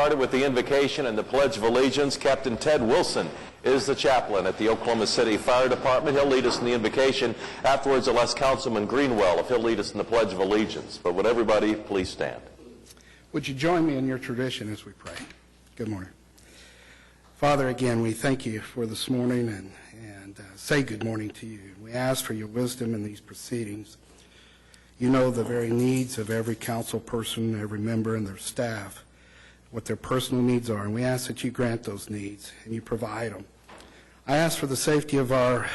started with the invocation and the Pledge of Allegiance. Captain Ted Wilson is the chaplain at the Oklahoma City Fire Department. He'll lead us in the invocation. Afterwards, I'll ask Councilman Greenwell if he'll lead us in the Pledge of Allegiance. But would everybody please stand? Would you join me in your tradition as we pray? Good morning. Father, again, we thank you for this morning and say good morning to you. We ask for your wisdom in these proceedings. You know the very needs of every council person, every member and their staff, what their personal needs are, and we ask that you grant those needs and you provide them. I ask for the safety of our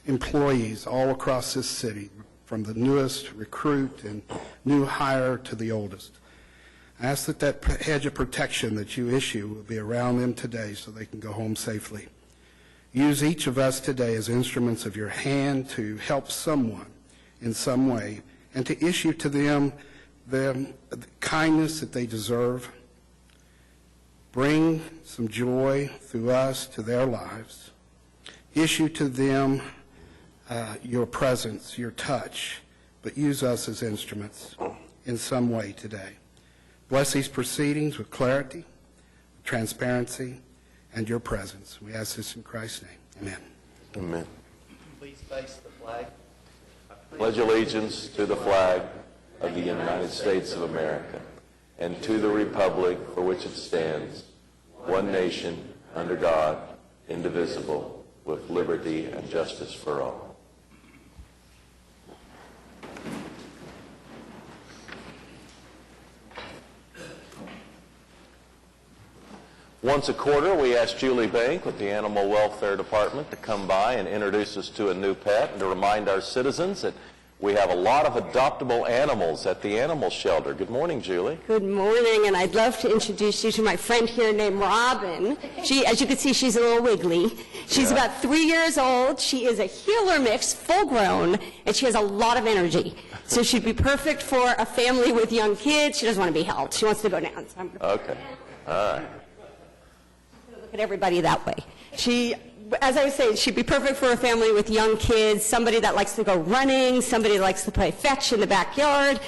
employees all across this city, from the newest recruit and new hire to the oldest. I ask that hedge of protection that you issue will be around them today so they can go home safely. Use each of us today as instruments of your hand to help someone in some way and to issue to them the kindness that they deserve. Bring some joy through us to their lives. Issue to them your presence, your touch, but use us as instruments in some way today. Bless these proceedings with clarity, transparency, and your presence. We ask this in Christ's name. Amen. Amen. Please face the flag. Pledge allegiance to the flag of the United States of America and to the republic for which it stands, one nation, under God, indivisible, with liberty and justice for all. Once a quarter, we ask Julie Bank with the Animal Welfare Department to come by and introduce us to a new pet and to remind our citizens that we have a lot of adoptable animals at the animal shelter. Good morning, Julie. Good morning, and I'd love to introduce you to my friend here named Robin. As you can see, she's a little wiggly. She's about 3 years old. She is a heeler mix, full grown, and she has a lot of energy. So she'd be perfect for a family with young kids. She doesn't want to be held. She wants to go down. So Okay. All right. look at everybody that way. As I was saying, she'd be perfect for a family with young kids, somebody that likes to go running, somebody that likes to play fetch in the backyard,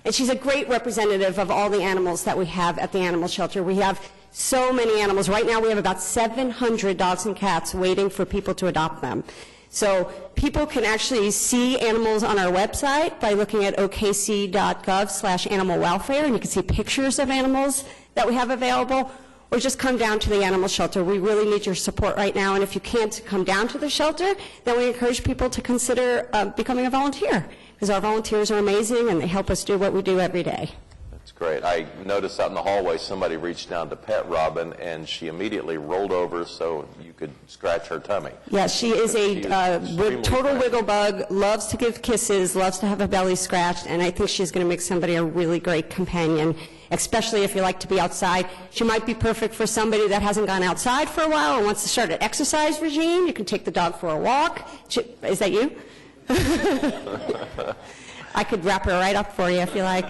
and she's a great representative of all the animals that we have at the animal shelter. We have so many animals. Right now we have about 700 dogs and cats waiting for people to adopt them. So people can actually see animals on our website by looking at okc.gov/animal welfare, and you can see pictures of animals that we have available. Or just come down to the animal shelter. We really need your support right now, and if you can't come down to the shelter, then we encourage people to consider becoming a volunteer, because our volunteers are amazing and they help us do what we do every day. That's great. I noticed out in the hallway somebody reached down to pet Robin, and she immediately rolled over so you could scratch her tummy. Yeah, she is a total wiggle bug, loves to give kisses, loves to have her belly scratched, and I think she's going to make somebody a really great companion, especially if you like to be outside. She might be perfect for somebody that hasn't gone outside for a while and wants to start an exercise regime. You can take the dog for a walk. Is that you? I could wrap her right up for you if you like.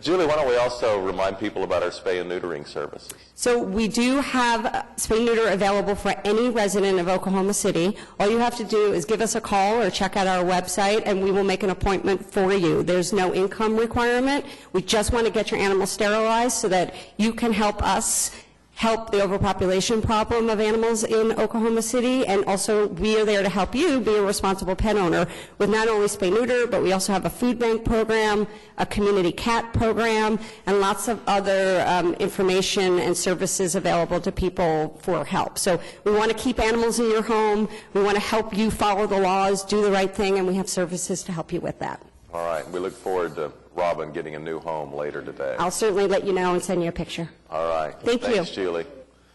Julie, why don't we also remind people about our spay and neutering services? So we do have spay and neuter available for any resident of Oklahoma City. All you have to do is give us a call or check out our website, and we will make an appointment for you. There's no income requirement. We just want to get your animal sterilized so that you can help us help the overpopulation problem of animals in Oklahoma City, and also we are there to help you be a responsible pet owner with not only spay-neuter, but we also have a food bank program, a community cat program, and lots of other information and services available to people for help. So we want to keep animals in your home, we want to help you follow the laws, do the right thing, and we have services to help you with that. All right. We look forward to Robin getting a new home later today. I'll certainly let you know and send you a picture. All right. Thank you. Thanks, Julie.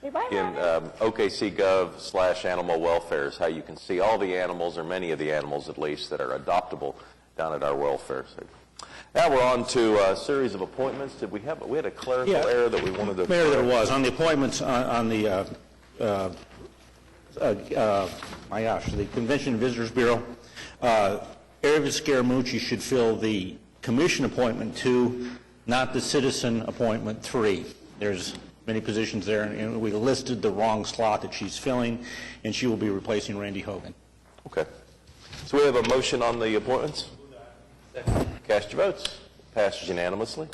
Again, OKC.gov/animal welfare is how you can see all the animals, or many of the animals at least, that are adoptable down at our welfare center. Now we're on to a series of appointments. We had a clerical error that we wanted to... Mayor, there was. On the appointments the Convention and Visitors Bureau, Aravis Scaramucci should fill the commission appointment 2, not the citizen appointment 3. There's many positions there, and we listed the wrong slot that she's filling, and she will be replacing Randy Hogan. Okay. So we have a motion on the appointments. Cast your votes. Passes unanimously.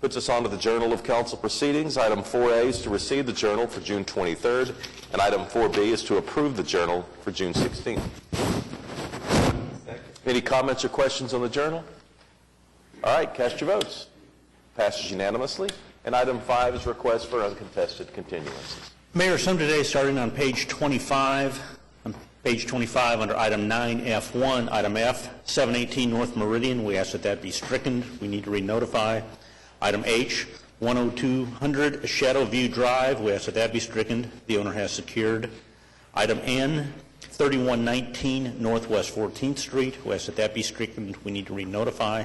Puts us on to the Journal of Council Proceedings. Item 4A is to receive the journal for June 23rd, and item 4B is to approve the journal for June 16th. Any comments or questions on the journal? All right, cast your votes. Passes unanimously. And item 5 is request for uncontested continuances. Mayor, some today starting on page 25. On page 25 under item 9F1, item F, 718 North Meridian. We ask that that be stricken. We need to re-notify. Item H, 10200 Shadow View Drive. We ask that that be stricken. The owner has secured. Item N, 3119 Northwest 14th Street. We ask that that be stricken. We need to re-notify.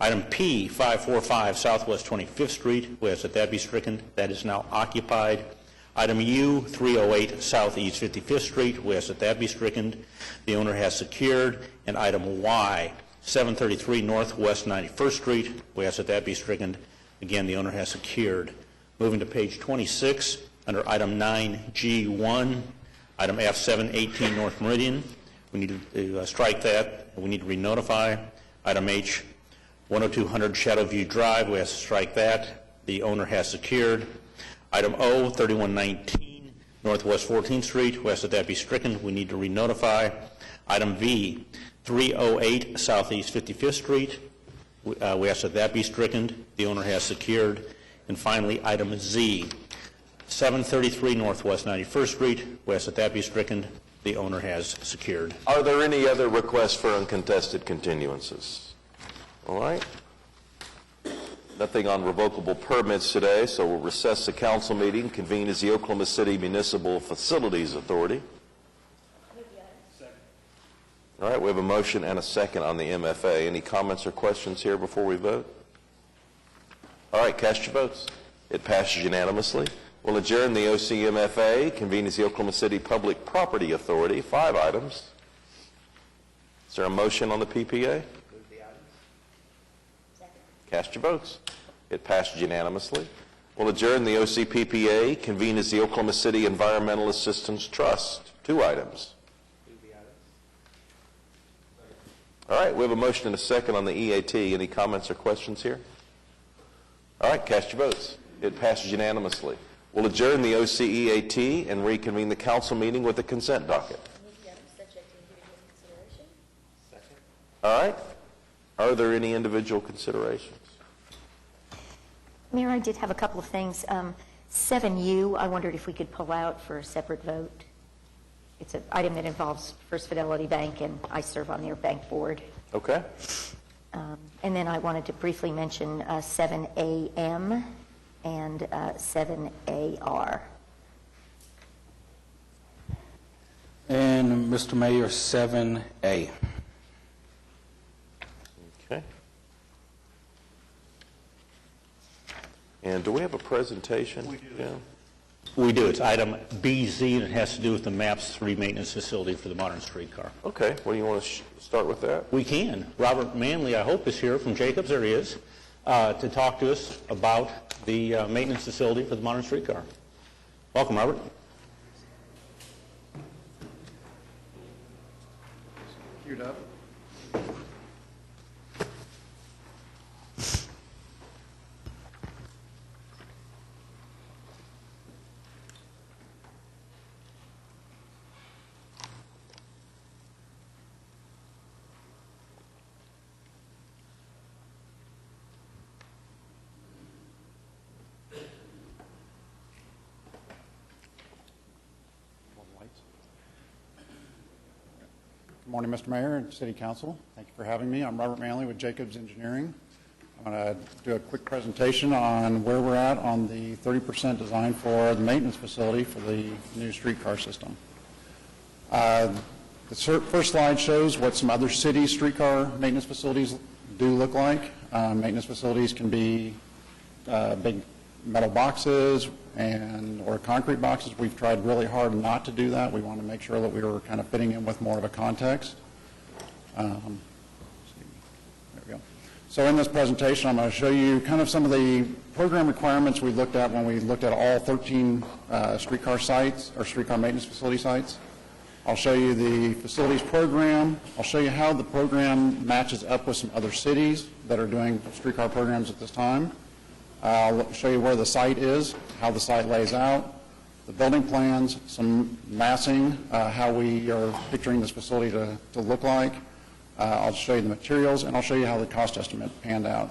Item P, 545 Southwest 25th Street. We ask that that be stricken. That is now occupied. Item U, 308 Southeast 55th Street. We ask that that be stricken. The owner has secured. And item Y, 733 Northwest 91st Street. We ask that that be stricken. Again, the owner has secured. Moving to page 26, under item 9G1, item F, 718 North Meridian. We need to strike that. We need to re-notify. Item H, 10200 Shadow View Drive. We ask to strike that. The owner has secured. Item O, 3119 Northwest 14th Street. We ask that that be stricken. We need to re-notify. Item V, 308 Southeast 55th Street. We ask that that be stricken. The owner has secured. And finally, item Z, 733 Northwest 91st Street. We ask that that be stricken. The owner has secured. Are there any other requests for uncontested continuances? All right. Nothing on revocable permits today, so we'll recess the council meeting, convene as the Oklahoma City Municipal Facilities Authority. All right, we have a motion and a second on the MFA. Any comments or questions here before we vote? All right, cast your votes. It passes unanimously. We'll adjourn the OCMFA, convene as the Oklahoma City Public Property Authority. 5 items. Is there a motion on the PPA? Cast your votes. It passed unanimously. We'll adjourn the OCPPA, convene as the Oklahoma City Environmental Assistance Trust. 2 items. All right, we have a motion and a second on the EAT. Any comments or questions here? All right, cast your votes. It passes unanimously. We'll adjourn the OCEAT and reconvene the council meeting with the consent docket. All right. Are there any individual considerations? Mayor, I did have a couple of things. 7U, I wondered if we could pull out for a separate vote. It's an item that involves First Fidelity Bank, and I serve on their bank board. Okay. And then I wanted to briefly mention 7AM and 7AR. And Mr. Mayor, 7A. Okay. And do we have a presentation? We do. Yeah. We do. It's item BZ, and it has to do with the MAPS 3 maintenance facility for the modern streetcar. Okay. Well, you want to start with that? We can. Robert Manley, I hope, is here from Jacobs. There he is, to talk to us about the maintenance facility for the modern streetcar. Welcome, Robert. Queued up. Good morning, Mr. Mayor and City Council. Thank you for having me. I'm Robert Manley with Jacobs Engineering. I'm going to do a quick presentation on where we're at on the 30% design for the maintenance facility for the new streetcar system. The first slide shows what some other city streetcar maintenance facilities do look like. Maintenance facilities can be big metal boxes or concrete boxes. We've tried really hard not to do that. We want to make sure that we were kind of fitting in with more of a context. There we go. So in this presentation, I'm going to show you kind of some of the program requirements we looked at when we looked at all 13 streetcar sites or streetcar maintenance facility sites. I'll show you the facilities program. I'll show you how the program matches up with some other cities that are doing streetcar programs at this time. I'll show you where the site is, how the site lays out, the building plans, some massing, how we are picturing this facility to look like. I'll show you the materials, and I'll show you how the cost estimate panned out.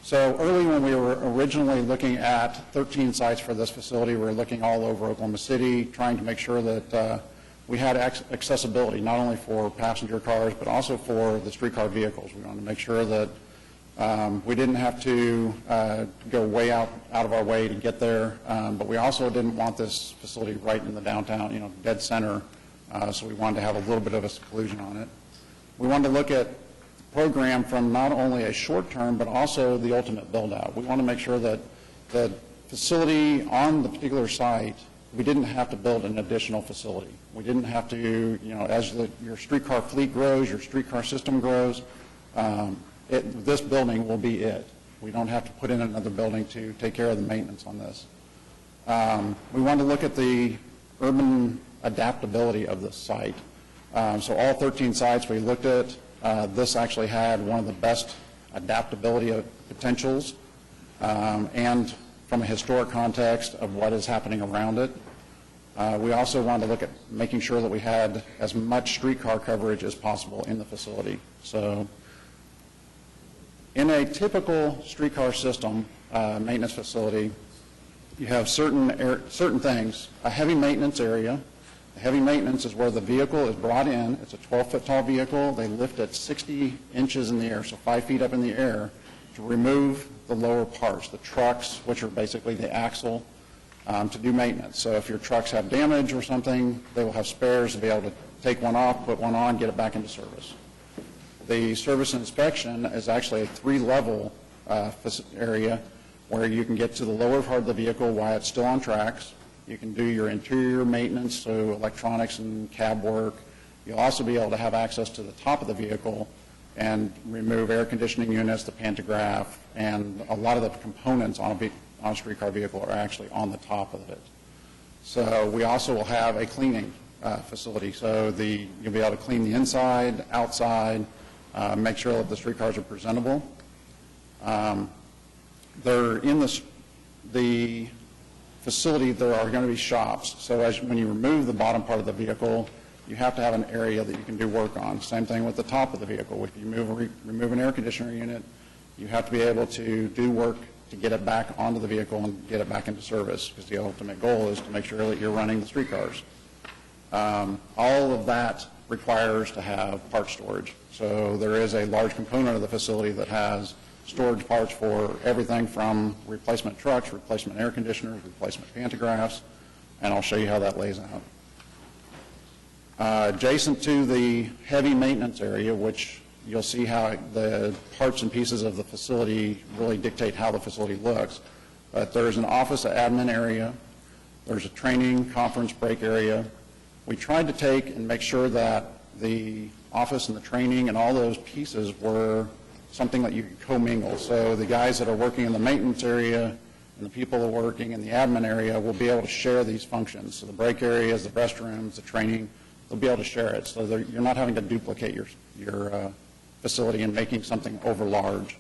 So early when we were originally looking at 13 sites for this facility, we were looking all over Oklahoma City, trying to make sure that we had accessibility, not only for passenger cars, but also for the streetcar vehicles. We wanted to make sure that we didn't have to go way out of our way to get there, but we also didn't want this facility right in the downtown, dead center, so we wanted to have a little bit of a seclusion on it. We wanted to look at the program from not only a short term, but also the ultimate build-out. We want to make sure that the facility on the particular site, we didn't have to build an additional facility. We didn't have to, as your streetcar fleet grows, your streetcar system grows, this building will be it. We don't have to put in another building to take care of the maintenance on this. We want to look at the urban adaptability of the site. So all 13 sites we looked at, this actually had one of the best adaptability potentials, and from a historic context of what is happening around it. We also wanted to look at making sure that we had as much streetcar coverage as possible in the facility. So in a typical streetcar system maintenance facility, you have certain things. A heavy maintenance area. The heavy maintenance is where the vehicle is brought in. It's a 12-foot tall vehicle. They lift it 60 inches in the air, so 5 feet up in the air, to remove the lower parts, the trucks, which are basically the axle, to do maintenance. So if your trucks have damage or something, they will have spares to be able to take one off, put one on, get it back into service. The service inspection is actually a 3-level area where you can get to the lower part of the vehicle while it's still on tracks. You can do your interior maintenance, so electronics and cab work. You'll also be able to have access to the top of the vehicle and remove air conditioning units, the pantograph, and a lot of the components on a streetcar vehicle are actually on the top of it. So we also will have a cleaning facility. So you'll be able to clean the inside, outside, make sure that the streetcars are presentable. They're in the facility, there are going to be shops. So when you remove the bottom part of the vehicle, you have to have an area that you can do work on. Same thing with the top of the vehicle. If you remove an air conditioner unit, you have to be able to do work to get it back onto the vehicle and get it back into service, because the ultimate goal is to make sure that you're running the streetcars. All of that requires to have part storage. So there is a large component of the facility that has storage parts for everything from replacement trucks, replacement air conditioners, replacement pantographs, and I'll show you how that lays out. Adjacent to the heavy maintenance area, which you'll see how the parts and pieces of the facility really dictate how the facility looks, but there's an office admin area, there's a training conference break area. We tried to take and make sure that the office and the training and all those pieces were something that you could commingle. So the guys that are working in the maintenance area and the people that are working in the admin area will be able to share these functions. So the break areas, the restrooms, the training, they'll be able to share it. So you're not having to duplicate your facility and making something over large.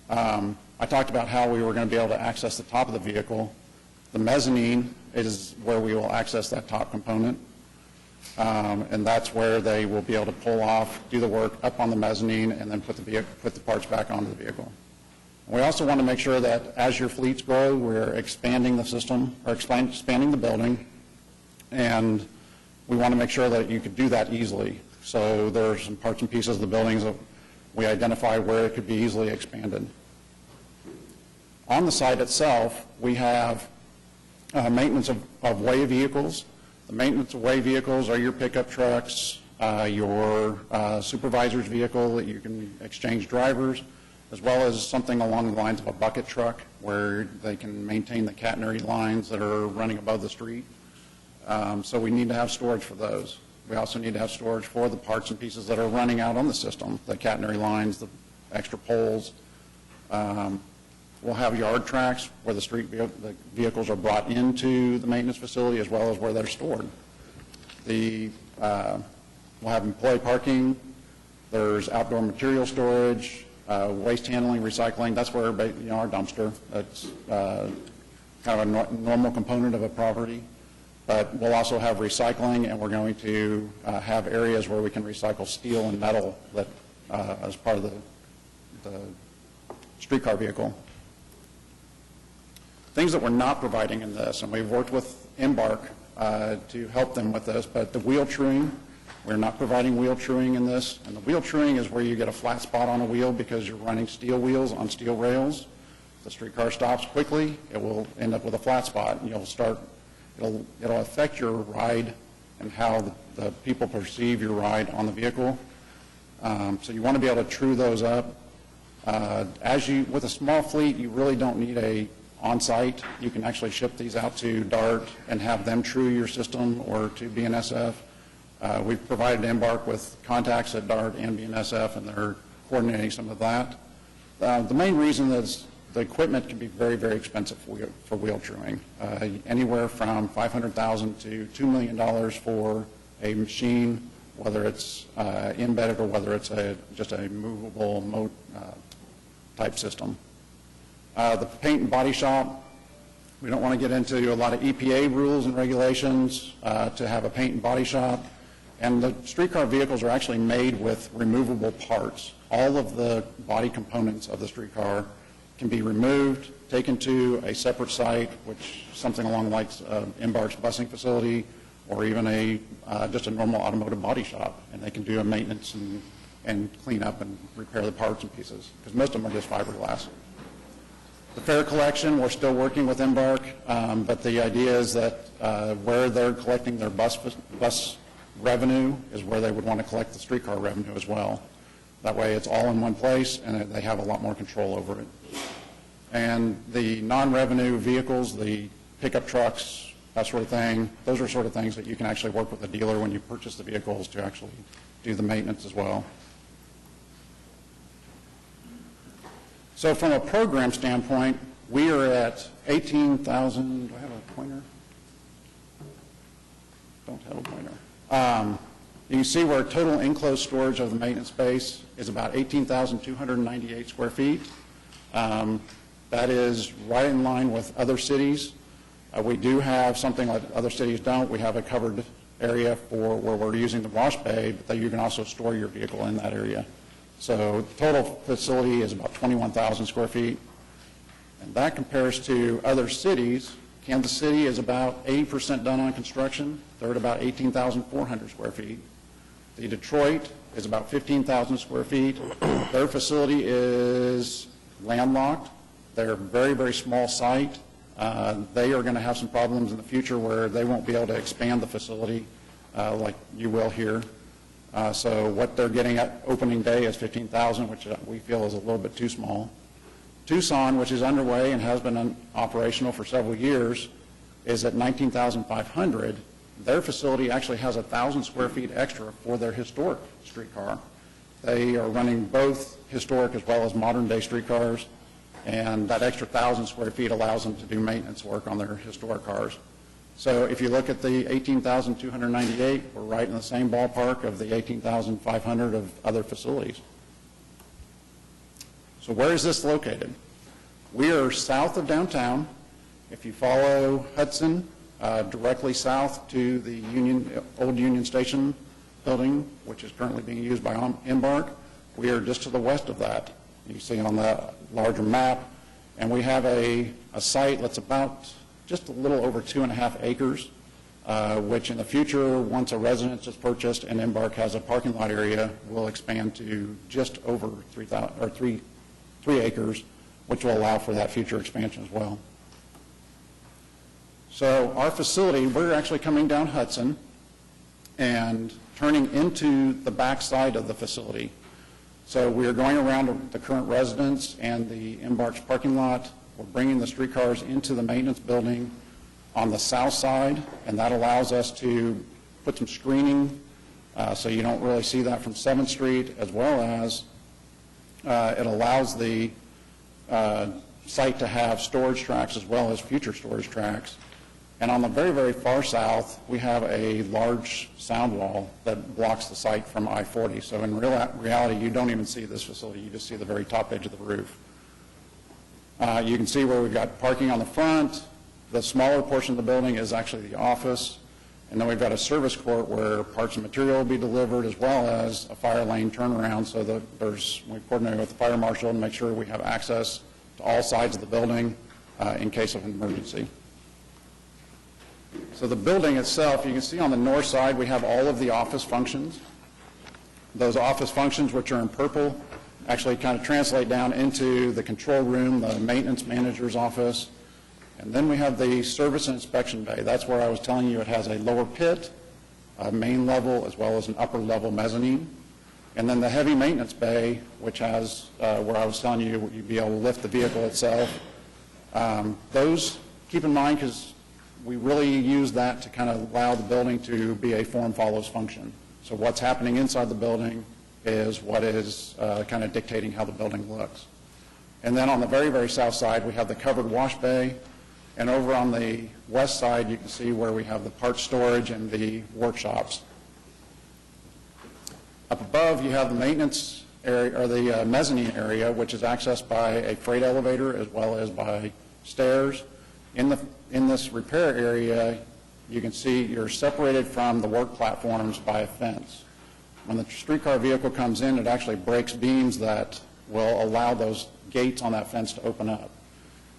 I talked about how we were going to be able to access the top of the vehicle. The mezzanine is where we will access that top component. And that's where they will be able to pull off, do the work up on the mezzanine, and then put the parts back onto the vehicle. We also want to make sure that as your fleets grow, we're expanding the system, or expanding the building, and we want to make sure that you could do that easily. So there are some parts and pieces of the buildings that we identify where it could be easily expanded. On the site itself, we have maintenance of way vehicles. The maintenance of way vehicles are your pickup trucks, your supervisor's vehicle that you can exchange drivers, as well as something along the lines of a bucket truck where they can maintain the catenary lines that are running above the street. So we need to have storage for those. We also need to have storage for the parts and pieces that are running out on the system, the catenary lines, the extra poles. We'll have yard tracks where the vehicles are brought into the maintenance facility as well as where they're stored. We'll have employee parking. There's outdoor material storage. waste handling, recycling, that's where everybody, our dumpster, that's kind of a normal component of a property. But we'll also have recycling, and we're going to have areas where we can recycle steel and metal that as part of the streetcar vehicle. Things that we're not providing in this, and we've worked with Embark to help them with this, but the wheel truing, we're not providing wheel truing in this. And the wheel truing is where you get a flat spot on a wheel because you're running steel wheels on steel rails. The streetcar stops quickly, it will end up with a flat spot, and it'll affect your ride and how the people perceive your ride on the vehicle. So you want to be able to true those up. With a small fleet, you really don't need a on-site. You can actually ship these out to DART and have them true your system, or to BNSF. We've provided Embark with contacts at DART and BNSF, and they're coordinating some of that. The main reason is the equipment can be very, very expensive for wheel truing. Anywhere from $500,000 to $2 million for a machine, whether it's embedded or whether it's just a movable type system. The paint and body shop, we don't want to get into a lot of EPA rules and regulations to have a paint and body shop. And the streetcar vehicles are actually made with removable parts. All of the body components of the streetcar can be removed, taken to a separate site, which something along like Embark's busing facility, or even just a normal automotive body shop, and they can do a maintenance and clean up and repair the parts and pieces, because most of them are just fiberglass. The fare collection, we're still working with Embark, but the idea is that where they're collecting their bus revenue is where they would want to collect the streetcar revenue as well. That way it's all in one place, and they have a lot more control over it. And the non-revenue vehicles, the pickup trucks, that sort of thing, those are sort of things that you can actually work with the dealer when you purchase the vehicles to actually do the maintenance as well. So from a program standpoint, we are at 18,000, do I have a pointer? Don't have a pointer. You can see where total enclosed storage of the maintenance space is about 18,298 square feet. That is right in line with other cities. We do have something like other cities don't. We have a covered area for where we're using the wash bay, but you can also store your vehicle in that area. So the total facility is about 21,000 square feet. And that compares to other cities. Kansas City is about 80% done on construction. They're at about 18,400 square feet. The Detroit is about 15,000 square feet. Their facility is landlocked. They're a very, very small site. They are going to have some problems in the future where they won't be able to expand the facility like you will here. So what they're getting at opening day is 15,000, which we feel is a little bit too small. Tucson, which is underway and has been operational for several years, is at 19,500. Their facility actually has 1,000 square feet extra for their historic streetcar. They are running both historic as well as modern day streetcars, and that extra 1,000 square feet allows them to do maintenance work on their historic cars. So if you look at the 18,298, we're right in the same ballpark of the 18,500 of other facilities. So where is this located? We are south of downtown. If you follow Hudson directly south to the old Union Station building, which is currently being used by Embark, we are just to the west of that. You see it on the larger map. And we have a site that's about just a little over 2.5 acres, which in the future, once a residence is purchased and Embark has a parking lot area, will expand to just over 3 acres, which will allow for that future expansion as well. So our facility, we're actually coming down Hudson and turning into the back side of the facility. So we are going around the current residence and the Embark's parking lot. We're bringing the streetcars into the maintenance building on the south side, and that allows us to put some screening so you don't really see that from 7th Street, as well as it allows the site to have storage tracks as well as future storage tracks. And on the very, very far south, we have a large sound wall that blocks the site from I-40. So in reality, you don't even see this facility. You just see the very top edge of the roof. You can see where we've got parking on the front. The smaller portion of the building is actually the office. And then we've got a service court where parts and material will be delivered, as well as a fire lane turnaround, so that we've coordinated with the fire marshal to make sure we have access to all sides of the building in case of an emergency. So the building itself, you can see on the north side, we have all of the office functions. Those office functions, which are in purple, actually kind of translate down into the control room, the maintenance manager's office. And then we have the service and inspection bay. That's where I was telling you it has a lower pit, a main level, as well as an upper level mezzanine. And then the heavy maintenance bay, which has, where I was telling you, you'd be able to lift the vehicle itself. Those, keep in mind, because we really use that to kind of allow the building to be a form follows function. So what's happening inside the building is what is kind of dictating how the building looks. And then on the very, very south side, we have the covered wash bay. And over on the west side, you can see where we have the parts storage and the workshops. Up above, you have the maintenance area, or the mezzanine area, which is accessed by a freight elevator as well as by stairs. In this repair area, you can see you're separated from the work platforms by a fence. When the streetcar vehicle comes in, it actually breaks beams that will allow those gates on that fence to open up.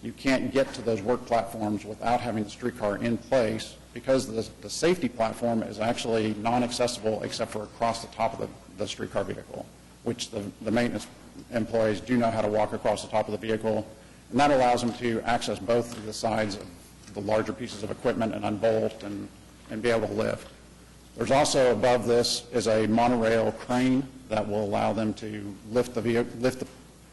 You can't get to those work platforms without having the streetcar in place, because the safety platform is actually non-accessible except for across the top of the streetcar vehicle, which the maintenance employees do know how to walk across the top of the vehicle, and that allows them to access both of the sides of the larger pieces of equipment and unbolt and be able to lift. There's also above this is a monorail crane that will allow them to lift the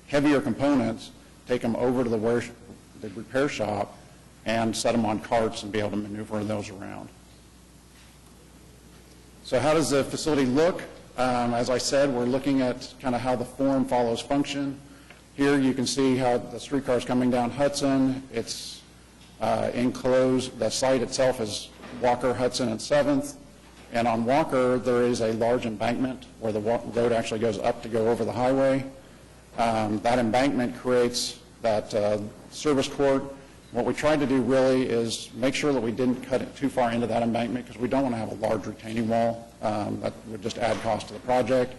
heavier components, take them over to the repair shop, and set them on carts and be able to maneuver those around. So how does the facility look? As I said, we're looking at kind of how the form follows function. Here you can see how the streetcar is coming down Hudson. It's enclosed. The site itself is Walker, Hudson, and 7th. And on Walker, there is a large embankment where the road actually goes up to go over the highway. That embankment creates that service court. What we tried to do really is make sure that we didn't cut it too far into that embankment, because we don't want to have a large retaining wall. That would just add cost to the project.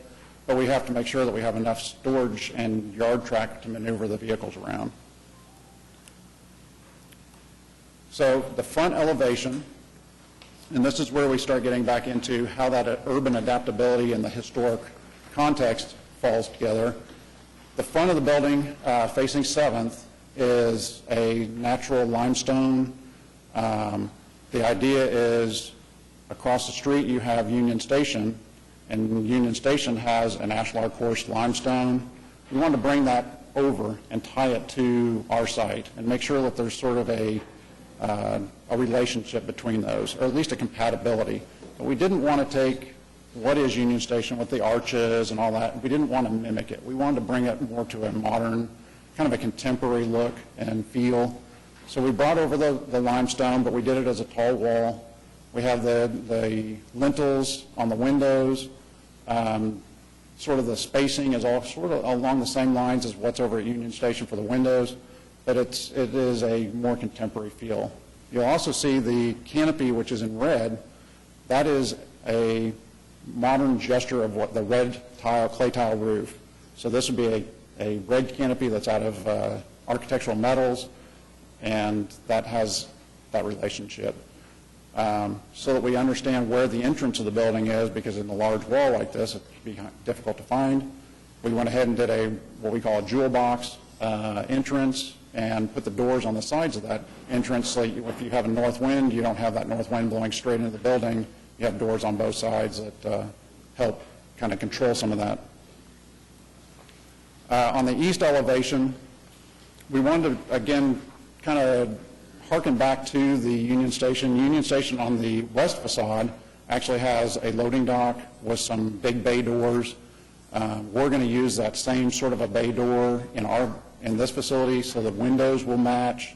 But we have to make sure that we have enough storage and yard track to maneuver the vehicles around. So the front elevation, and this is where we start getting back into how that urban adaptability and the historic context falls together. The front of the building facing 7th is a natural limestone. The idea is across the street you have Union Station, and Union Station has an ashlar coarse limestone. We want to bring that over and tie it to our site and make sure that there's sort of a relationship between those, or at least a compatibility. But we didn't want to take what is Union Station with the arches and all that. We didn't want to mimic it. We wanted to bring it more to a modern, kind of a contemporary look and feel. So we brought over the limestone, but we did it as a tall wall. We have the lintels on the windows. Sort of the spacing is all sort of along the same lines as what's over at Union Station for the windows, but it is a more contemporary feel. You'll also see the canopy, which is in red. That is a modern gesture of what the red tile, clay tile roof. So this would be a red canopy that's out of architectural metals, and that has that relationship. So that we understand where the entrance of the building is, because in a large wall like this, it can be difficult to find. We went ahead and did what we call a jewel box entrance, and put the doors on the sides of that entrance, so if you have a north wind, you don't have that north wind blowing straight into the building. You have doors on both sides that help kind of control some of that. On the east elevation, we wanted to, again, kind of harken back to the Union Station. Union Station on the west facade actually has a loading dock with some big bay doors. We're going to use that same sort of a bay door in this facility, so the windows will match,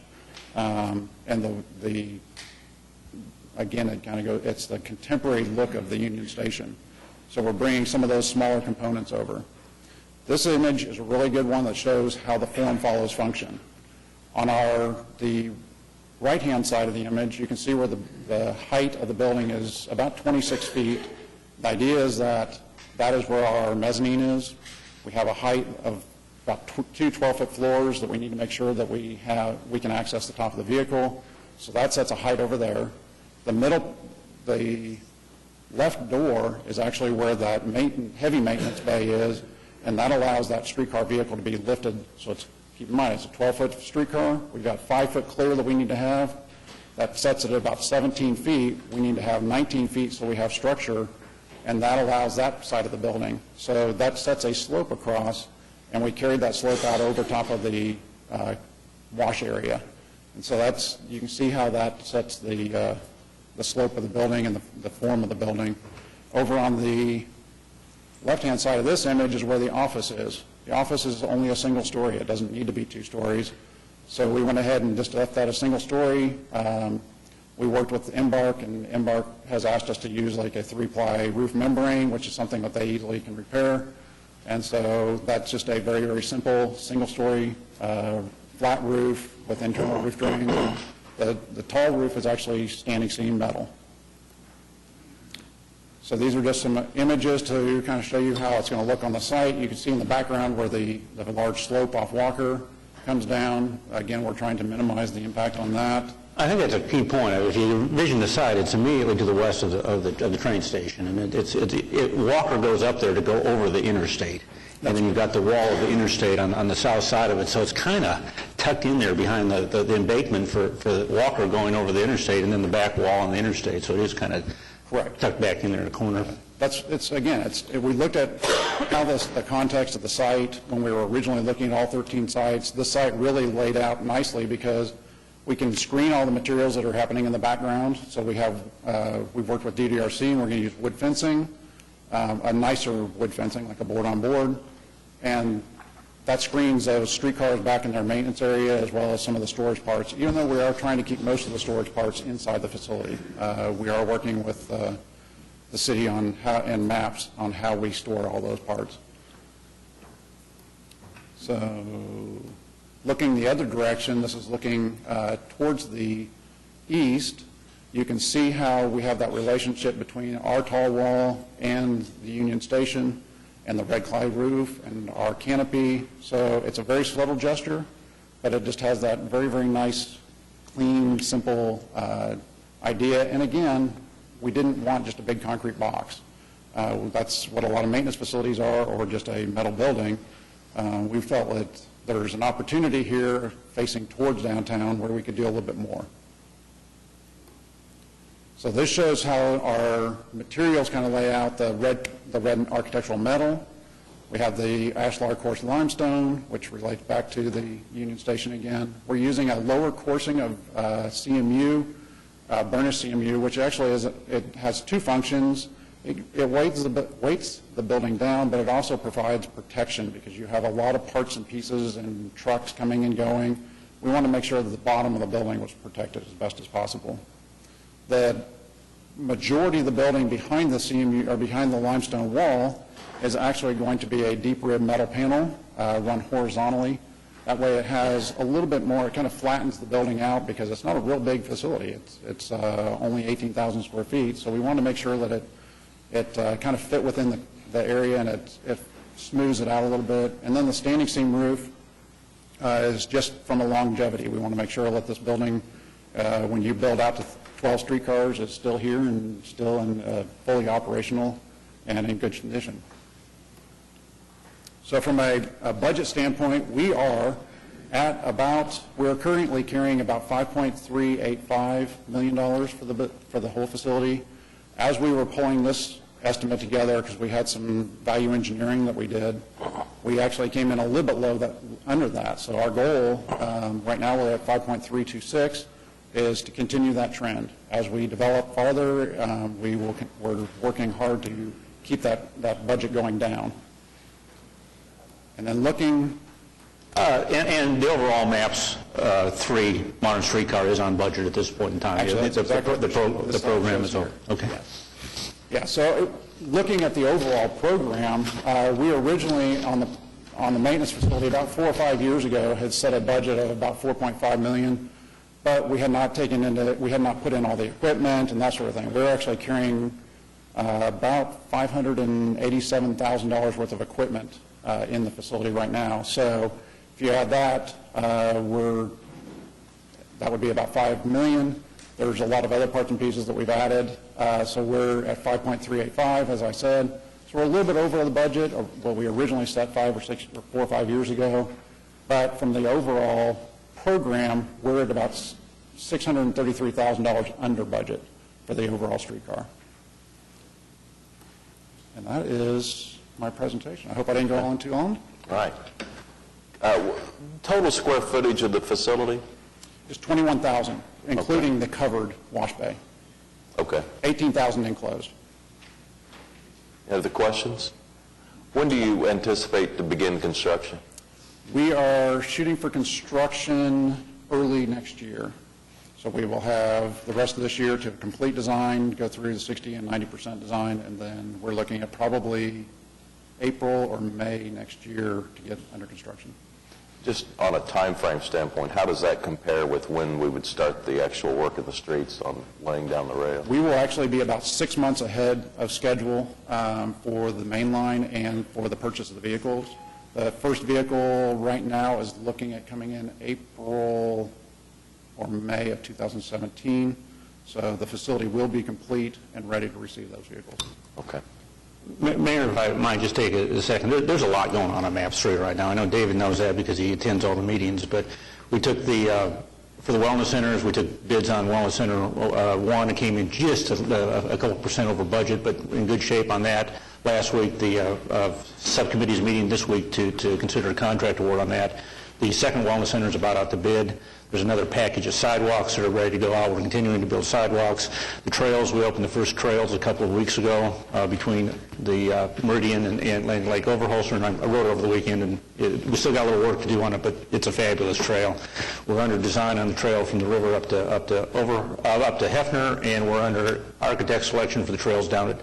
and the again, it kind of goes, it's the contemporary look of the Union Station. So we're bringing some of those smaller components over. This image is a really good one that shows how the form follows function. On the right-hand side of the image, you can see where the height of the building is about 26 feet. The idea is that is where our mezzanine is. We have a height of about two 12-foot floors that we need to make sure that we can access the top of the vehicle. So that sets a height over there. The left door is actually where that heavy maintenance bay is, and that allows that streetcar vehicle to be lifted. So keep in mind, it's a 12-foot streetcar. We've got 5-foot clear that we need to have. That sets it at about 17 feet. We need to have 19 feet so we have structure, and that allows that side of the building. So that sets a slope across, and we carried that slope out over top of the wash area. And so you can see how that sets the slope of the building and the form of the building. Over on the left-hand side of this image is where the office is. The office is only a single story. It doesn't need to be 2 stories. So we went ahead and just left that a single story. We worked with Embark, and Embark has asked us to use like a 3-ply roof membrane, which is something that they easily can repair. And so that's just a very, very simple single-story flat roof with internal roof drains. The tall roof is actually standing seam metal. So these are just some images to kind of show you how it's going to look on the site. You can see in the background where the large slope off Walker comes down. Again, we're trying to minimize the impact on that. I think that's a key point. If you envision the site, it's immediately to the west of the train station, and Walker goes up there to go over the interstate, and then you've got the wall of the interstate on the south side of it. So it's kind of tucked in there behind the embankment for Walker going over the interstate, and then the back wall on the interstate. So it is kind of tucked back in there in the corner. We looked at how the context of the site when we were originally looking at all 13 sites. This site really laid out nicely because we can screen all the materials that are happening in the background. So we've worked with DDRC, and we're going to use wood fencing, a nicer wood fencing, like a board-on-board. And that screens those streetcars back in their maintenance area as well as some of the storage parts, even though we are trying to keep most of the storage parts inside the facility. We are working with the city and maps on how we store all those parts. So looking the other direction, this is looking towards the east. You can see how we have that relationship between our tall wall and the Union Station and the red clay roof and our canopy. So it's a very subtle gesture, but it just has that very, very nice, clean, simple idea. And again, we didn't want just a big concrete box. That's what a lot of maintenance facilities are, or just a metal building. We felt that there's an opportunity here facing towards downtown where we could do a little bit more. So this shows how our materials kind of lay out the red architectural metal. We have the ashlar coarse limestone, which relates back to the Union Station again. We're using a lower coursing of CMU, burnished CMU, which actually it has 2 functions. It weights the building down, but it also provides protection because you have a lot of parts and pieces and trucks coming and going. We want to make sure that the bottom of the building was protected as best as possible. The majority of the building behind the CMU or behind the limestone wall is actually going to be a deep rib metal panel run horizontally. That way it has a little bit more, it kind of flattens the building out because it's not a real big facility. It's only 18,000 square feet, so we want to make sure that it kind of fit within the area and it smooths it out a little bit. And then the standing seam roof is just from a longevity. We want to make sure that this building, when you build out to 12 streetcars, is still here and still in fully operational and in good condition. So from a budget standpoint, we're currently carrying about $5.385 million for the whole facility. As we were pulling this estimate together, because we had some value engineering that we did, we actually came in a little bit low under that. So our goal, right now we're at 5.326, is to continue that trend. As we develop farther, we're working hard to keep that budget going down. And then looking And the overall MAPS 3 modern streetcar is on budget at this point in time. Actually, that's exactly the program is here. okay. Yeah, so looking at the overall program, we originally, on the maintenance facility, about 4 or 5 years ago, had set a budget of about $4.5 million, but we had not put in all the equipment and that sort of thing. We're actually carrying about $587,000 worth of equipment in the facility right now. So if you add that, that would be about $5 million. There's a lot of other parts and pieces that we've added. So we're at 5.385, as I said. So we're a little bit over the budget of what we originally set 4 or 5 years ago. But from the overall program, we're at about $633,000 under budget for the overall streetcar. And that is my presentation. I hope I didn't go on too long. Right. Total square footage of the facility? It's 21,000, including the covered wash bay. Okay. 18,000 enclosed. Any other questions? When do you anticipate to begin construction? We are shooting for construction early next year. So we will have the rest of this year to complete design, go through the 60 and 90% design, and then we're looking at probably April or May next year to get under construction. Just on a time frame standpoint, how does that compare with when we would start the actual work of the streets on laying down the rail? We will actually be about 6 months ahead of schedule for the main line and for the purchase of the vehicles. The first vehicle right now is looking at coming in April or May of 2017. So the facility will be complete and ready to receive those vehicles. Okay. Mayor, if I might just take a second, there's a lot going on MAPS 3 right now. I know David knows that because he attends all the meetings, but we took for the wellness centers, we took bids on Wellness Center 1. It came in just a couple percent over budget, but in good shape on that. Last week, the subcommittee's meeting this week to consider a contract award on that. The second wellness center is about out to bid. There's another package of sidewalks that are ready to go out. We're continuing to build sidewalks. The trails, we opened the first trails a couple of weeks ago between the Meridian and Lake Overholser, and I rode over the weekend, and we still got a little work to do on it, but it's a fabulous trail. We're under design on the trail from the river up to Hefner, and we're under architect selection for the trails down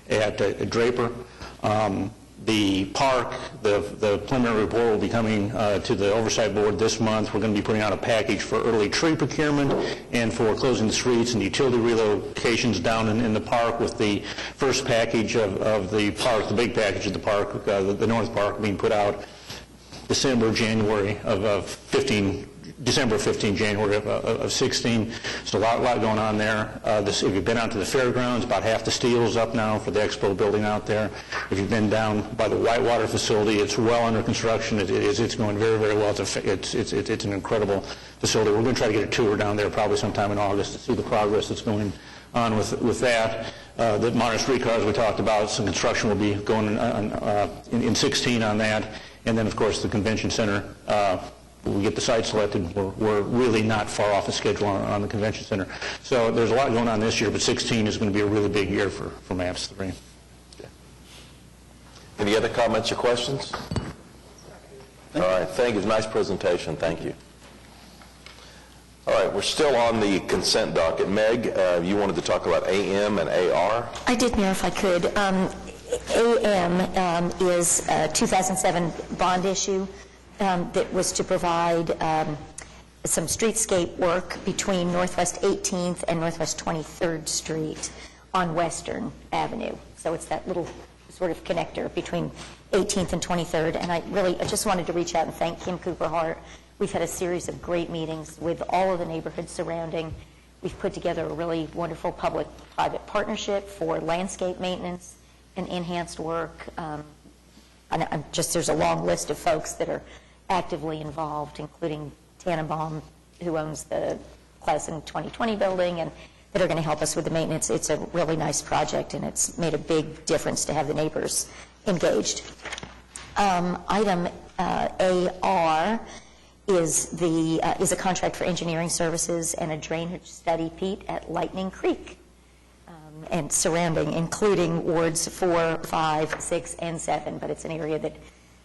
at Draper. The park, the preliminary report will be coming to the oversight board this month. We're going to be putting out a package for early tree procurement and for closing the streets and utility relocations down in the park, with the first package of the park, the big package of the park, the North Park, being put out December 15, January of 16. So a lot going on there. If you've been out to the fairgrounds, about half the steel's up now for the expo building out there. If you've been down by the Whitewater facility, it's well under construction. It's going very, very well. It's an incredible facility. We're going to try to get a tour down there probably sometime in August to see the progress that's going on with that. The modern streetcars we talked about, some construction will be going in 16 on that. And then, of course, the convention center. We get the site selected, we're really not far off the schedule on the convention center. So there's a lot going on this year, but 16 is going to be a really big year for MAPS 3. Okay. Any other comments or questions? All right, thank you. Nice presentation. Thank you. All right, we're still on the consent docket. Meg, you wanted to talk about AM and AR? I did, Mayor, if I could. AM is a 2007 bond issue that was to provide some streetscape work between Northwest 18th and Northwest 23rd Street on Western Avenue. So it's that little sort of connector between 18th and 23rd. And I just wanted to reach out and thank Kim Cooper Hart. We've had a series of great meetings with all of the neighborhoods surrounding. We've put together a really wonderful public-private partnership for landscape maintenance and enhanced work. There's a long list of folks that are actively involved, including Tannenbaum, who owns the Clausen 2020 building, and that are going to help us with the maintenance. It's a really nice project, and it's made a big difference to have the neighbors engaged. Item AR is a contract for engineering services and a drainage study, Pete, at Lightning Creek and surrounding, including wards 4, 5, 6, and 7. But it's an area that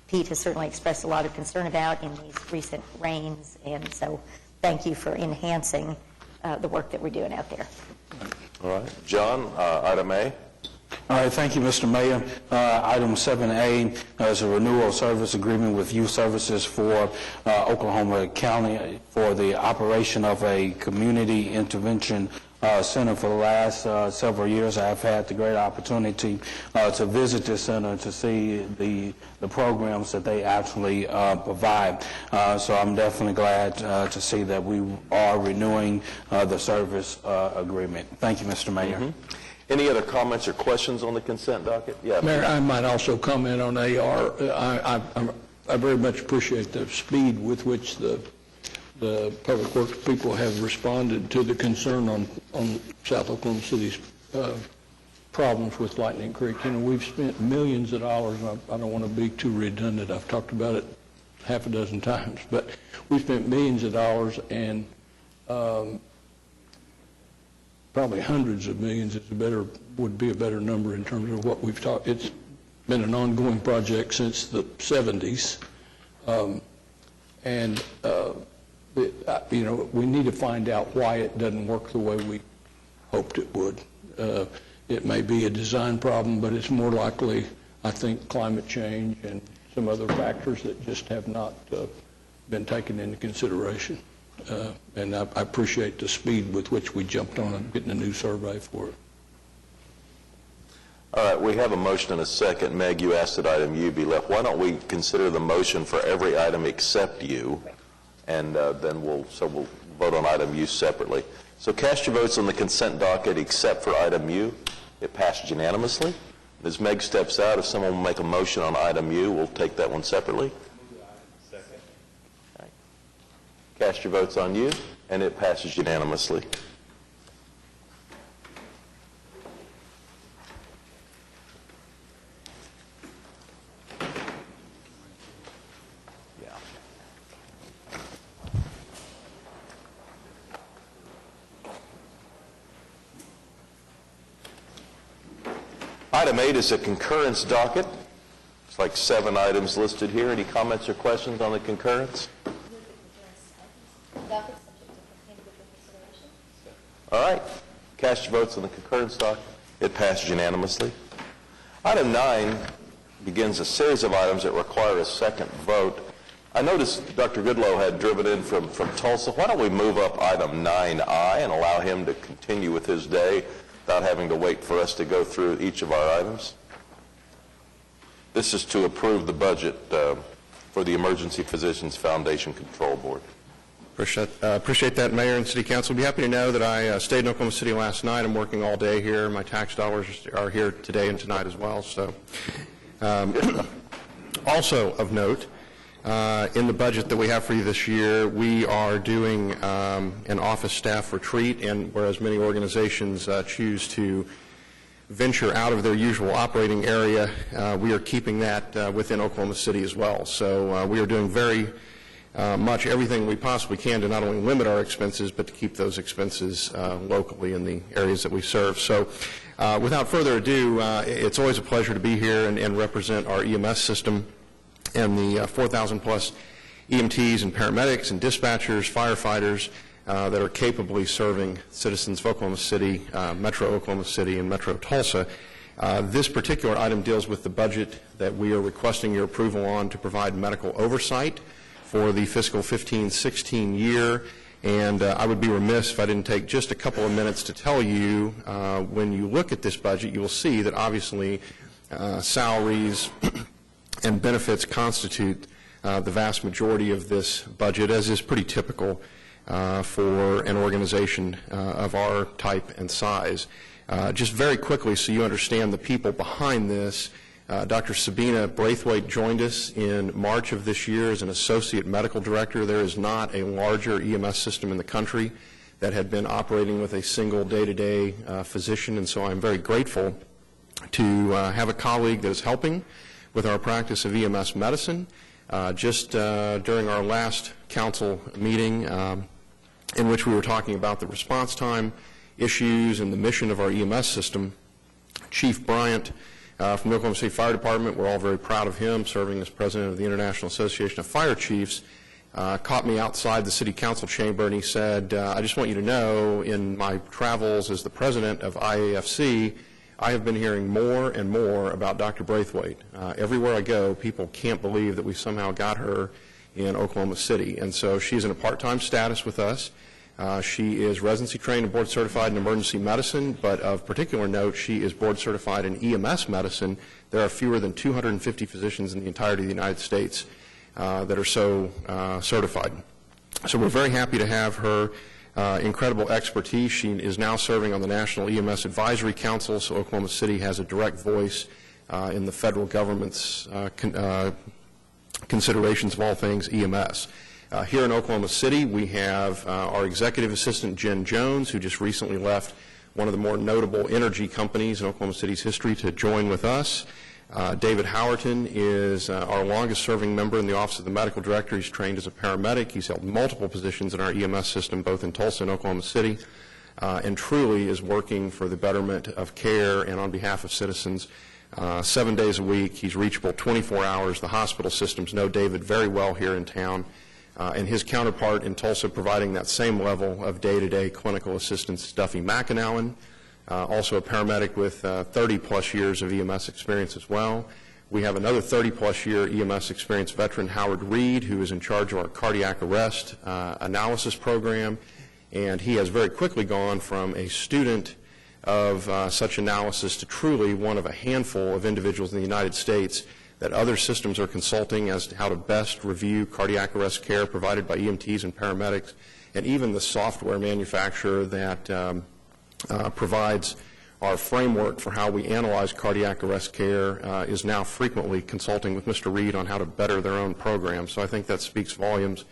Pete has certainly expressed a lot of concern about in these recent rains, and so thank you for enhancing the work that we're doing out there. All right. John, item A. All right, thank you, Mr. Mayor. Item 7A is a renewal service agreement with Youth Services for Oklahoma County for the operation of a community intervention center. For the last several years, I've had the great opportunity to visit this center to see the programs that they actually provide. So I'm definitely glad to see that we are renewing the service agreement. Thank you, Mr. Mayor. Any other comments or questions on the consent docket? Yeah. Mayor, I might also comment on AR. I very much appreciate the speed with which the Public Works people have responded to the concern on South Oklahoma City's problems with Lightning Creek. You know, we've spent millions of dollars. I don't want to be too redundant. I've talked about it half a dozen times, but we spent millions of dollars, and probably hundreds of millions would be a better number in terms of what we've talked. It's been an ongoing project since the 70s, you know, we need to find out why it doesn't work the way we hoped it would. It may be a design problem, but it's more likely, I think, climate change and some other factors that just have not been taken into consideration. And I appreciate the speed with which we jumped on and getting a new survey for it. All right, we have a motion and a second. Meg, you asked that item U be left. Why don't we consider the motion for every item except U, and then we'll vote on item U separately. So cast your votes on the consent docket except for item U. It passed unanimously. As Meg steps out, if someone will make a motion on item U, we'll take that one separately. Second. All right. Cast your votes on U, and it passes unanimously. Item 8 is a concurrence docket. It's like 7 items listed here. Any comments or questions on the concurrence? All right. Cast your votes on the concurrence docket. It passed unanimously. Item 9 begins a series of items that require a second vote. I noticed Dr. Goodloe had driven in from Tulsa. Why don't we move up item 9I and allow him to continue with his day without having to wait for us to go through each of our items? This is to approve the budget for the Emergency Physicians Foundation Control Board. Appreciate that, Mayor and City Council. Be happy to know that I stayed in Oklahoma City last night. I'm working all day here. My tax dollars are here today and tonight as well. So, also of note, in the budget that we have for you this year, we are doing an office staff retreat, and whereas many organizations choose to venture out of their usual operating area, we are keeping that within Oklahoma City as well. So we are doing very much everything we possibly can to not only limit our expenses, but to keep those expenses locally in the areas that we serve. So without further ado, it's always a pleasure to be here and represent our EMS system and the 4,000 plus EMTs and paramedics and dispatchers, firefighters that are capably serving citizens of Oklahoma City, Metro Oklahoma City, and Metro Tulsa. This particular item deals with the budget that we are requesting your approval on to provide medical oversight for the fiscal 15-16 year. And I would be remiss if I didn't take just a couple of minutes to tell you, when you look at this budget, you will see that obviously salaries and benefits constitute the vast majority of this budget, as is pretty typical for an organization of our type and size. Just very quickly, so you understand the people behind this, Dr. Sabina Braithwaite joined us in March of this year as an associate medical director. There is not a larger EMS system in the country that had been operating with a single day-to-day physician, and so I'm very grateful to have a colleague that is helping with our practice of EMS medicine. Just during our last council meeting in which we were talking about the response time issues and the mission of our EMS system, Chief Bryant from the Oklahoma City Fire Department. We're all very proud of him, serving as president of the International Association of Fire Chiefs. Caught me outside the city council chamber, and he said, I just want you to know, in my travels as the president of IAFC, I have been hearing more and more about Dr. Braithwaite. Everywhere I go, people can't believe that we somehow got her in Oklahoma City. And so she's in a part-time status with us. She is residency trained and board certified in emergency medicine, but of particular note, she is board certified in EMS medicine. There are fewer than 250 physicians in the entirety of the United States that are so certified. So we're very happy to have her incredible expertise. She is now serving on the National EMS Advisory Council, so Oklahoma City has a direct voice in the federal government's considerations of all things EMS. Here in Oklahoma City, we have our executive assistant, Jen Jones, who just recently left one of the more notable energy companies in Oklahoma City's history to join with us. David Howerton is our longest-serving member in the Office of the Medical Director. He's trained as a paramedic. He's held multiple positions in our EMS system, both in Tulsa and Oklahoma City, and truly is working for the betterment of care and on behalf of citizens 7 days a week. He's reachable 24 hours. The hospital systems know David very well here in town, and his counterpart in Tulsa providing that same level of day-to-day clinical assistance, Duffy McAnallen, also a paramedic with 30-plus years of EMS experience as well. We have another 30-plus year EMS experience veteran, Howard Reed, who is in charge of our cardiac arrest analysis program, and he has very quickly gone from a student of such analysis to truly one of a handful of individuals in the United States that other systems are consulting as to how to best review cardiac arrest care provided by EMTs and paramedics, and even the software manufacturer that provides our framework for how we analyze cardiac arrest care is now frequently consulting with Mr. Reed on how to better their own program. So I think that speaks volumes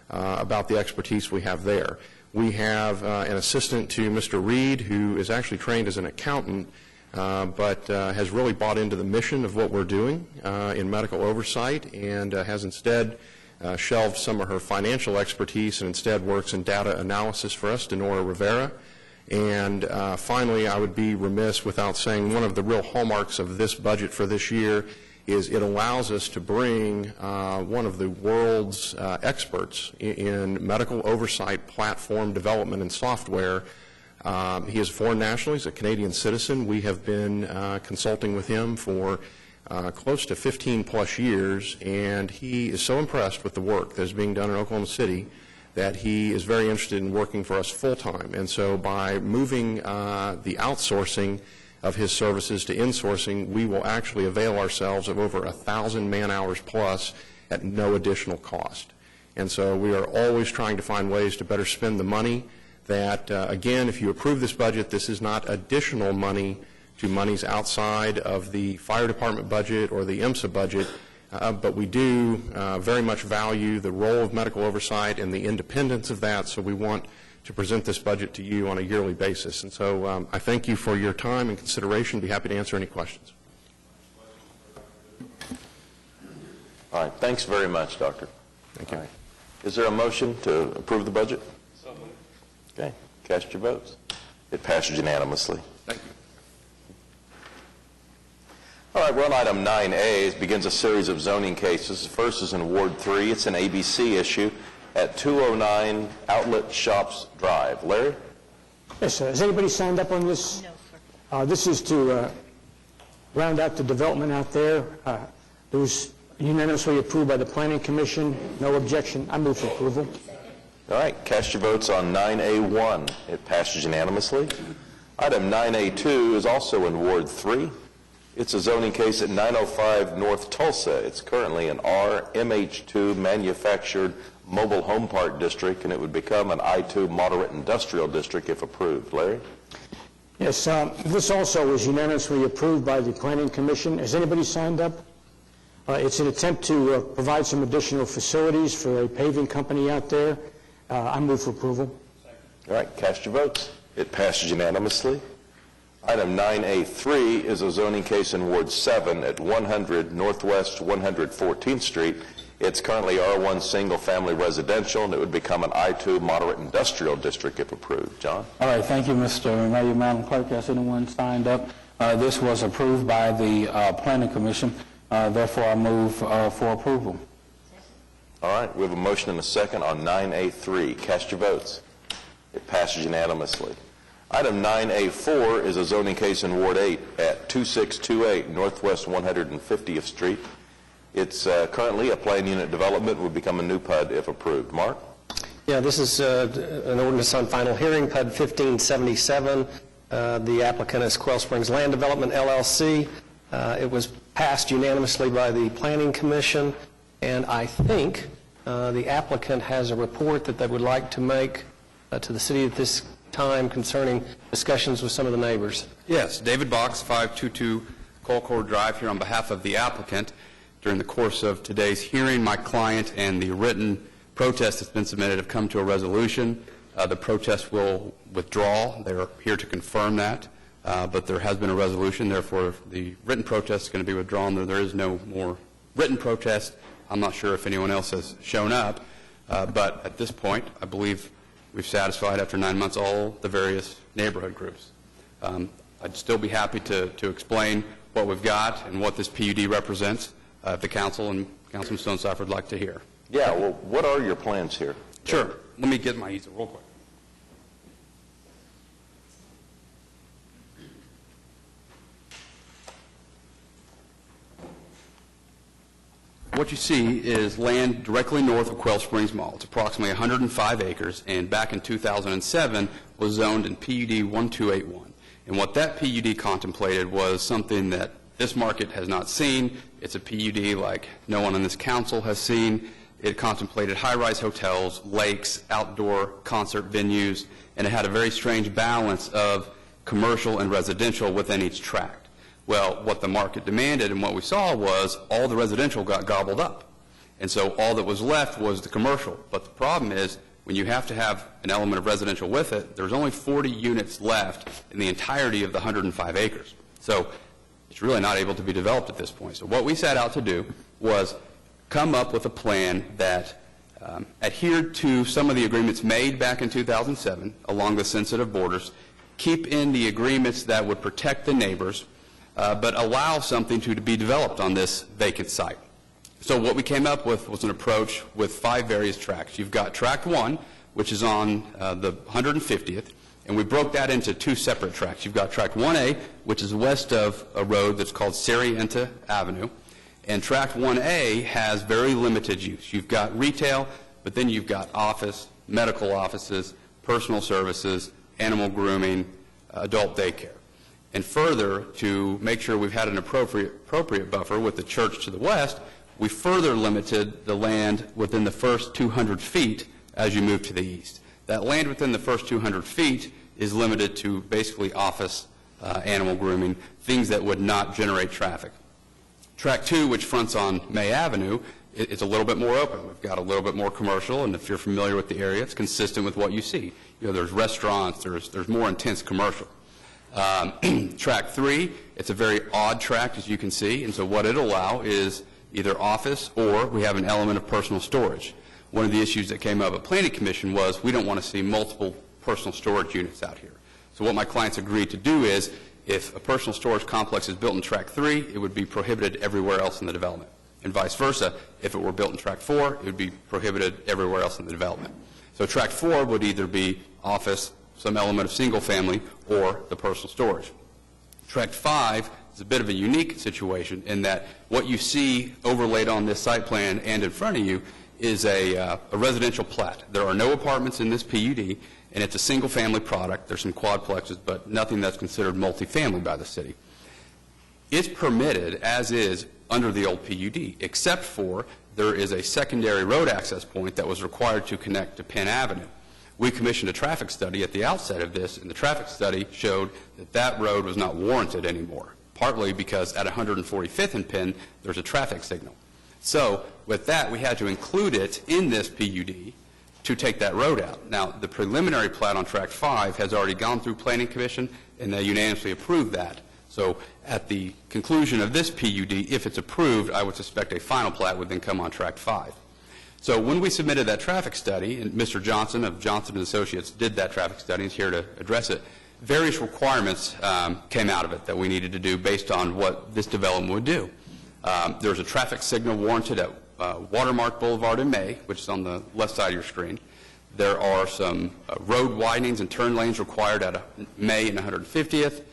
about the expertise we have there. We have an assistant to Mr. Reed who is actually trained as an accountant, but has really bought into the mission of what we're doing in medical oversight, and has instead shelved some of her financial expertise and instead works in data analysis for us, Denora Rivera. And finally, I would be remiss without saying one of the real hallmarks of this budget for this year is it allows us to bring one of the world's experts in medical oversight platform development and software. He is a foreign national. He's a Canadian citizen. We have been consulting with him for close to 15-plus years, and he is so impressed with the work that is being done in Oklahoma City that he is very interested in working for us full-time. And so by moving the outsourcing of his services to insourcing, we will actually avail ourselves of over 1,000 man-hours plus at no additional cost. And so we are always trying to find ways to better spend the money that, again, if you approve this budget, this is not additional money to monies outside of the fire department budget or the IMSA budget, but we do very much value the role of medical oversight and the independence of that, so we want to present this budget to you on a yearly basis. And so I thank you for your time and consideration. I'd be happy to answer any questions. All right. Thanks very much, Doctor. Thank you. All right. Is there a motion to approve the budget? So moved. Okay. Cast your votes. It passes unanimously. Thank you. All right, we're on item 9A. It begins a series of zoning cases. The first is in Ward 3. It's an ABC issue at 209 Outlet Shops Drive. Larry? Yes, sir. Has anybody signed up on this? No, sir. This is to round out the development out there. It was unanimously approved by the Planning Commission. No objection. I move for approval. All right, cast your votes on 9A1. It passes unanimously. Item 9A2 is also in Ward 3. It's a zoning case at 905 North Tulsa. It's currently an RMH2 manufactured mobile home park district, and it would become an I2 moderate industrial district if approved. Larry? Yes, this also was unanimously approved by the Planning Commission. Has anybody signed up? It's an attempt to provide some additional facilities for a paving company out there. I move for approval. All right, cast your votes. It passes unanimously. Item 9A3 is a zoning case in Ward 7 at 100 Northwest 114th Street. It's currently R1 single-family residential, and it would become an I2 moderate industrial district if approved. John? All right, thank you, Mr. Mayor, Madam Clerk. Has anyone signed up? This was approved by the Planning Commission. Therefore, I move for approval. All right, we have a motion and a second on 9A3. Cast your votes. It passes unanimously. Item 9A4 is a zoning case in Ward 8 at 2628 Northwest 150th Street. It's currently a planned unit development, would become a new PUD if approved. Mark? Yeah, this is an ordinance on final hearing, PUD 1577. The applicant is Quail Springs Land Development, LLC. It was passed unanimously by the Planning Commission, and I think the applicant has a report that they would like to make to the city at this time concerning discussions with some of the neighbors. Yes, David Box, 522 Colcord Drive, here on behalf of the applicant. During the course of today's hearing, my client and the written protest that's been submitted have come to a resolution. The protest will withdraw. They're here to confirm that, but there has been a resolution. Therefore, the written protest is going to be withdrawn. There is no more written protest. I'm not sure if anyone else has shown up, but at this point, I believe we've satisfied, after 9 months, all the various neighborhood groups. I'd still be happy to explain what we've got and what this PUD represents if the council and Councilman Stonecipher would like to hear. Yeah, well, what are your plans here? Sure. Let me get my easel real quick. What you see is land directly north of Quail Springs Mall. It's approximately 105 acres, and back in 2007 was zoned in PUD 1281. And what that PUD contemplated was something that this market has not seen. It's a PUD like no one on this council has seen. It contemplated high-rise hotels, lakes, outdoor concert venues, and it had a very strange balance of commercial and residential within each tract. Well, what the market demanded and what we saw was all the residential got gobbled up. And so all that was left was the commercial. But the problem is, when you have to have an element of residential with it, there's only 40 units left in the entirety of the 105 acres. So it's really not able to be developed at this point. So what we set out to do was come up with a plan that adhered to some of the agreements made back in 2007 along the sensitive borders, keep in the agreements that would protect the neighbors, but allow something to be developed on this vacant site. So what we came up with was an approach with 5 various tracts. You've got Tract 1, which is on the 150th, and we broke that into 2 separate tracts. You've got Tract 1A, which is west of a road that's called Sarienta Avenue, and Tract 1A has very limited use. You've got retail, but then you've got office, medical offices, personal services, animal grooming, adult daycare. And further, to make sure we've had an appropriate buffer with the church to the west, we further limited the land within the first 200 feet as you move to the east. That land within the first 200 feet is limited to basically office, animal grooming, things that would not generate traffic. Tract 2, which fronts on May Avenue, it's a little bit more open. We've got a little bit more commercial, and if you're familiar with the area, it's consistent with what you see. You know, there's restaurants, there's more intense commercial. Tract 3, it's a very odd tract, as you can see, and so what it'll allow is either office or we have an element of personal storage. One of the issues that came up at Planning Commission was we don't want to see multiple personal storage units out here. So what my clients agreed to do is if a personal storage complex is built in Tract 3, it would be prohibited everywhere else in the development. And vice versa, if it were built in Tract 4, it would be prohibited everywhere else in the development. So Tract 4 would either be office, some element of single family, or the personal storage. Tract 5 is a bit of a unique situation in that what you see overlaid on this site plan and in front of you is a residential plat. There are no apartments in this PUD, and it's a single family product. There's some quadplexes, but nothing that's considered multifamily by the city. It's permitted as is under the old PUD, except for there is a secondary road access point that was required to connect to Penn Avenue. We commissioned a traffic study at the outset of this, and the traffic study showed that that road was not warranted anymore, partly because at 145th and Penn, there's a traffic signal. So with that, we had to include it in this PUD to take that road out. Now, the preliminary plat on Tract 5 has already gone through Planning Commission, and they unanimously approved that. So at the conclusion of this PUD, if it's approved, I would suspect a final plat would then come on Tract 5. So when we submitted that traffic study, and Mr. Johnson of Johnson & Associates did that traffic study, and is here to address it, various requirements came out of it that we needed to do based on what this development would do. There's a traffic signal warranted at Watermark Boulevard in May, which is on the left side of your screen. There are some road widenings and turn lanes required at May and 150th,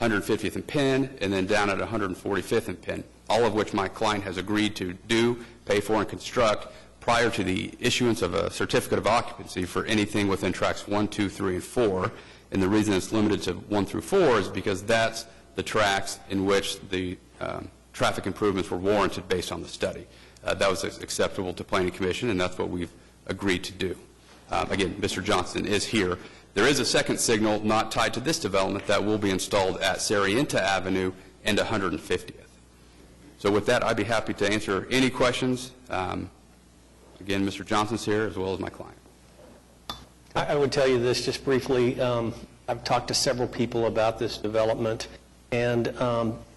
150th and Penn, and then down at 145th and Penn, all of which my client has agreed to do, pay for, and construct prior to the issuance of a certificate of occupancy for anything within tracks 1, 2, 3, and 4. And the reason it's limited to 1 through 4 is because that's the tracks in which the traffic improvements were warranted based on the study. That was acceptable to Planning Commission, and that's what we've agreed to do. Again, Mr. Johnson is here. There is a second signal not tied to this development that will be installed at Sarienta Avenue and 150th. So with that, I'd be happy to answer any questions. Again, Mr. Johnson's here as well as my client. I would tell you this just briefly. I've talked to several people about this development, and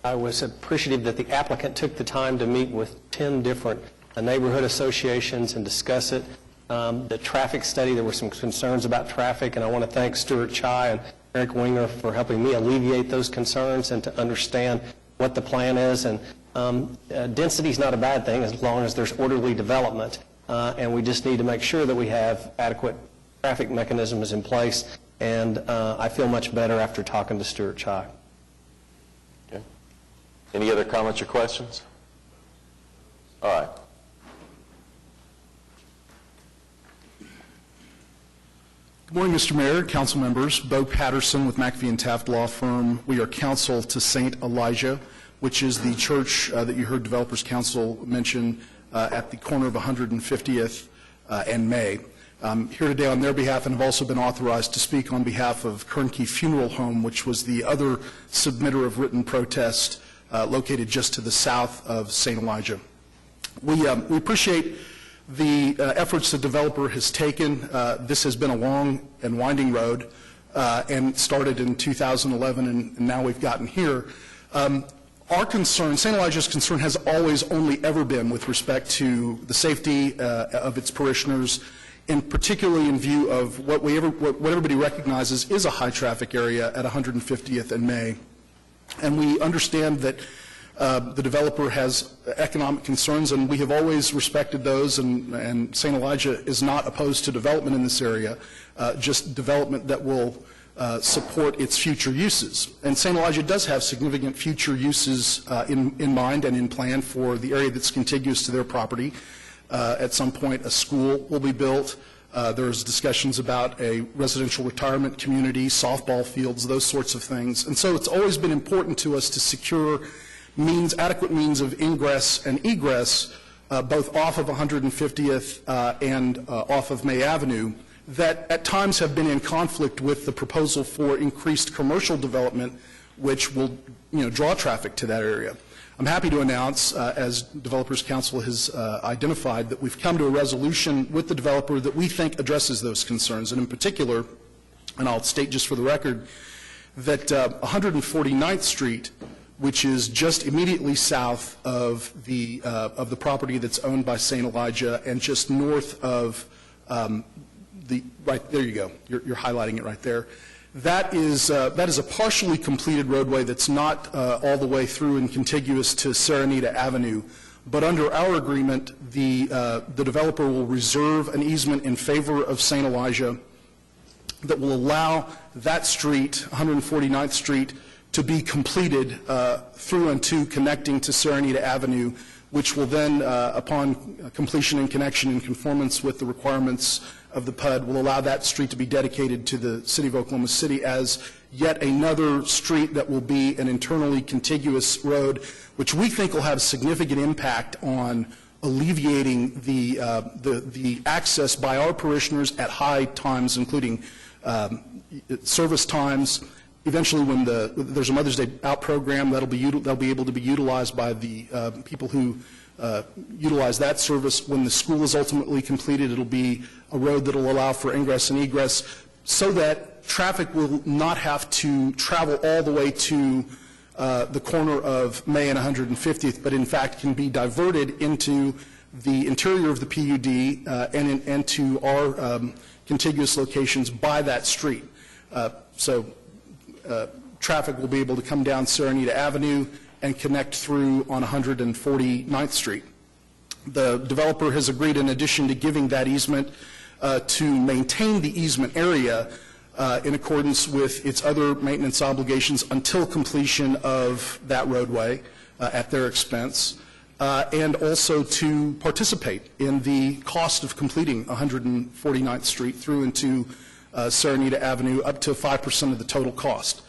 I was appreciative that the applicant took the time to meet with 10 different neighborhood associations and discuss it. The traffic study, there were some concerns about traffic, and I want to thank Stuart Chai and Eric Winger for helping me alleviate those concerns and to understand what the plan is. And density is not a bad thing as long as there's orderly development, and we just need to make sure that we have adequate traffic mechanisms in place, and I feel much better after talking to Stuart Chai. Okay. Any other comments or questions? All right. Good morning, Mr. Mayor, council members. Bo Patterson with McAfee and Taft Law Firm. We are counsel to St. Elijah, which is the church that you heard Developers Council mention at the corner of 150th and May. I'm here today on their behalf and have also been authorized to speak on behalf of Kernkey Funeral Home, which was the other submitter of written protest located just to the south of St. Elijah. We appreciate the efforts the developer has taken. This has been a long and winding road and started in 2011, and now we've gotten here. Our concern, St. Elijah's concern, has always only ever been with respect to the safety of its parishioners, and particularly in view of what everybody recognizes is a high-traffic area at 150th and May. And we understand that the developer has economic concerns, and we have always respected those, and St. Elijah is not opposed to development in this area, just development that will support its future uses. And St. Elijah does have significant future uses in mind and in plan for the area that's contiguous to their property. At some point, a school will be built. There's discussions about a residential retirement community, softball fields, those sorts of things. And so it's always been important to us to secure adequate means of ingress and egress, both off of 150th and off of May Avenue, that at times have been in conflict with the proposal for increased commercial development, which will, draw traffic to that area. I'm happy to announce, as Developers Council has identified, that we've come to a resolution with the developer that we think addresses those concerns. And in particular, and I'll state just for the record, that 149th Street, which is just immediately south of the property that's owned by St. Elijah and just north of right there you go. You're highlighting it right there. That is a partially completed roadway that's not all the way through and contiguous to Sarienta Avenue. But under our agreement, the developer will reserve an easement in favor of St. Elijah that will allow that street, 149th Street, to be completed through and to connecting to Sarienta Avenue, which will then, upon completion and connection in conformance with the requirements of the PUD, will allow that street to be dedicated to the City of Oklahoma City as yet another street that will be an internally contiguous road, which we think will have significant impact on alleviating the access by our parishioners at high times, including service times. Eventually, when there's a Mother's Day Out program, they'll be able to be utilized by the people who utilize that service. When the school is ultimately completed, it'll be a road that will allow for ingress and egress, so that traffic will not have to travel all the way to the corner of May and 150th, but in fact can be diverted into the interior of the PUD and to our contiguous locations by that street. So traffic will be able to come down Serenita Avenue and connect through on 149th Street. The developer has agreed, in addition to giving that easement, to maintain the easement area in accordance with its other maintenance obligations until completion of that roadway at their expense, and also to participate in the cost of completing 149th Street through into Serenita Avenue up to 5% of the total cost.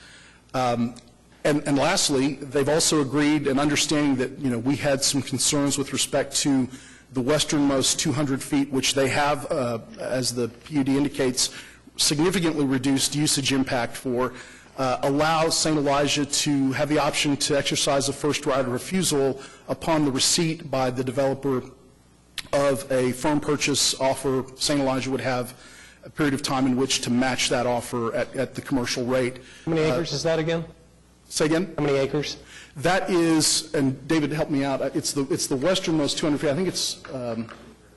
And lastly, they've also agreed, and understanding that, we had some concerns with respect to the westernmost 200 feet, which they have, as the PUD indicates, significantly reduced usage impact for, allow St. Elijah to have the option to exercise a first right of refusal upon the receipt by the developer of a firm purchase offer. St. Elijah would have a period of time in which to match that offer at the commercial rate. How many acres is that again? Say again? How many acres? That is, and David, help me out, it's the westernmost 200 feet. I think it's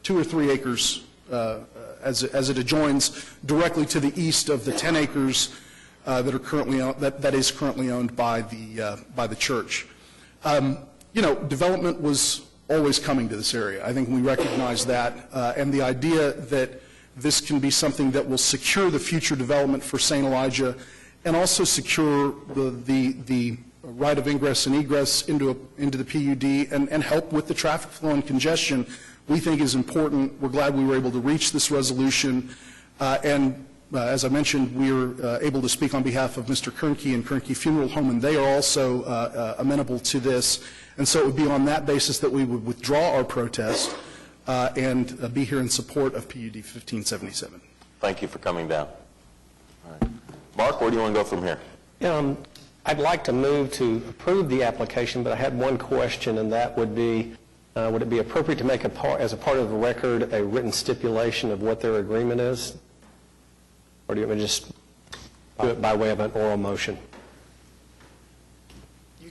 2 or 3 acres as it adjoins directly to the east of the 10 acres that are currently that is currently owned by the church. Development was always coming to this area. I think we recognize that, and the idea that this can be something that will secure the future development for St. Elijah, and also secure the right of ingress and egress into the PUD, and help with the traffic flow and congestion, we think is important. We're glad we were able to reach this resolution, and as I mentioned, we were able to speak on behalf of Mr. Kernke and Kernke Funeral Home, and they are also amenable to this, and so it would be on that basis that we would withdraw our protest and be here in support of PUD 1577. Thank you for coming down. All right. Mark, where do you want to go from here? I'd like to move to approve the application, but I had one question, and that would be, would it be appropriate to make as a part of the record a written stipulation of what their agreement is? Or do you want me to just do it by way of an oral motion? You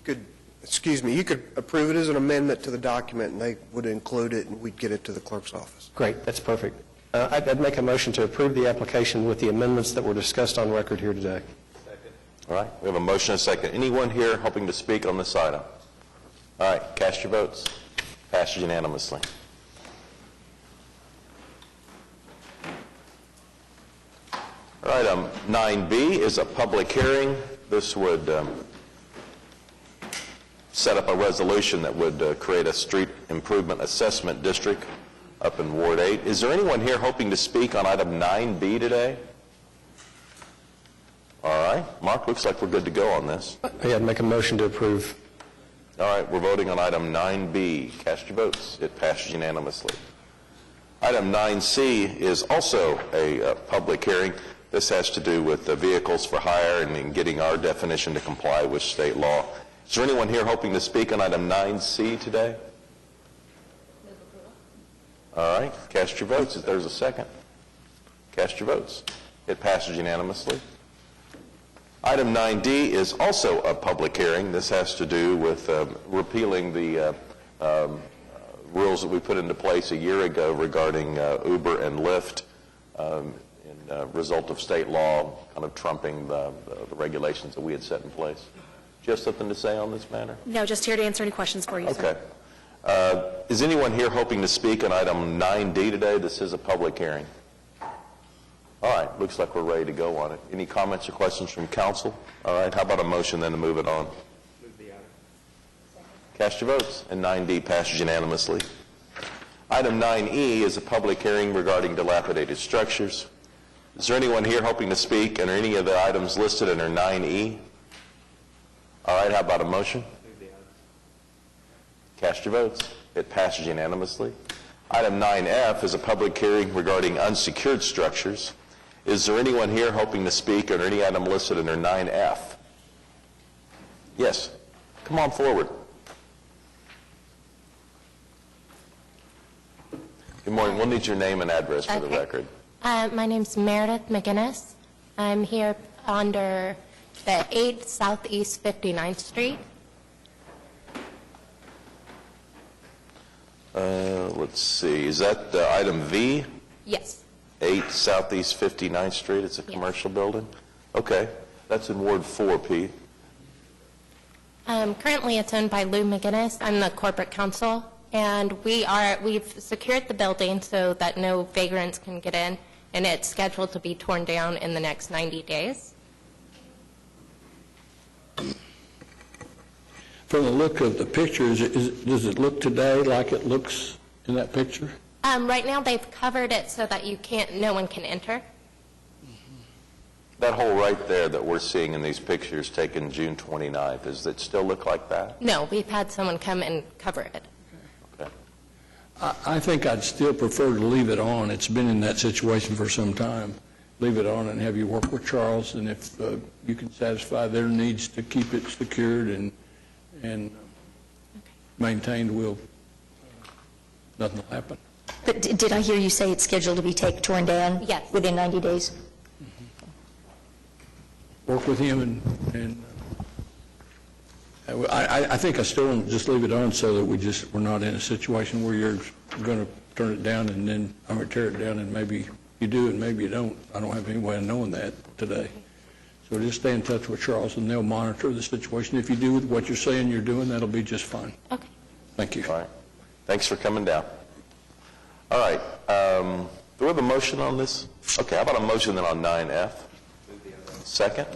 could approve it as an amendment to the document, and they would include it, and we'd get it to the clerk's office. Great, that's perfect. I'd make a motion to approve the application with the amendments that were discussed on record here today. Second. All right, we have a motion and a second. Anyone here hoping to speak on this item? All right, cast your votes. Passed unanimously. All right, 9B is a public hearing. This would set up a resolution that would create a street improvement assessment district up in Ward 8. Is there anyone here hoping to speak on item 9B today? All right, Mark, looks like we're good to go on this. Yeah, I'd make a motion to approve. All right, we're voting on item 9B. Cast your votes. It passes unanimously. Item 9C is also a public hearing. This has to do with vehicles for hire and in getting our definition to comply with state law. Is there anyone here hoping to speak on item 9C today? All right, cast your votes. If there's a second, cast your votes. It passes unanimously. Item 9D is also a public hearing. This has to do with repealing the rules that we put into place a year ago regarding Uber and Lyft in result of state law kind of trumping the regulations that we had set in place. Do you have something to say on this matter? No, just here to answer any questions for you, Okay. sir. Is anyone here hoping to speak on item 9D today? This is a public hearing. All right, looks like we're ready to go on it. Any comments or questions from council? All right, how about a motion then to move it on? Move the item. Cast your votes, and 9D passes unanimously. Item 9E is a public hearing regarding dilapidated structures. Is there anyone here hoping to speak on any of the items listed under 9E? All right, how about a motion? Cast your votes. It passes unanimously. Item 9F is a public hearing regarding unsecured structures. Is there anyone here hoping to speak on any item listed under 9F? Yes. Come on forward. Good morning. We'll need your name and address for the record. My name's Meredith McGinnis. I'm here under the 8 Southeast 59th Street. Let's see. Is that item V? Yes. 8 Southeast 59th Street. It's a commercial building? Okay. That's in Ward 4, Pete. Currently, it's owned by Lou McGinnis. I'm the corporate counsel, and we've secured the building so that no vagrants can get in, and it's scheduled to be torn down in the next 90 days. From the look of the picture, does it look today like it looks in that picture? Right now, they've covered it so that no one can enter. That hole right there that we're seeing in these pictures taken June 29th, does it still look like that? No, we've had someone come and cover it. Okay. I think I'd still prefer to leave it on. It's been in that situation for some time. Leave it on and have you work with Charles, and if you can satisfy their needs to keep it secured and maintained, nothing will happen. But did I hear you say it's scheduled to be torn down? Yes. Within 90 days? Work with him, and I think I still want to just leave it on so that we're not in a situation where you're going to turn it down and then I'm going to tear it down, and maybe you do and maybe you don't. I don't have any way of knowing that today. So just stay in touch with Charles, and they'll monitor the situation. If you do what you're saying you're doing, that'll be just fine. Okay. Thank you. All right. Thanks for coming down. All right. Do we have a motion on this? Okay, how about a motion then on 9F? Second.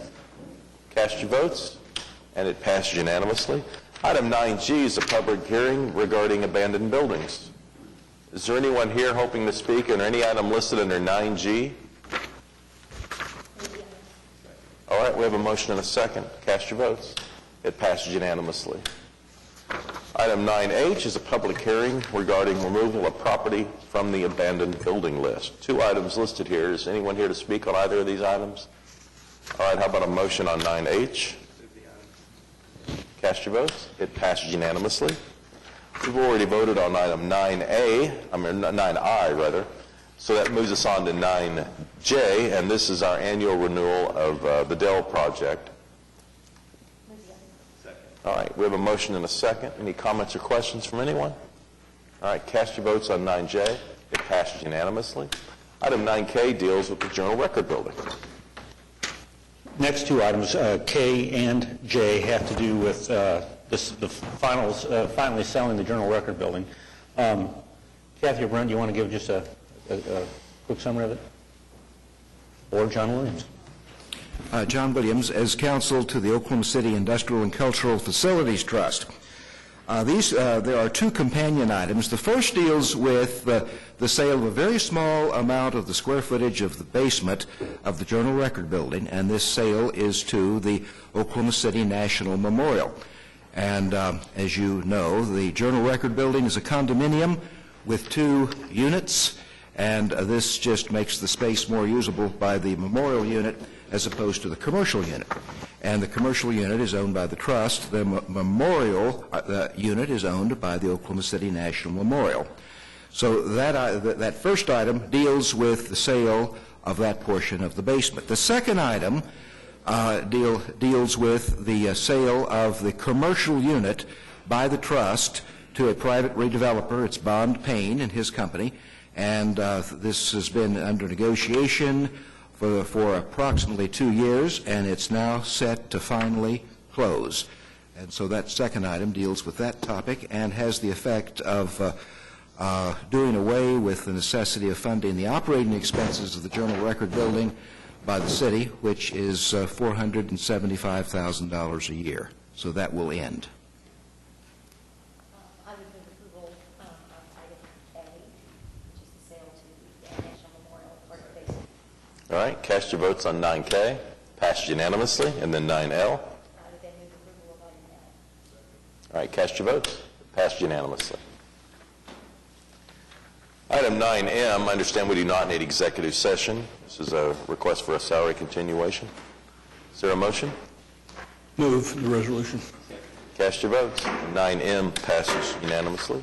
Cast your votes. And it passed unanimously. Item 9G is a public hearing regarding abandoned buildings. Is there anyone here hoping to speak on any item listed under 9G? All right, we have a motion and a second. Cast your votes. It passed unanimously. Item 9H is a public hearing regarding removal of property from the abandoned building list. Two items listed here. Is anyone here to speak on either of these items? All right, how about a motion on 9H? Cast your votes. It passed unanimously. We've already voted on item 9I rather. So that moves us on to 9J, and this is our annual renewal of the Dell project. All right, we have a motion and a second. Any comments or questions from anyone? All right, cast your votes on 9J. It passed unanimously. Item 9K deals with the Journal Record Building. Next two items, K and J, have to do with the finally selling the Journal Record Building. Kathy or Brent, do you want to give just a quick summary of it? Or John Williams? John Williams, as counsel to the Oklahoma City Industrial and Cultural Facilities Trust. There are two companion items. The first deals with the sale of a very small amount of the square footage of the basement of the Journal Record Building, and this sale is to the Oklahoma City National Memorial. And as you know, the Journal Record Building is a condominium with 2 units, and this just makes the space more usable by the memorial unit as opposed to the commercial unit. And the commercial unit is owned by the trust. The memorial unit is owned by the Oklahoma City National Memorial. So that first item deals with the sale of that portion of the basement. The second item deals with the sale of the commercial unit by the trust to a private redeveloper. It's Bond Payne and his company, and this has been under negotiation for approximately 2 years, and it's now set to finally close. And so that second item deals with that topic and has the effect of doing away with the necessity of funding the operating expenses of the Journal Record Building by the city, which is $475,000 a year. So that will end. I would move approval of item A, which is the sale to the National Memorial Park Basement. All right, cast your votes on 9K. Passed unanimously. And then 9L. I would then move approval of item L. All right, cast your votes. Passed unanimously. Item 9M, I understand we do not need executive session. This is a request for a salary continuation. Is there a motion? Move the resolution. Cast your votes. 9M passes unanimously.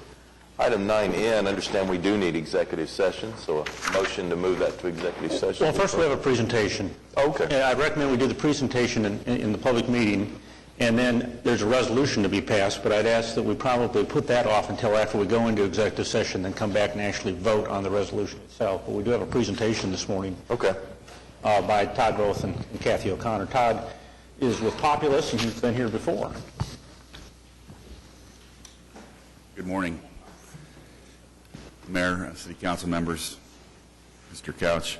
Item 9N, I understand we do need executive session, so a motion to move that to executive session. Well, first we have a presentation. Okay. Yeah, I recommend we do the presentation in the public meeting, and then there's a resolution to be passed, but I'd ask that we probably put that off until after we go into executive session, then come back and actually vote on the resolution itself. But we do have a presentation this morning. Okay. By Todd Roth and Kathy O'Connor. Todd is with Populous, and he's been here before. Good morning, Mayor, City Council members, Mr. Couch.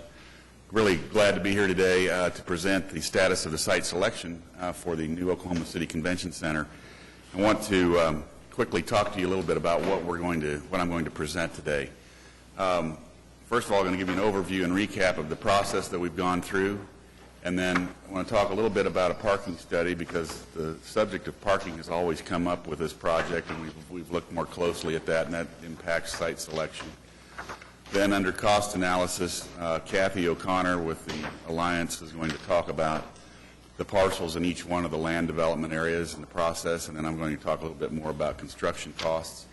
Really glad to be here today to present the status of the site selection for the new Oklahoma City Convention Center. I want to quickly talk to you a little bit about what I'm going to present today. First of all, I'm going to give you an overview and recap of the process that we've gone through, and then I want to talk a little bit about a parking study, because the subject of parking has always come up with this project, and we've looked more closely at that, and that impacts site selection. Then under cost analysis, Kathy O'Connor with the Alliance is going to talk about the parcels in each one of the land development areas in the process, and then I'm going to talk a little bit more about construction costs.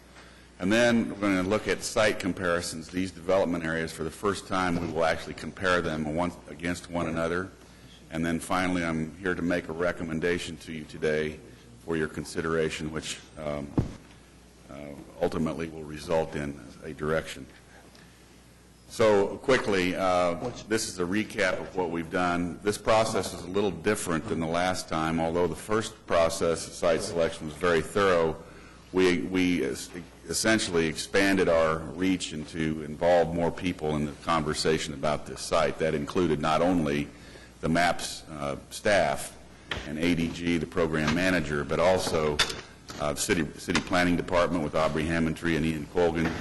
And then we're going to look at site comparisons. These development areas, for the first time, we will actually compare them against one another. And then finally, I'm here to make a recommendation to you today for your consideration, which ultimately will result in a direction. So quickly, this is a recap of what we've done. This process is a little different than the last time. Although the first process of site selection was very thorough, we essentially expanded our reach and to involve more people in the conversation about this site. That included not only the MAPS staff and ADG, the program manager, but also City Planning Department with Aubrey Hammondtree and Ian Colgan,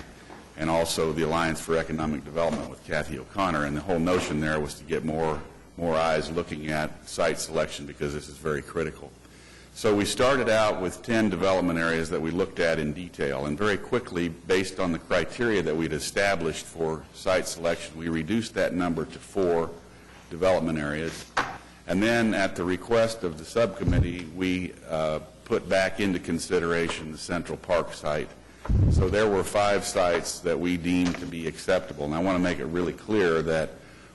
and also the Alliance for Economic Development with Kathy O'Connor. And the whole notion there was to get more eyes looking at site selection, because this is very critical. So we started out with 10 development areas that we looked at in detail, and very quickly, based on the criteria that we'd established for site selection, we reduced that number to 4 development areas. And then at the request of the subcommittee, we put back into consideration the Central Park site. So there were 5 sites that we deemed to be acceptable. And I want to make it really clear that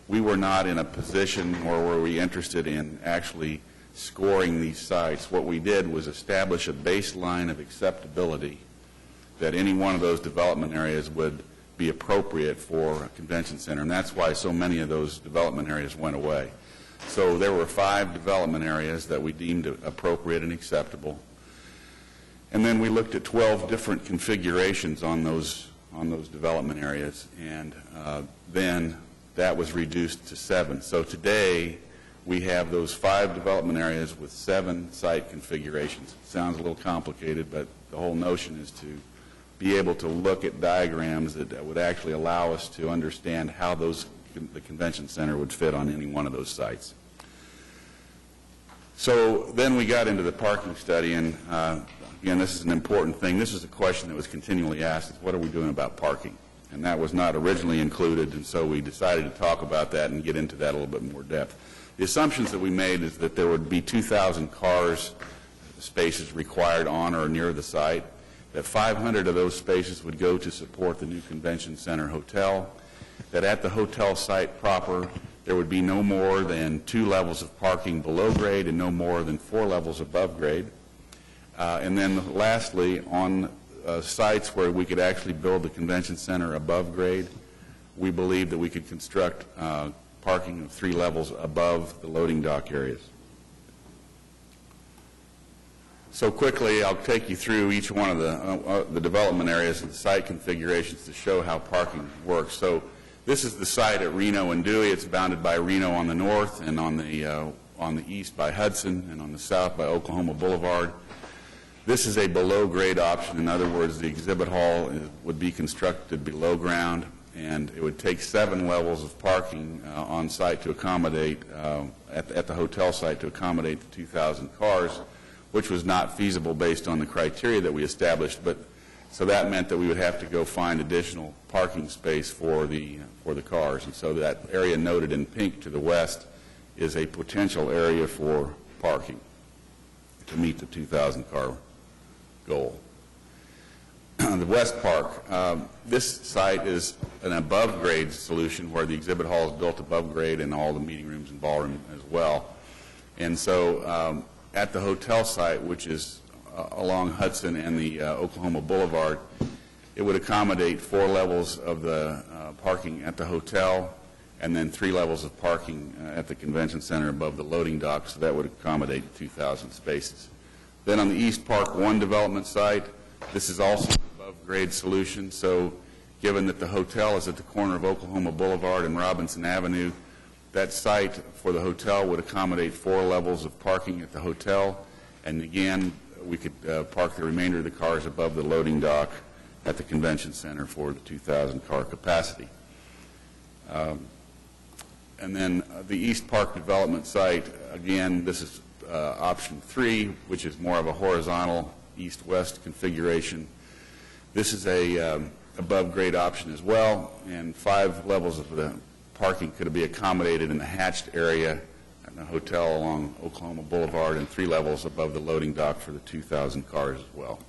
we were not in a position, or were we interested in actually scoring these sites. What we did was establish a baseline of acceptability that any one of those development areas would be appropriate for a convention center, and that's why so many of those development areas went away. So there were 5 development areas that we deemed appropriate and acceptable. And then we looked at 12 different configurations on those development areas, and then that was reduced to 7. So today we have those 5 development areas with 7 site configurations. It sounds a little complicated, but the whole notion is to be able to look at diagrams that would actually allow us to understand how the convention center would fit on any one of those sites. So then we got into the parking study, and again, this is an important thing. This is a question that was continually asked, is what are we doing about parking? And that was not originally included, and so we decided to talk about that and get into that a little bit more depth. The assumptions that we made is that there would be 2,000 cars spaces required on or near the site, that 500 of those spaces would go to support the new convention center hotel, that at the hotel site proper there would be no more than 2 levels of parking below grade and no more than 4 levels above grade. And then lastly, on sites where we could actually build the convention center above grade, we believe that we could construct parking of 3 levels above the loading dock areas. So quickly, I'll take you through each one of the development areas and the site configurations to show how parking works. So this is the site at Reno and Dewey. It's bounded by Reno on the north, and on the east by Hudson, and on the south by Oklahoma Boulevard. This is a below-grade option. In other words, the exhibit hall would be constructed below ground, and it would take 7 levels of parking on site to accommodate, at the hotel site to accommodate the 2,000 cars, which was not feasible based on the criteria that we established. But so that meant that we would have to go find additional parking space for the cars. And so that area noted in pink to the west is a potential area for parking to meet the 2,000 car goal. The West Park, this site is an above-grade solution where the exhibit hall is built above grade and all the meeting rooms and ballroom as well. And so at the hotel site, which is along Hudson and the Oklahoma Boulevard, it would accommodate 4 levels of the parking at the hotel, and then 3 levels of parking at the convention center above the loading dock, so that would accommodate 2,000 spaces. Then on the East Park 1 development site, this is also an above-grade solution, so given that the hotel is at the corner of Oklahoma Boulevard and Robinson Avenue, that site for the hotel would accommodate 4 levels of parking at the hotel, and again, we could park the remainder of the cars above the loading dock at the convention center for the 2,000 car capacity. And then the East Park development site, again, this is option 3, which is more of a horizontal east-west configuration. This is a above-grade option as well, and 5 levels of the parking could be accommodated in the hatched area in the hotel along Oklahoma Boulevard, and 3 levels above the loading dock for the 2,000 cars as well.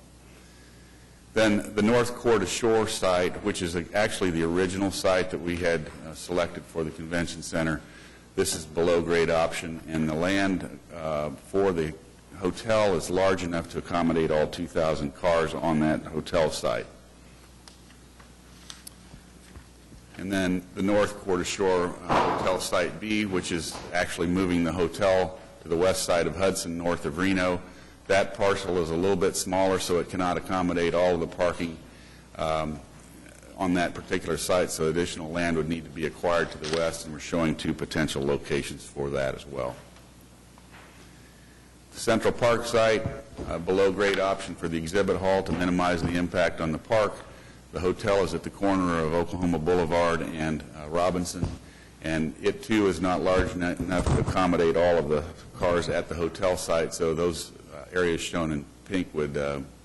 Then the North Coeur d'Shore site, which is actually the original site that we had selected for the convention center, this is below-grade option, and the land for the hotel is large enough to accommodate all 2,000 cars on that hotel site. And then the North Coeur d'Shore Hotel Site B, which is actually moving the hotel to the west side of Hudson, north of Reno. That parcel is a little bit smaller, so it cannot accommodate all of the parking on that particular site, so additional land would need to be acquired to the west, and we're showing 2 potential locations for that as well. The Central Park site, a below-grade option for the exhibit hall to minimize the impact on the park. The hotel is at the corner of Oklahoma Boulevard and Robinson, and it too is not large enough to accommodate all of the cars at the hotel site, so those areas shown in pink would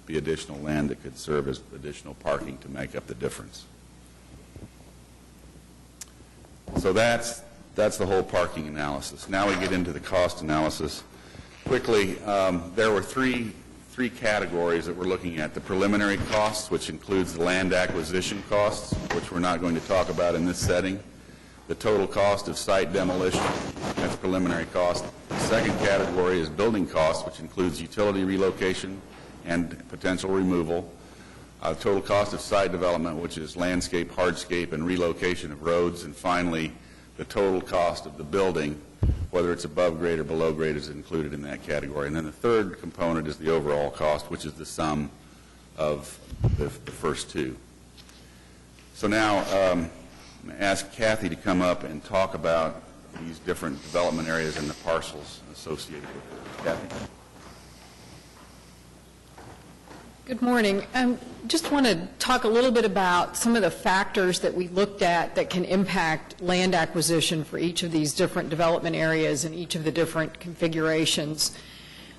be additional land that could serve as additional parking to make up the difference. So that's the whole parking analysis. Now we get into the cost analysis. Quickly, there were three categories that we're looking at. The preliminary costs, which includes the land acquisition costs, which we're not going to talk about in this setting. The total cost of site demolition, that's preliminary cost. The second category is building costs, which includes utility relocation and potential removal. Total cost of site development, which is landscape, hardscape, and relocation of roads. And finally, the total cost of the building, whether it's above grade or below grade, is included in that category. And then the third component is the overall cost, which is the sum of the first 2. So now, I'm going to ask Kathy to come up and talk about these different development areas and the parcels associated with it. Kathy? Good morning. Just want to talk a little bit about some of the factors that we looked at that can impact land acquisition for each of these different development areas and each of the different configurations.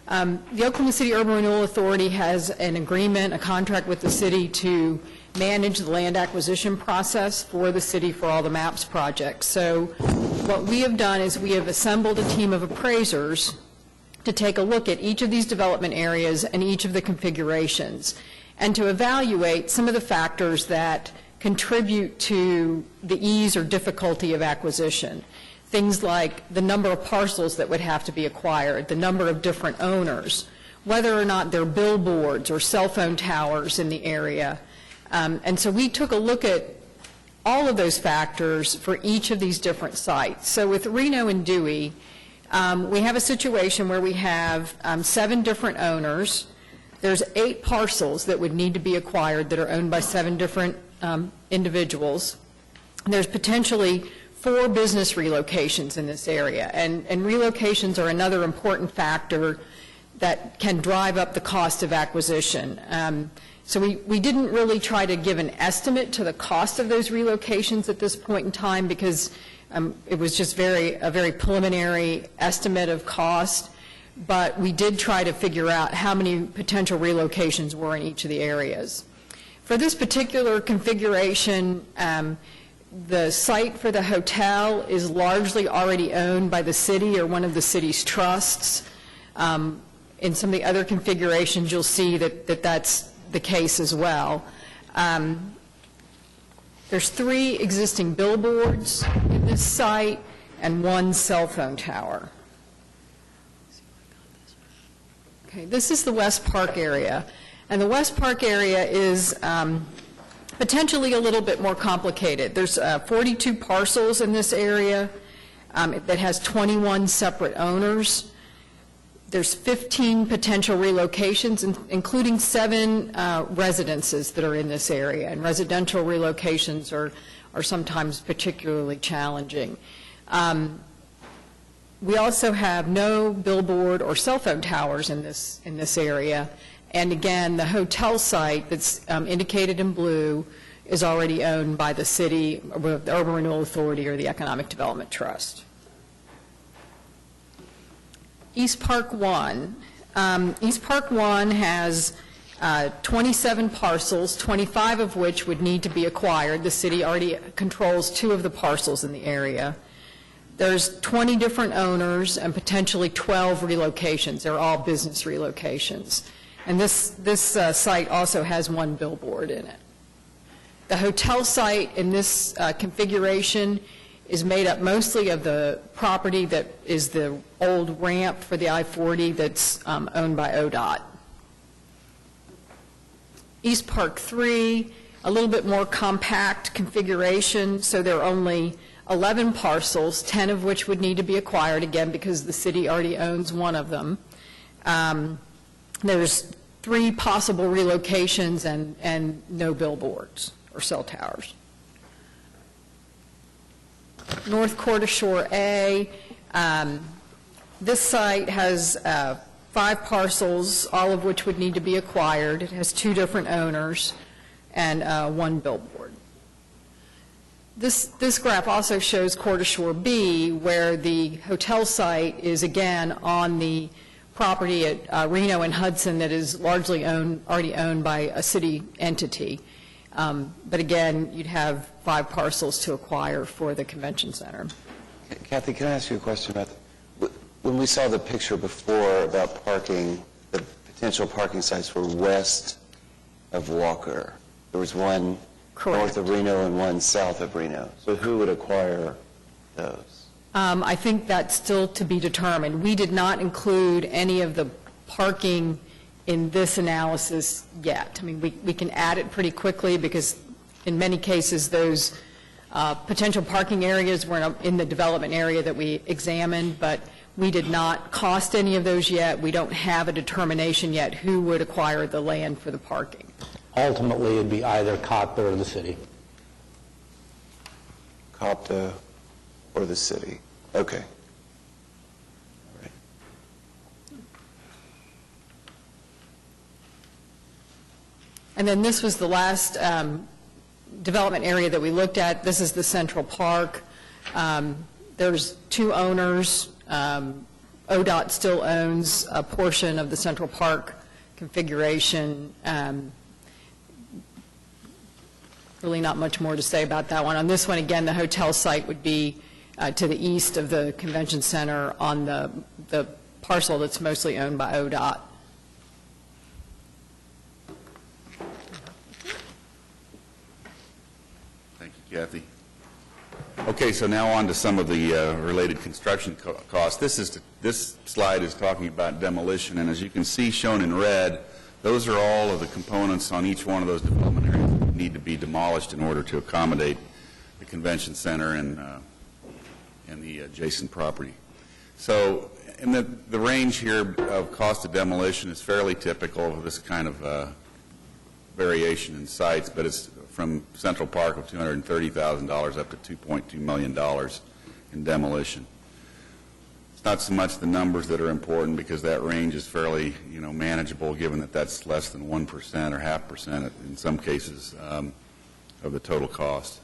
The Oklahoma City Urban Renewal Authority has an agreement, a contract with the city to manage the land acquisition process for the city for all the MAPS projects. So what we have done is we have assembled a team of appraisers to take a look at each of these development areas and each of the configurations, and to evaluate some of the factors that contribute to the ease or difficulty of acquisition. Things like the number of parcels that would have to be acquired, the number of different owners, whether or not there are billboards or cell phone towers in the area. And so we took a look at all of those factors for each of these different sites. So with Reno and Dewey, we have a situation where we have 7 different owners. There's 8 parcels that would need to be acquired that are owned by 7 different individuals. There's potentially 4 business relocations in this area, and relocations are another important factor that can drive up the cost of acquisition. So we didn't really try to give an estimate to the cost of those relocations at this point in time, because it was just a very preliminary estimate of cost, but we did try to figure out how many potential relocations were in each of the areas. For this particular configuration, the site for the hotel is largely already owned by the city or one of the city's trusts. In some of the other configurations, you'll see that that's the case as well. There's 3 existing billboards in this site and 1 cell phone tower. Okay, this is the West Park area. And the West Park area is potentially a little bit more complicated. There's 42 parcels in this area that has 21 separate owners. There's 15 potential relocations, including 7 residences that are in this area, and residential relocations are sometimes particularly challenging. We also have no billboard or cell phone towers in this area, and again, the hotel site that's indicated in blue is already owned by the city, the Urban Renewal Authority, or the Economic Development Trust. East Park 1. East Park 1 has 27 parcels, 25 of which would need to be acquired. The city already controls 2 of the parcels in the area. There's 20 different owners and potentially 12 relocations. They're all business relocations. And this site also has 1 billboard in it. The hotel site in this configuration is made up mostly of the property that is the old ramp for the I-40 that's owned by ODOT. East Park 3, a little bit more compact configuration, so there are only 11 parcels, 10 of which would need to be acquired, again, because the city already owns 1 of them. There's 3 possible relocations and no billboards or cell towers. North Quarter Shore A, this site has 5 parcels, all of which would need to be acquired. It has 2 different owners and 1 billboard. This graph also shows Quarter Shore B, where the hotel site is again on the property at Reno and Hudson that is largely already owned by a city entity. But again, you'd have 5 parcels to acquire for the convention center. Kathy, can I ask you a question about when we saw the picture before about parking, the potential parking sites were west of Walker. There was 1 north of Reno and 1 south of Reno. So who would acquire those? I think that's still to be determined. We did not include any of the parking in this analysis yet. I mean, we can add it pretty quickly because in many cases those potential parking areas were in the development area that we examined, but we did not cost any of those yet. We don't have a determination yet who would acquire the land for the parking. Ultimately, it'd be either COPTA or the city. COPTA or the city. Okay. And then this was the last development area that we looked at. This is the Central Park. There's 2 owners. ODOT still owns a portion of the Central Park configuration. Really not much more to say about that one. On this one, again, the hotel site would be to the east of the convention center on the parcel that's mostly owned by ODOT. Thank you, Kathy. Okay, so now on to some of the related construction costs. This slide is talking about demolition, and as you can see shown in red, those are all of the components on each one of those development areas that need to be demolished in order to accommodate the convention center and the adjacent property. So, and the range here of cost of demolition is fairly typical of this kind of variation in sites, but it's from Central Park of $230,000 up to $2.2 million in demolition. It's not so much the numbers that are important because that range is fairly, manageable given that that's less than 1% or 0.5% in some cases of the total cost.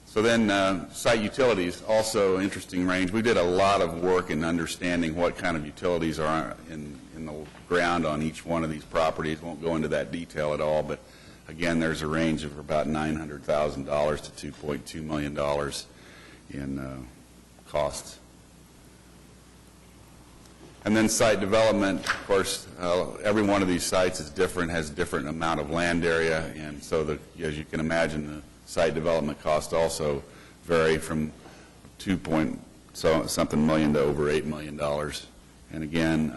So then site utilities, also interesting range. We did a lot of work in understanding what kind of utilities are in the ground on each one of these properties. Won't go into that detail at all, but again, there's a range of about $900,000 to $2.2 million in costs. And then site development, of course, every one of these sites is different, has a different amount of land area, and so as you can imagine, the site development costs also vary from $2.something million to over $8 million, and again,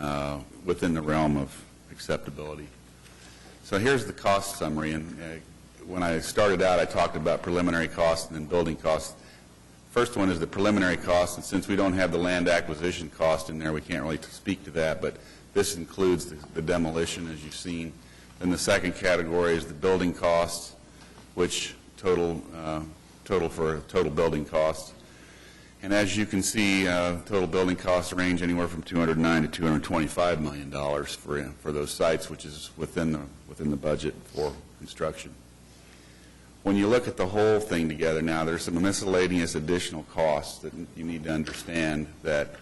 within the realm of acceptability. So here's the cost summary, and when I started out, I talked about preliminary costs and then building costs. First one is the preliminary cost, and since we don't have the land acquisition cost in there, we can't really speak to that, but this includes the demolition, as you've seen. Then the second category is the building costs, which total building costs. And as you can see, total building costs range anywhere from $209 to $225 million for those sites, which is within the budget for construction. When you look at the whole thing together now, there's some miscellaneous additional costs that you need to understand that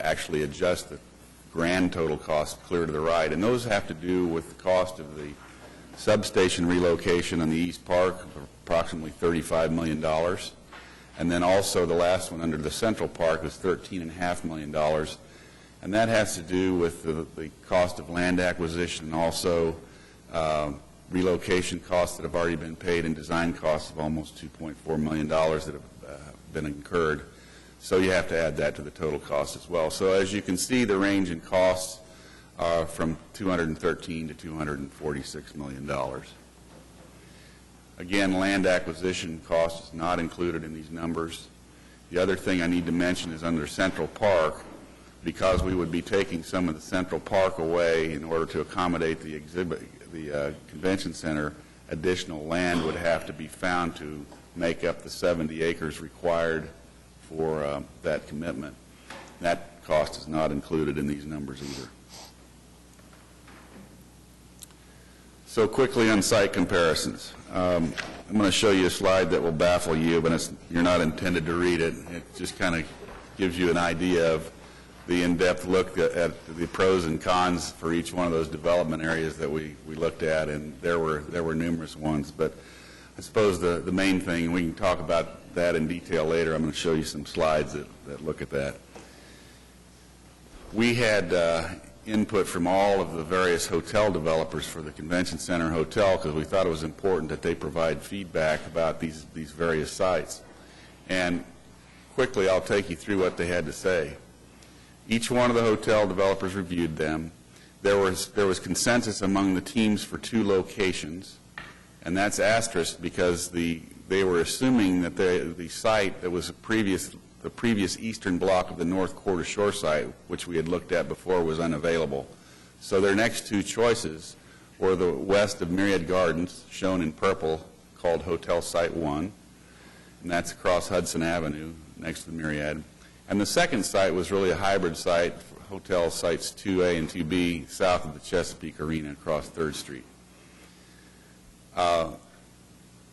actually adjust the grand total cost clear to the right, and those have to do with the cost of the substation relocation on the East Park, approximately $35 million. And then also the last one under the Central Park was $13.5 million. And that has to do with the cost of land acquisition and also relocation costs that have already been paid and design costs of almost $2.4 million that have been incurred. So you have to add that to the total cost as well. So as you can see, the range in costs are from $213 to $246 million. Again, land acquisition cost is not included in these numbers. The other thing I need to mention is under Central Park, because we would be taking some of the Central Park away in order to accommodate the convention center, additional land would have to be found to make up the 70 acres required for that commitment. That cost is not included in these numbers either. So quickly on site comparisons. I'm going to show you a slide that will baffle you, but you're not intended to read it. It just kind of gives you an idea of the in-depth look at the pros and cons for each one of those development areas that we looked at, and there were numerous ones. But I suppose the main thing, and we can talk about that in detail later, I'm going to show you some slides that look at that. We had input from all of the various hotel developers for the convention center hotel because we thought it was important that they provide feedback about these various sites. And quickly, I'll take you through what they had to say. Each one of the hotel developers reviewed them. There was consensus among the teams for 2 locations, and that's asterisk because they were assuming that the site that was the previous eastern block of the North Quarter Shore site, which we had looked at before, was unavailable. So their next 2 choices were the west of Myriad Gardens, shown in purple, called Hotel Site 1, and that's across Hudson Avenue next to the Myriad. And the second site was really a hybrid site, Hotel Sites 2A and 2B, south of the Chesapeake Arena across 3rd Street. The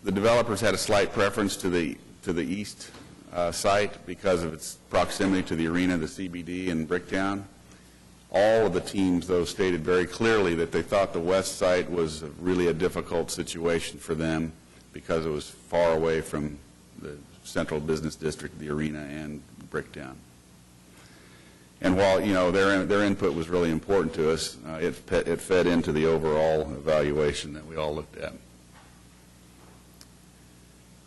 developers had a slight preference to the east site because of its proximity to the arena, the CBD, and Bricktown. All of the teams, though, stated very clearly that they thought the west site was really a difficult situation for them because it was far away from the central business district, the arena, and Bricktown. And while, their input was really important to us, it fed into the overall evaluation that we all looked at.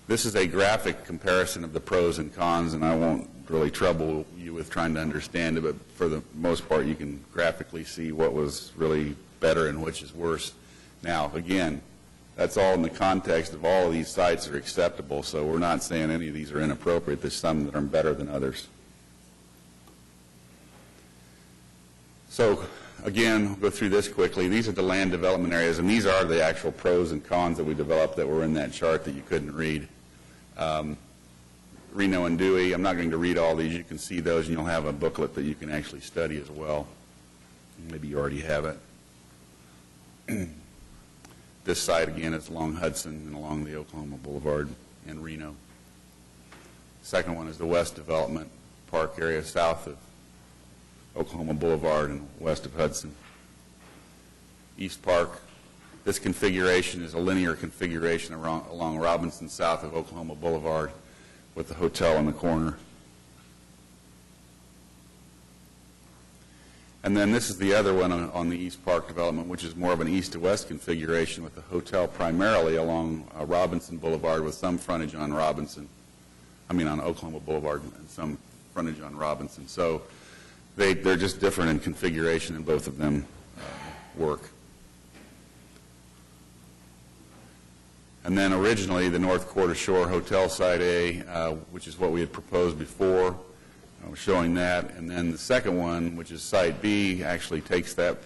This is a graphic comparison of the pros and cons, and I won't really trouble you with trying to understand it, but for the most part you can graphically see what was really better and which is worse. Now, again, that's all in the context of all of these sites are acceptable, so we're not saying any of these are inappropriate. There's some that are better than others. So, again, we'll go through this quickly. These are the land development areas, and these are the actual pros and cons that we developed that were in that chart that you couldn't read. Reno and Dewey, I'm not going to read all these. You can see those, and you'll have a booklet that you can actually study as well. Maybe you already have it. This site, again, is along Hudson and along the Oklahoma Boulevard in Reno. Second one is the West Development Park area south of Oklahoma Boulevard and west of Hudson. East Park, this configuration is a linear configuration along Robinson south of Oklahoma Boulevard with the hotel in the corner. And then this is the other one on the East Park development, which is more of an east to west configuration with the hotel primarily along Robinson Boulevard with some frontage on on Oklahoma Boulevard and some frontage on Robinson. So they're just different in configuration, and both of them work. And then originally, the North Quarter Shore Hotel Site A, which is what we had proposed before, we're showing that. And then the second one, which is Site B, actually takes that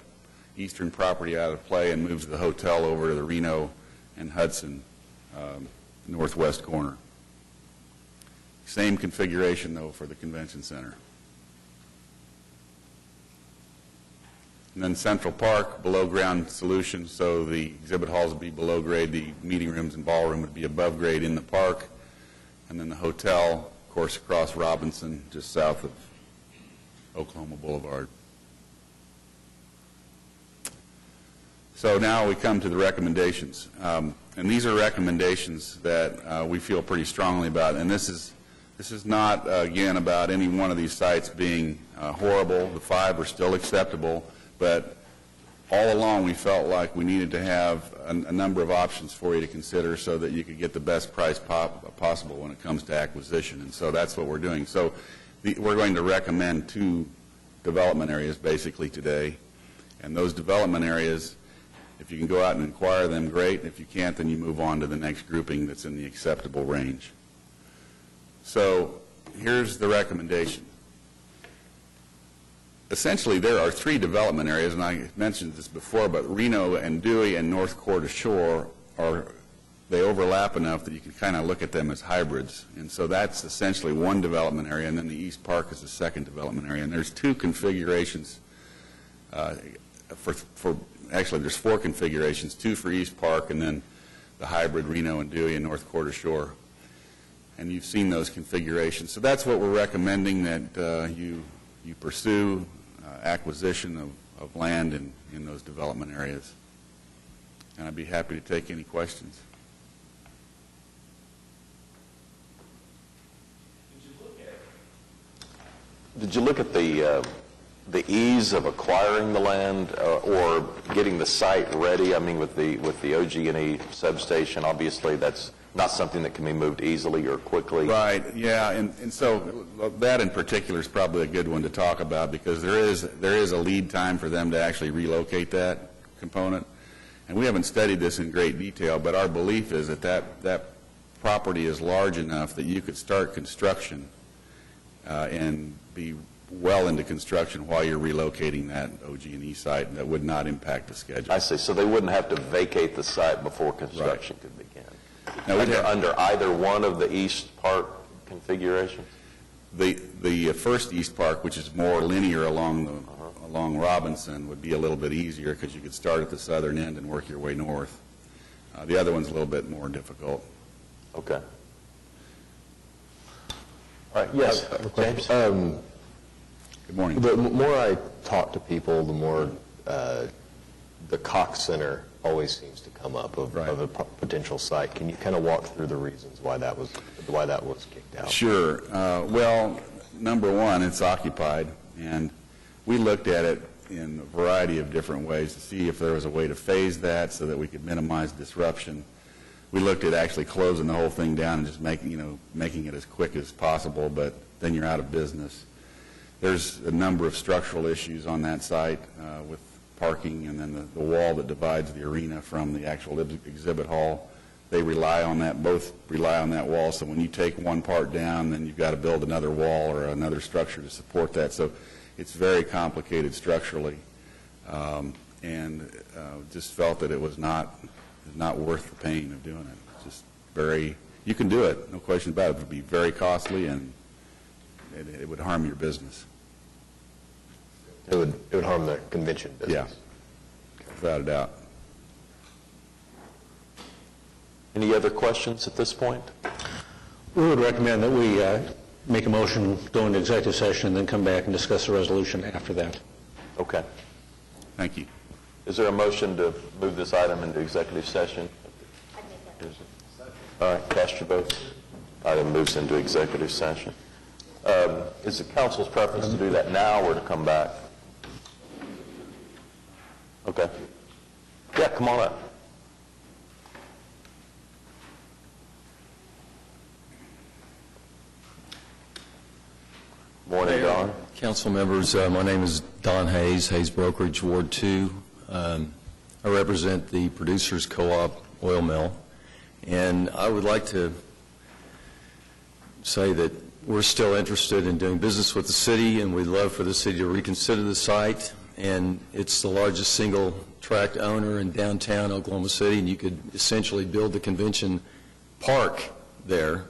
eastern property out of play and moves the hotel over to the Reno and Hudson northwest corner. Same configuration, though, for the convention center. And then Central Park, below-ground solution, so the exhibit halls would be below grade, the meeting rooms and ballroom would be above grade in the park, and then the hotel, of course, across Robinson, just south of Oklahoma Boulevard. So now we come to the recommendations. And these are recommendations that we feel pretty strongly about, and this is not, again, about any one of these sites being horrible. The 5 are still acceptable. But all along, we felt like we needed to have a number of options for you to consider so that you could get the best price possible when it comes to acquisition. And so that's what we're doing. So we're going to recommend 2 development areas basically today. And those development areas, if you can go out and inquire them, great. If you can't, then you move on to the next grouping that's in the acceptable range. So here's the recommendation. Essentially, there are 3 development areas, and I mentioned this before, but Reno and Dewey and North Quarter Shore they overlap enough that you can kind of look at them as hybrids. And so that's essentially one development area, and then the East Park is the second development area. And there's 2 configurations actually there's 4 configurations, 2 for East Park and then the hybrid Reno and Dewey and North Quarter Shore. And you've seen those configurations. So that's what we're recommending, that you pursue acquisition of land in those development areas. And I'd be happy to take any questions. Did you look at the ease of acquiring the land or getting the site ready? I mean, with the OG&E substation, obviously that's not something that can be moved easily or quickly. Right, yeah, and so that in particular is probably a good one to talk about, because there is a lead time for them to actually relocate that component. And we haven't studied this in great detail, but our belief is that property is large enough that you could start construction and be well into construction while you're relocating that OG&E site, and that would not impact the schedule. I see. So they wouldn't have to vacate the site before construction could begin. Now, under either one of the East Park configurations? The first East Park, which is more linear along Robinson, would be a little bit easier because you could start at the southern end and work your way north. The other one's a little bit more difficult. Okay. All right. Yes, James. Good morning. The more I talk to people, the more the Cox Center always seems to come up of a potential site. Can you kind of walk through the reasons why that was kicked out? Sure. Well, number one, it's occupied, and we looked at it in a variety of different ways to see if there was a way to phase that so that we could minimize disruption. We looked at actually closing the whole thing down and just making it as quick as possible, but then you're out of business. There's a number of structural issues on that site with parking, and then the wall that divides the arena from the actual exhibit hall. They both rely on that wall, so when you take one part down, then you've got to build another wall or another structure to support that. So it's very complicated structurally, and just felt that it was not worth the pain of doing it. Just you can do it, no question about it. It would be very costly, and it would harm your business. It would harm the convention business. Yeah, without a doubt. Any other questions at this point? We would recommend that we make a motion, go into executive session, and then come back and discuss the resolution after that. Okay. Thank you. Is there a motion to move this item into executive session? All right, cast your votes. Item moves into executive session. Is the council's preference to do that now or to come back? Okay. Yeah, come on up. Morning, Don. Council members, my name is Don Hayes, Hayes Brokerage, Ward 2. I represent the Producers Co-op oil mill, And I would like to say that we're still interested in doing business with the city, and we'd love for the city to reconsider the site. And it's the largest single tract owner in downtown Oklahoma City, and you could essentially build the convention park there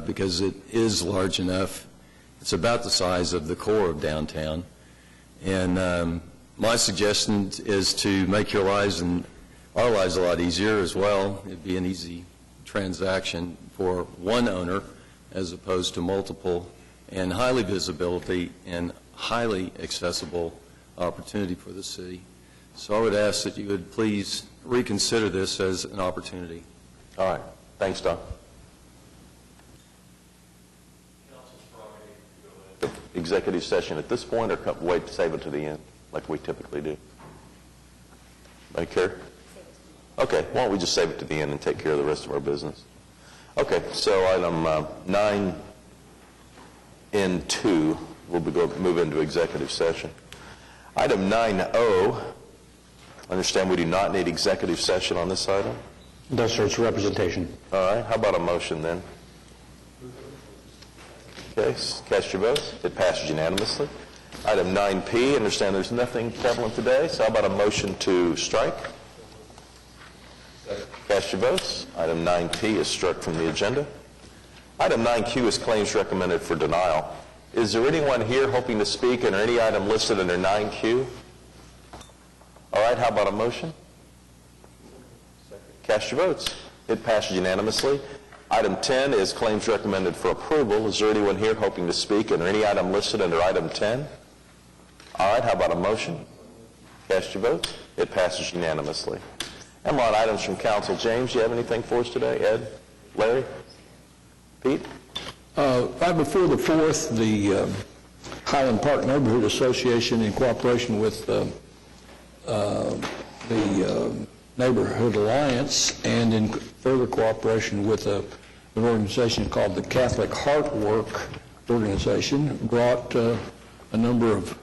because it is large enough. It's about the size of the core of downtown. And my suggestion is to make your lives and our lives a lot easier as well. It'd be an easy transaction for one owner as opposed to multiple, and highly visibility and highly accessible opportunity for the city. So I would ask that you would please reconsider this as an opportunity. All right. Thanks, Don. Executive session at this point, or wait to save it to the end, like we typically do? Anybody care? Okay, why don't we just save it to the end and take care of the rest of our business? Okay, so item 9N2, we'll move into executive session. Item 9O, understand we do not need executive session on this item? No, sir, it's representation. All right, how about a motion then? Okay, cast your votes. It passes unanimously. Item 9P, understand there's nothing prevalent today, so how about a motion to strike? Cast your votes. Item 9P is struck from the agenda. Item 9Q is claims recommended for denial. Is there anyone here hoping to speak under any item listed under 9Q? All right, how about a motion? Cast your votes. It passes unanimously. Item 10 is claims recommended for approval. Is there anyone here hoping to speak under any item listed under item 10? All right, how about a motion? Cast your votes. It passes unanimously. And on items from council, James, do you have anything for us today? Ed? Larry? Pete? Right before the 4th, the Highland Park Neighborhood Association, in cooperation with the Neighborhood Alliance, and in further cooperation with an organization called the Catholic Heart Work Organization, brought a number of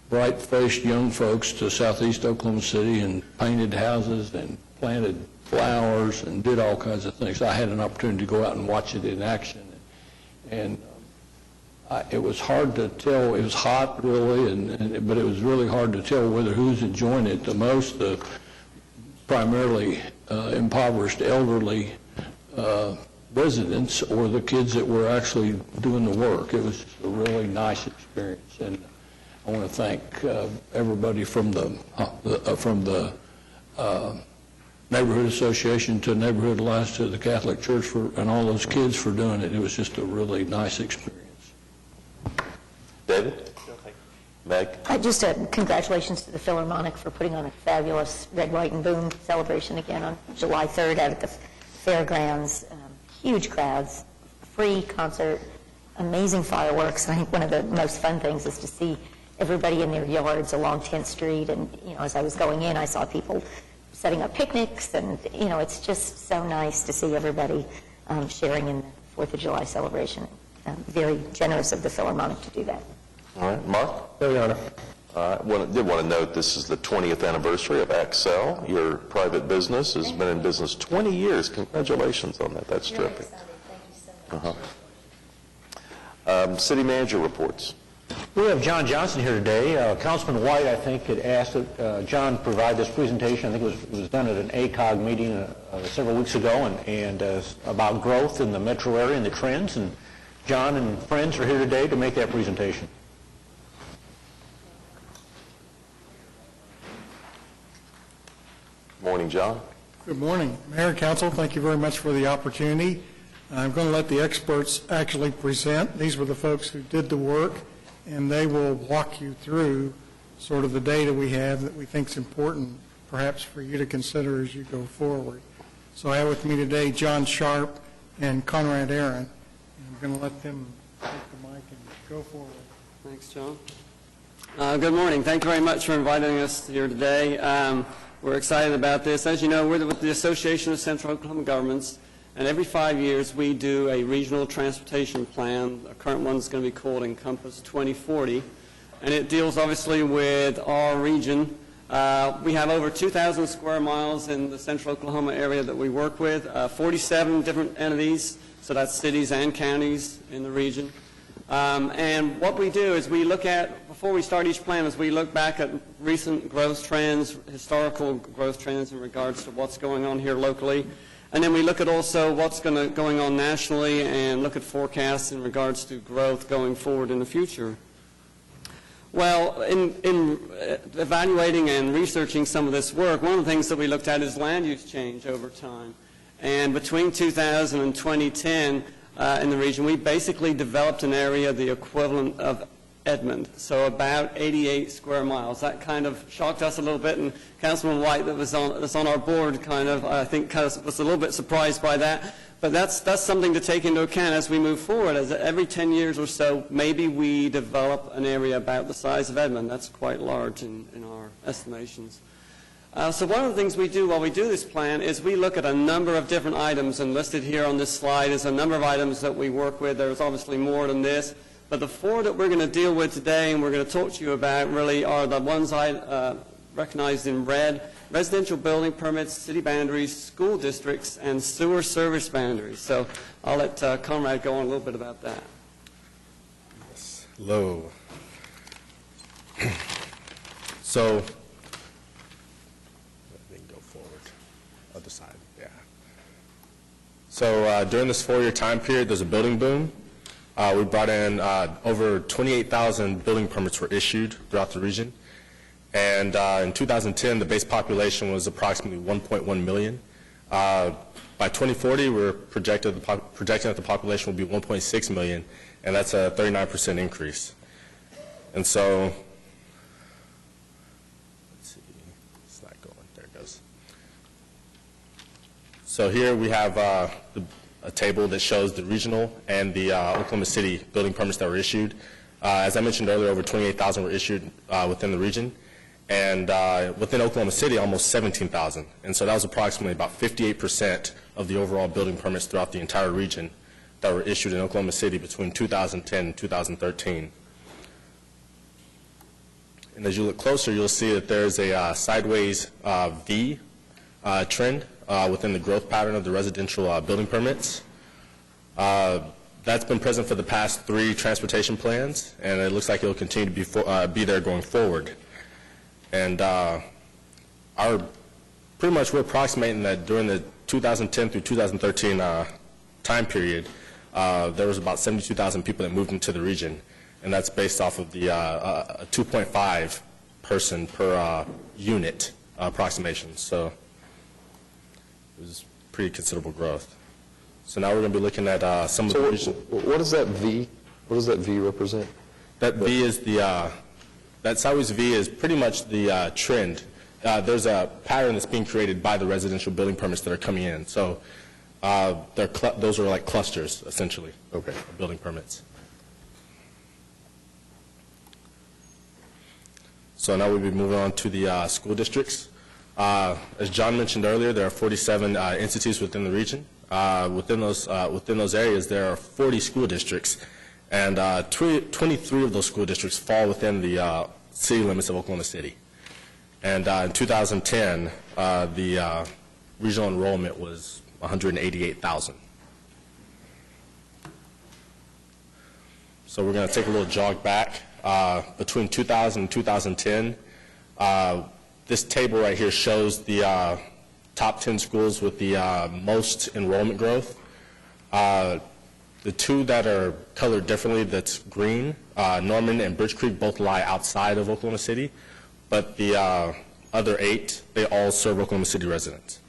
bright-faced young folks to southeast Oklahoma City and painted houses and planted flowers and did all kinds of things. I had an opportunity to go out and watch it in action. And it was hard to tell. It was hot, really, but it was really hard to tell who's enjoying it the most. The primarily impoverished elderly residents or the kids that were actually doing the work. It was just a really nice experience, and I want to thank everybody from the Neighborhood Association to Neighborhood Alliance to the Catholic Church and all those kids for doing it. It was just a really nice experience. David? Meg? Just congratulations to the Philharmonic for putting on a fabulous Red, White, and Boom celebration again on July 3rd out at the fairgrounds. Huge crowds, free concert, amazing fireworks. And I think one of the most fun things is to see everybody in their yards along 10th Street. And, as I was going in, I saw people setting up picnics. And, it's just so nice to see everybody sharing in the 4th of July celebration. Very generous of the Philharmonic to do that. All right, Mark? Very honor. I did want to note this is the 20th anniversary of Accel. Your private business has been in business 20 years. Congratulations on that. That's terrific. Thank you so much. City manager reports. We have John Johnson here today. Councilman White, I think, had asked that John provide this presentation. I think it was done at an ACOG meeting several weeks ago, and about growth in the metro area and the trends. And John and friends are here today to make that presentation. Morning, John. Good morning. Mayor and Council, thank you very much for the opportunity. I'm going to let the experts actually present. These were the folks who did the work, and they will walk you through sort of the data we have that we think is important, perhaps for you to consider as you go forward. So I have with me today John Sharp and Conrad Aaron. And I'm going to let them take the mic and go forward. Thanks, John. Good morning. Thank you very much for inviting us here today. We're excited about this. As you know, we're with the Association of Central Oklahoma Governments, and every 5 years we do a regional transportation plan. The current one is going to be called Encompass 2040, and it deals obviously with our region We have over 2,000 square miles in the central Oklahoma area that we work with, 47 different entities, so that's cities and counties in the region. And what we do is we look at, before we start each plan, is we look back at recent growth trends, historical growth trends in regards to what's going on here locally. And then we look at also what's going on nationally and look at forecasts in regards to growth going forward in the future. Well, in evaluating and researching some of this work, one of the things that we looked at is land use change over time. And between 2000 and 2010, in the region, we basically developed an area the equivalent of Edmond, so about 88 square miles. That kind of shocked us a little bit, and Councilman White, that's on our board, I think was a little bit surprised by that. But that's something to take into account as we move forward. As every 10 years or so, maybe we develop an area about the size of Edmond. That's quite large in our estimations. So one of the things we do while we do this plan is we look at a number of different items, and listed here on this slide is a number of items that we work with. There's obviously more than this, but the four that we're going to deal with today and we're going to talk to you about really are the ones I recognized in red: residential building permits, city boundaries, school districts, and sewer service boundaries. So I'll let Conrad go on a little bit about that. Hello. So, other side, yeah. So during this 4-year time period, there's a building boom. We brought in over 28,000 building permits were issued throughout the region. And in 2010, the base population was approximately 1.1 million. By 2040, we're projecting that the population will be 1.6 million, and that's a 39% increase. And so, let's see, it's not going, there it goes. So here we have a table that shows the regional and the Oklahoma City building permits that were issued. As I mentioned earlier, over 28,000 were issued within the region. And within Oklahoma City, almost 17,000. And so that was approximately about 58% of the overall building permits throughout the entire region that were issued in Oklahoma City between 2010 and 2013. And as you look closer, you'll see that there's a sideways V trend within the growth pattern of the residential building permits. That's been present for the past 3 transportation plans, and it looks like it will continue to be there going forward. And pretty much we're approximating that during the 2010 through 2013 time period, there was about 72,000 people that moved into the region, and that's based off of the 2.5 person per unit approximation. So it was pretty considerable growth. So now we're going to be looking at some of the region. What is that V? What does that V represent? That V is that sideways V is pretty much the trend. There's a pattern that's being created by the residential building permits that are coming in. So those are like clusters, essentially, of building permits. So now we'll be moving on to the school districts. As John mentioned earlier, there are 47 entities within the region. Within those areas, there are 40 school districts, and 23 of those school districts fall within the city limits of Oklahoma City. And in 2010, the regional enrollment was 188,000. So we're going to take a little jog back. Between 2000 and 2010, this table right here shows the top 10 schools with the most enrollment growth. The 2 that are colored differently, that's green, Norman and Bridge Creek both lie outside of Oklahoma City, but the other 8, they all serve Oklahoma City residents.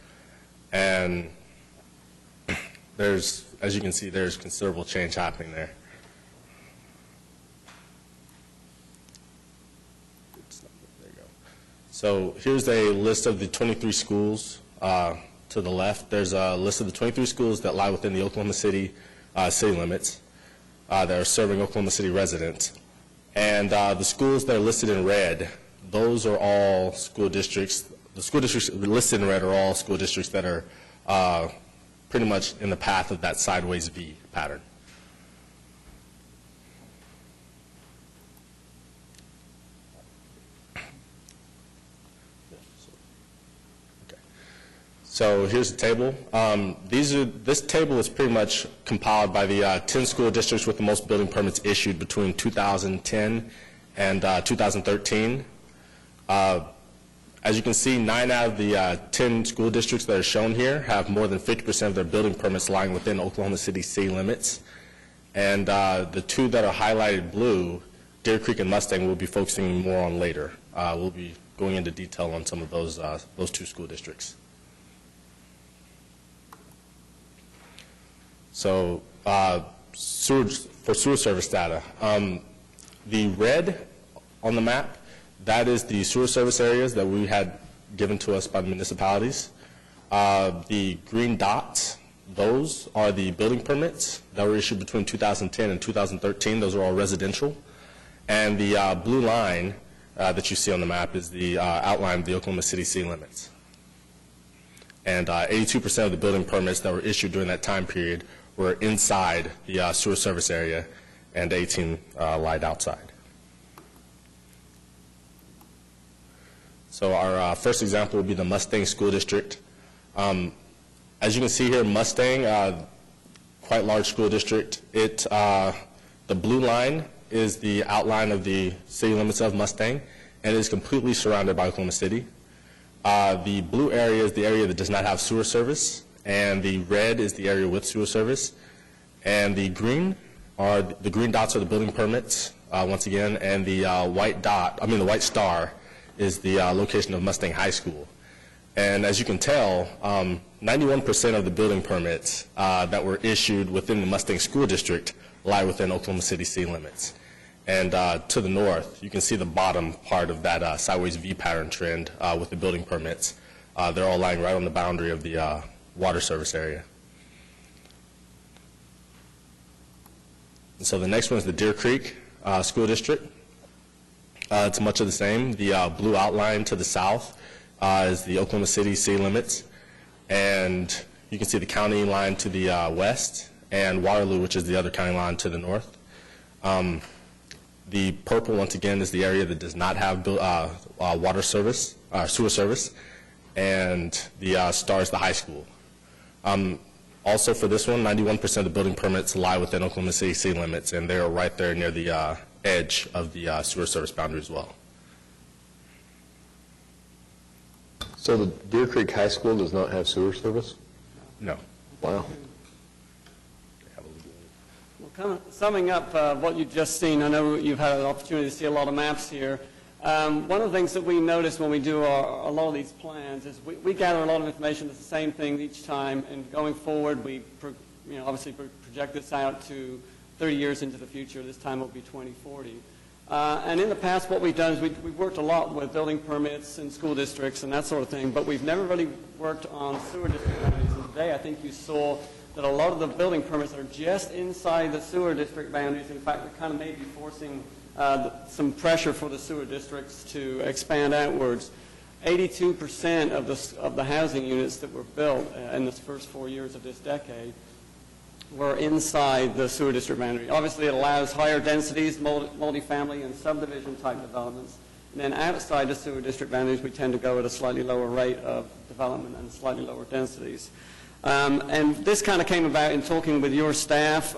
And there's, as you can see, there's considerable change happening there. There you go. So here's a list of the 23 schools. To the left, there's a list of the 23 schools that lie within the Oklahoma City city limits that are serving Oklahoma City residents. And the schools that are listed in red, those are all school districts. The school districts listed in red are all school districts that are pretty much in the path of that sideways V pattern. So here's the table. This table is pretty much compiled by the 10 school districts with the most building permits issued between 2010 and 2013. As you can see, 9 out of the 10 school districts that are shown here have more than 50% of their building permits lying within Oklahoma City city limits. And the 2 that are highlighted blue, Deer Creek and Mustang, we'll be focusing more on later. We'll be going into detail on some of those 2 school districts. So for sewer service data, the red on the map, that is the sewer service areas that we had given to us by the municipalities. The green dots, those are the building permits that were issued between 2010 and 2013. Those are all residential. And the blue line that you see on the map is the outline of the Oklahoma City city limits. And 82% of the building permits that were issued during that time period were inside the sewer service area, and 18 lied outside. So our first example will be the Mustang School District. As you can see here, Mustang, quite large school district. The blue line is the outline of the city limits of Mustang, and it is completely surrounded by Oklahoma City. The blue area is the area that does not have sewer service, and the red is the area with sewer service. And the green dots are the building permits, once again, and the the white star is the location of Mustang High School. And as you can tell, 91% of the building permits that were issued within the Mustang School District lie within Oklahoma City city limits. And to the north, you can see the bottom part of that sideways V pattern trend with the building permits. They're all lying right on the boundary of the water service area. And so the next one is the Deer Creek School District. It's much of the same. The blue outline to the south is the Oklahoma City city limits. And you can see the county line to the west, and Waterloo, which is the other county line to the north. The purple, once again, is the area that does not have water service, sewer service, and the star is the high school. Also for this one, 91% of the building permits lie within Oklahoma City city limits, and they are right there near the edge of the sewer service boundary as well. So the Deer Creek High School does not have sewer service? No. Wow. Well, kind of summing up what you've just seen, I know you've had an opportunity to see a lot of maps here. One of the things that we notice when we do a lot of these plans is we gather a lot of information. It's the same thing each time, and going forward, we obviously project this out to 30 years into the future. This time it will be 2040. And in the past, what we've done is we've worked a lot with building permits and school districts and that sort of thing, but we've never really worked on sewer district boundaries. And today, I think you saw that a lot of the building permits are just inside the sewer district boundaries. In fact, they're kind of maybe forcing some pressure for the sewer districts to expand outwards. 82% of the housing units that were built in the first 4 years of this decade were inside the sewer district boundary. Obviously, it allows higher densities, multifamily and subdivision type developments. And then outside the sewer district boundaries, we tend to go at a slightly lower rate of development and slightly lower densities. And this kind of came about in talking with your staff,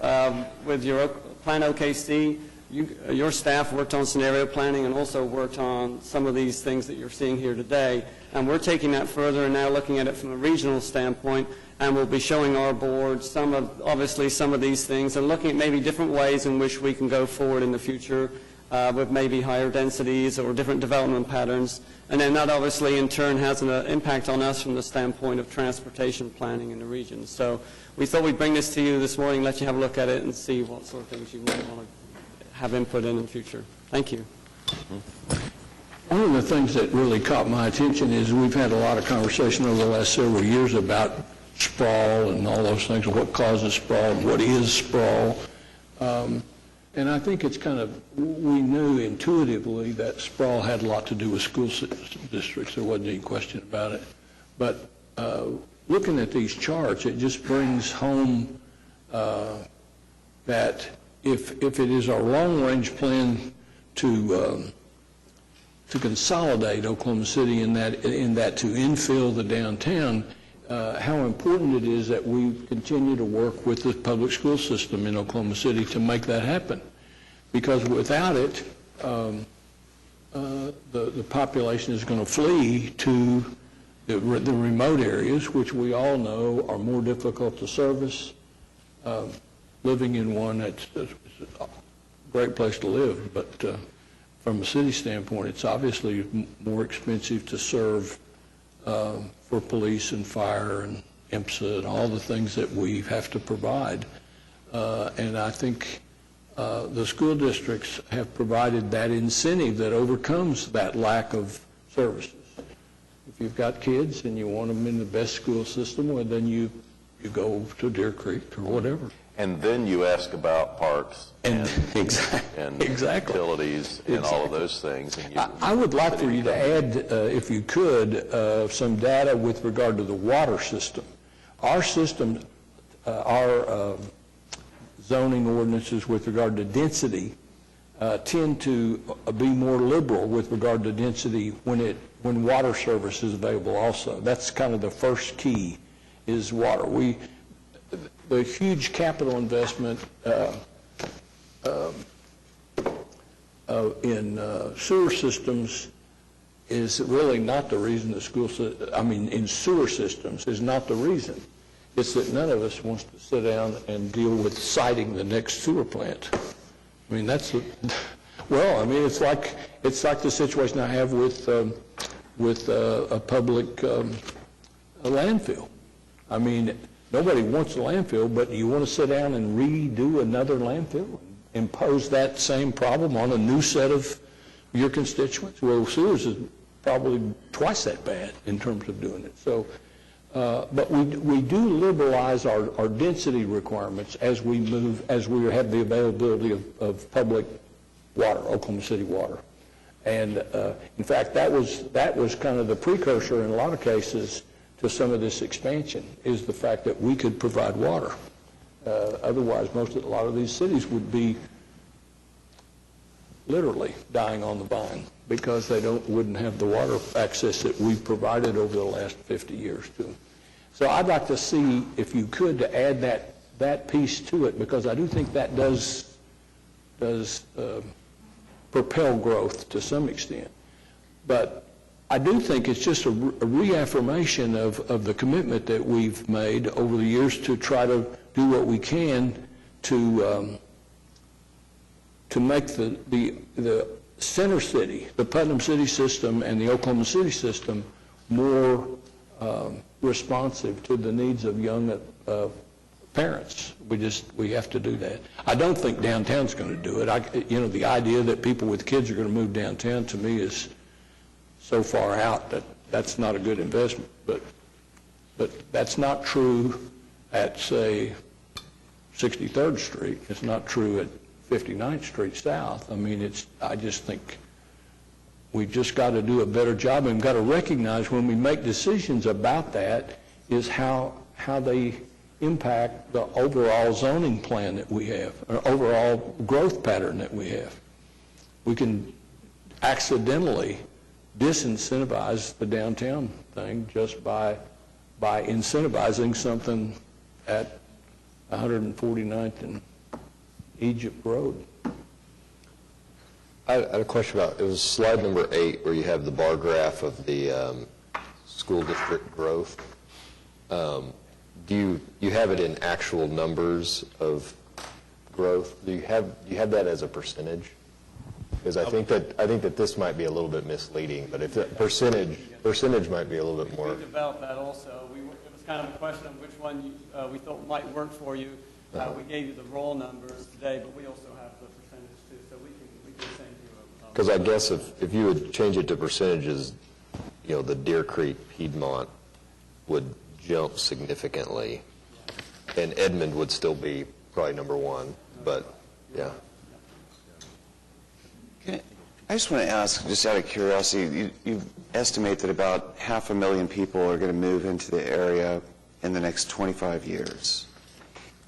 with your Plan OKC. Your staff worked on scenario planning and also worked on some of these things that you're seeing here today. And we're taking that further and now looking at it from a regional standpoint, and we'll be showing our board obviously some of these things and looking at maybe different ways in which we can go forward in the future with maybe higher densities or different development patterns. And then that obviously in turn has an impact on us from the standpoint of transportation planning in the region. So we thought we'd bring this to you this morning, let you have a look at it and see what sort of things you might want to have input in the future. Thank you. One of the things that really caught my attention is we've had a lot of conversation over the last several years about sprawl and all those things, and what causes sprawl, and what is sprawl. And I think it's we knew intuitively that sprawl had a lot to do with school districts. There wasn't any question about it. But looking at these charts, it just brings home that if it is our long-range plan to consolidate Oklahoma City in that to infill the downtown, how important it is that we continue to work with the public school system in Oklahoma City to make that happen. Because without it, the population is going to flee to the remote areas, which we all know are more difficult to service. Living in one that's a great place to live, but from a city standpoint, it's obviously more expensive to serve for police and fire and IMSA and all the things that we have to provide. And I think the school districts have provided that incentive that overcomes that lack of services. If you've got kids and you want them in the best school system, well, then you go to Deer Creek or whatever. And then you ask about parks and utilities and all of those things. And I would like for you to add, if you could, some data with regard to the water system. Our system, our zoning ordinances with regard to density tend to be more liberal with regard to density when water service is available also. That's kind of the first key, is water. The huge capital investment in sewer systems is really not the reason in sewer systems is not the reason. It's that none of us wants to sit down and deal with siting the next sewer plant. I mean, it's like the situation I have with a public landfill. I mean, nobody wants a landfill, but you want to sit down and redo another landfill, impose that same problem on a new set of your constituents? Well, sewers is probably twice that bad in terms of doing it. So, but we do liberalize our density requirements as we have the availability of public water, Oklahoma City water. And in fact, that was kind of the precursor in a lot of cases to some of this expansion, is the fact that we could provide water. Otherwise, a lot of these cities would be literally dying on the vine because they wouldn't have the water access that we've provided over the last 50 years to them. So I'd like to see, if you could, to add that piece to it, because I do think that does propel growth to some extent. But I do think it's just a reaffirmation of the commitment that we've made over the years to try to do what we can to make the center city, the Putnam City system and the Oklahoma City system more responsive to the needs of young parents. We have to do that. I don't think downtown's going to do it. The idea that people with kids are going to move downtown, to me, is so far out that that's not a good investment. But that's not true at, say, 63rd Street. It's not true at 59th Street South. I mean, I just think we've just got to do a better job, and we've got to recognize when we make decisions about that is how they impact the overall zoning plan that we have, or overall growth pattern that we have. We can accidentally disincentivize the downtown thing just by incentivizing something at 149th and Egypt Road. I had a question about, it was slide number 8 where you have the bar graph of the school district growth. Do you have it in actual numbers of growth? Do you have that as a percentage? Because I think that this might be a little bit misleading, but if the percentage might be a little bit more. We developed that also. It was kind of a question of which one we thought might work for you. We gave you the raw numbers today, but we also have the percentage too, so we can send you a. Because I guess if you would change it to percentages, the Deer Creek, Piedmont would jump significantly, and Edmond would still be probably number one, but yeah. I just want to ask, just out of curiosity, you estimate that about 500,000 people are going to move into the area in the next 25 years.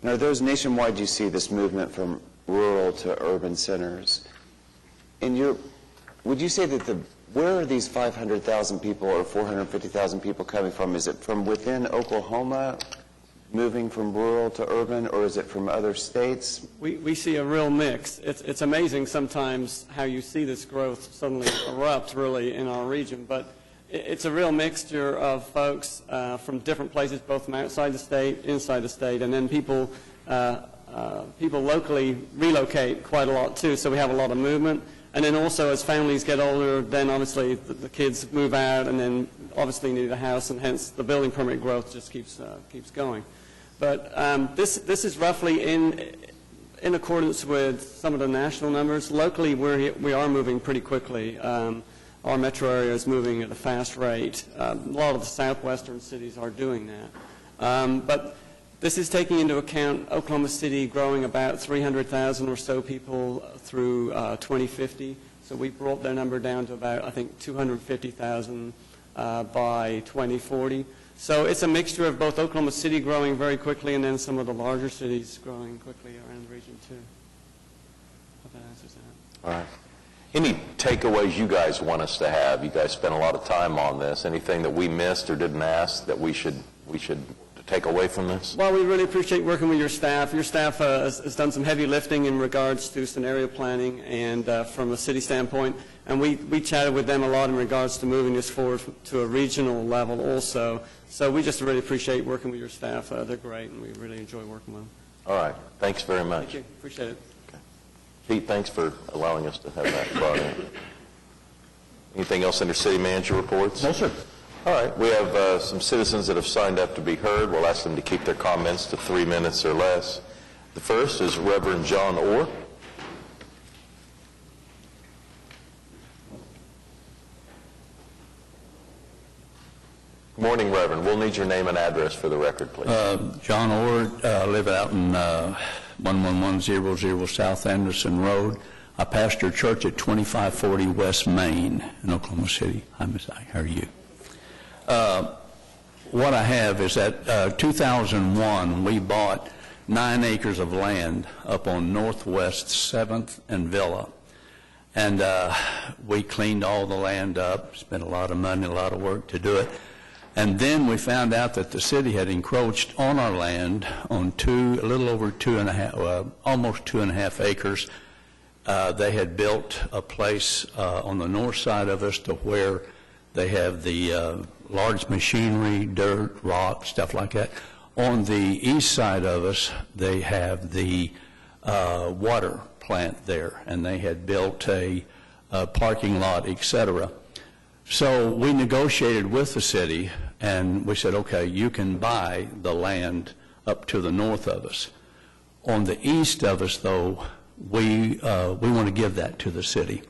And are those nationwide, do you see this movement from rural to urban centers? And would you say that where are these 500,000 people or 450,000 people coming from? Is it from within Oklahoma, moving from rural to urban, or is it from other states? We see a real mix. It's amazing sometimes how you see this growth suddenly erupt really in our region, but it's a real mixture of folks from different places, both from outside the state, inside the state, and then people locally relocate quite a lot too, so we have a lot of movement. And then also as families get older, then obviously the kids move out and then obviously need a house, and hence the building permit growth just keeps going. But this is roughly in accordance with some of the national numbers. Locally, we are moving pretty quickly. Our metro area is moving at a fast rate. A lot of the southwestern cities are doing that. But this is taking into account Oklahoma City growing about 300,000 or so people through 2050. So we brought their number down to about, I think, 250,000 by 2040. So it's a mixture of both Oklahoma City growing very quickly and then some of the larger cities growing quickly around the region too. Hope that answers that. All right. Any takeaways you guys want us to have? You guys spent a lot of time on this. Anything that we missed or didn't ask that we should take away from this? Well, we really appreciate working with your staff. Your staff has done some heavy lifting in regards to scenario planning and from a city standpoint, and we chatted with them a lot in regards to moving this forward to a regional level also. So we just really appreciate working with your staff. They're great, and we really enjoy working with them. All right. Thanks very much. Thank you. Appreciate it. Okay. Pete, thanks for allowing us to have that brought in. Anything else under city manager reports? No, sir. All right. We have some citizens that have signed up to be heard. We'll ask them to keep their comments to 3 minutes or less. The first is Reverend John Orr. Good morning, Reverend. We'll need your name and address for the record, please. John Orr, live out in 11100 South Anderson Road. I pastor church at 2540 West Main in Oklahoma City. Hi, Miss I. How are you? What I have is that 2001, we bought 9 acres of land up on Northwest 7th and Villa. And we cleaned all the land up, spent a lot of money, a lot of work to do it. And then we found out that the city had encroached on our land on a little over 2.5, almost 2.5 acres. They had built a place on the north side of us to where they have the large machinery, dirt, rock, stuff like that. On the east side of us, they have the water plant there, and they had built a parking lot, etc. So we negotiated with the city, and we said, okay, you can buy the land up to the north of us. On the east of us, though, we want to give that to the city.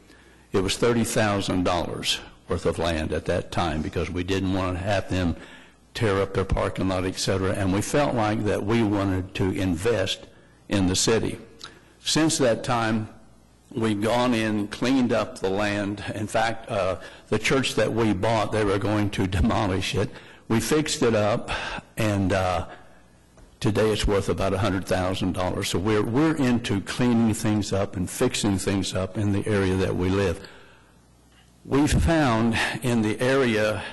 It was $30,000 worth of land at that time because we didn't want to have them tear up their parking lot, et cetera, and we felt like that we wanted to invest in the city. Since that time, we've gone in, cleaned up the land. In fact, the church that we bought, they were going to demolish it. We fixed it up, and today it's worth about $100,000. So we're into cleaning things up and fixing things up in the area that we live. We found in the area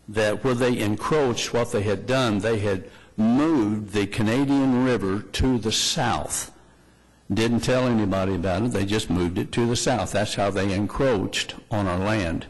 that where they encroached, what they had done, they had moved the Canadian River to the south. Didn't tell anybody about it. They just moved it to the south. That's how they encroached on our land.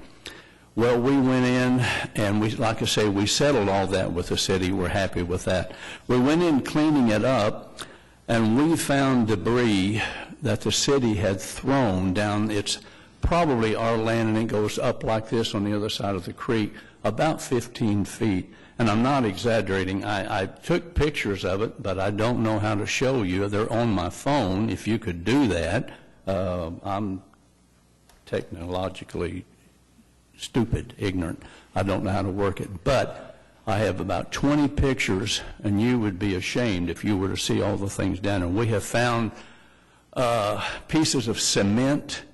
Well, we went in and we, like I say, we settled all that with the city. We're happy with that. We went in cleaning it up, and we found debris that the city had thrown down. It's probably our land, and it goes up like this on the other side of the creek, about 15 feet. And I'm not exaggerating. I took pictures of it, but I don't know how to show you. They're on my phone. If you could do that, I'm technologically stupid, ignorant. I don't know how to work it. But I have about 20 pictures, and you would be ashamed if you were to see all the things down there. We have found pieces of cement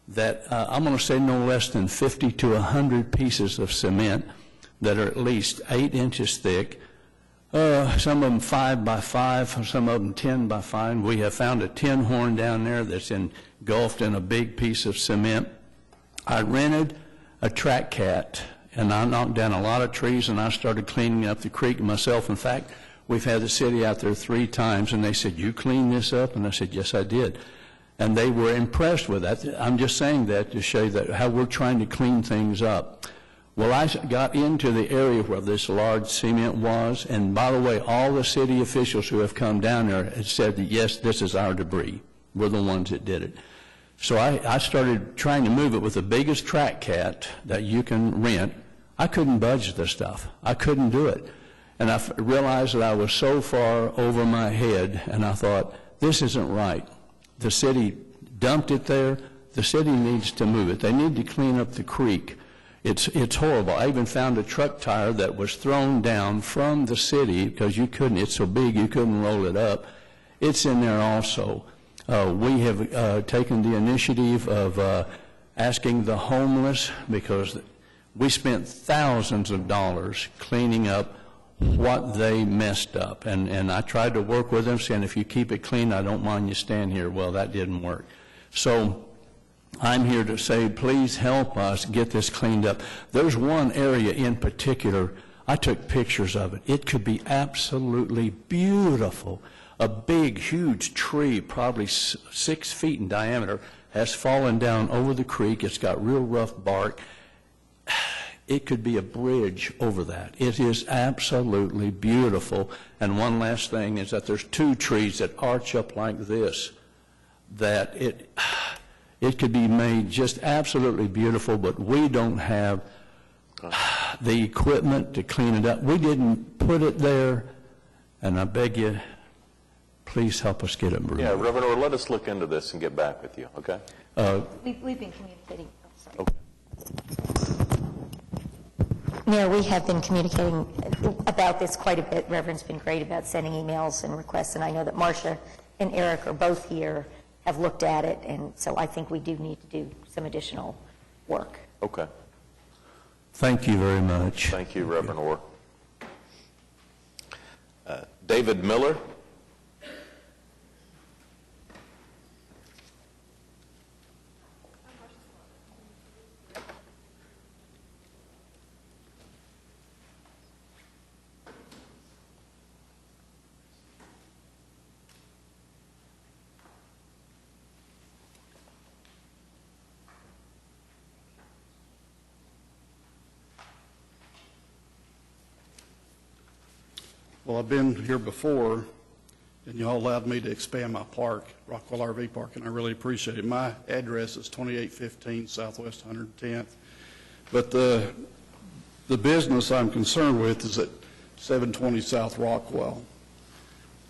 that I'm going to say no less than 50 to 100 pieces of cement that are at least 8 inches thick, some of them 5 by 5, some of them 10 by 5. We have found a tin horn down there that's engulfed in a big piece of cement. I rented a track cat, and I knocked down a lot of trees, and I started cleaning up the creek myself. In fact, we've had the city out there 3 times, and they said, "You cleaned this up?" And I said, "Yes, I did." And they were impressed with that. I'm just saying that to show you that how we're trying to clean things up. Well, I got into the area where this large cement was, and by the way, all the city officials who have come down there have said that, yes, this is our debris. We're the ones that did it. So I started trying to move it with the biggest track cat that you can rent. I couldn't budge the stuff. I couldn't do it. And I realized that I was so far over my head, and I thought, this isn't right. The city dumped it there. The city needs to move it. They need to clean up the creek. It's horrible. I even found a truck tire that was thrown down from the city because you couldn't, it's so big you couldn't roll it up. It's in there also. We have taken the initiative of asking the homeless, because we spent thousands of dollars cleaning up what they messed up. And I tried to work with them, saying, if you keep it clean, I don't mind you stand here. Well, that didn't work. So I'm here to say, please help us get this cleaned up. There's one area in particular, I took pictures of it. It could be absolutely beautiful. A big, huge tree, probably 6 feet in diameter, has fallen down over the creek. It's got real rough bark. It could be a bridge over that. It is absolutely beautiful. And one last thing is that there's 2 trees that arch up like this, that it could be made just absolutely beautiful, but we don't have the equipment to clean it up. We didn't put it there, and I beg you, please help us get it moved. Yeah, Reverend Orr, let us look into this and get back with you, okay? We've been communicating. Okay. Mayor, we have been communicating about this quite a bit. Reverend's been great about sending emails and requests, and I know that Marcia and Eric are both here, have looked at it, and so I think we do need to do some additional work. Okay. Thank you very much. Thank you, Reverend Orr. David Miller. Well, I've been here before, and you all allowed me to expand my park, Rockwell RV Park, and I really appreciate it. My address is 2815 Southwest 110th, but the business I'm concerned with is at 720 South Rockwell.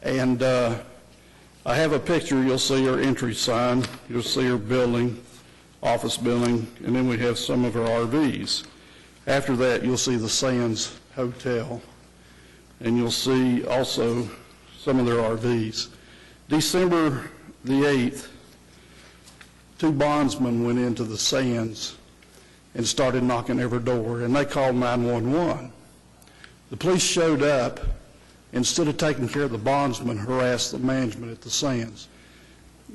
And I have a picture. You'll see our entry sign. You'll see our building, office building, and then we have some of our RVs. After that, you'll see the Sands Hotel, and you'll see also some of their RVs. December the 8th, 2 bondsmen went into the Sands and started knocking every door, and they called 911. The police showed up. Instead of taking care of the bondsmen, harassed the management at the Sands.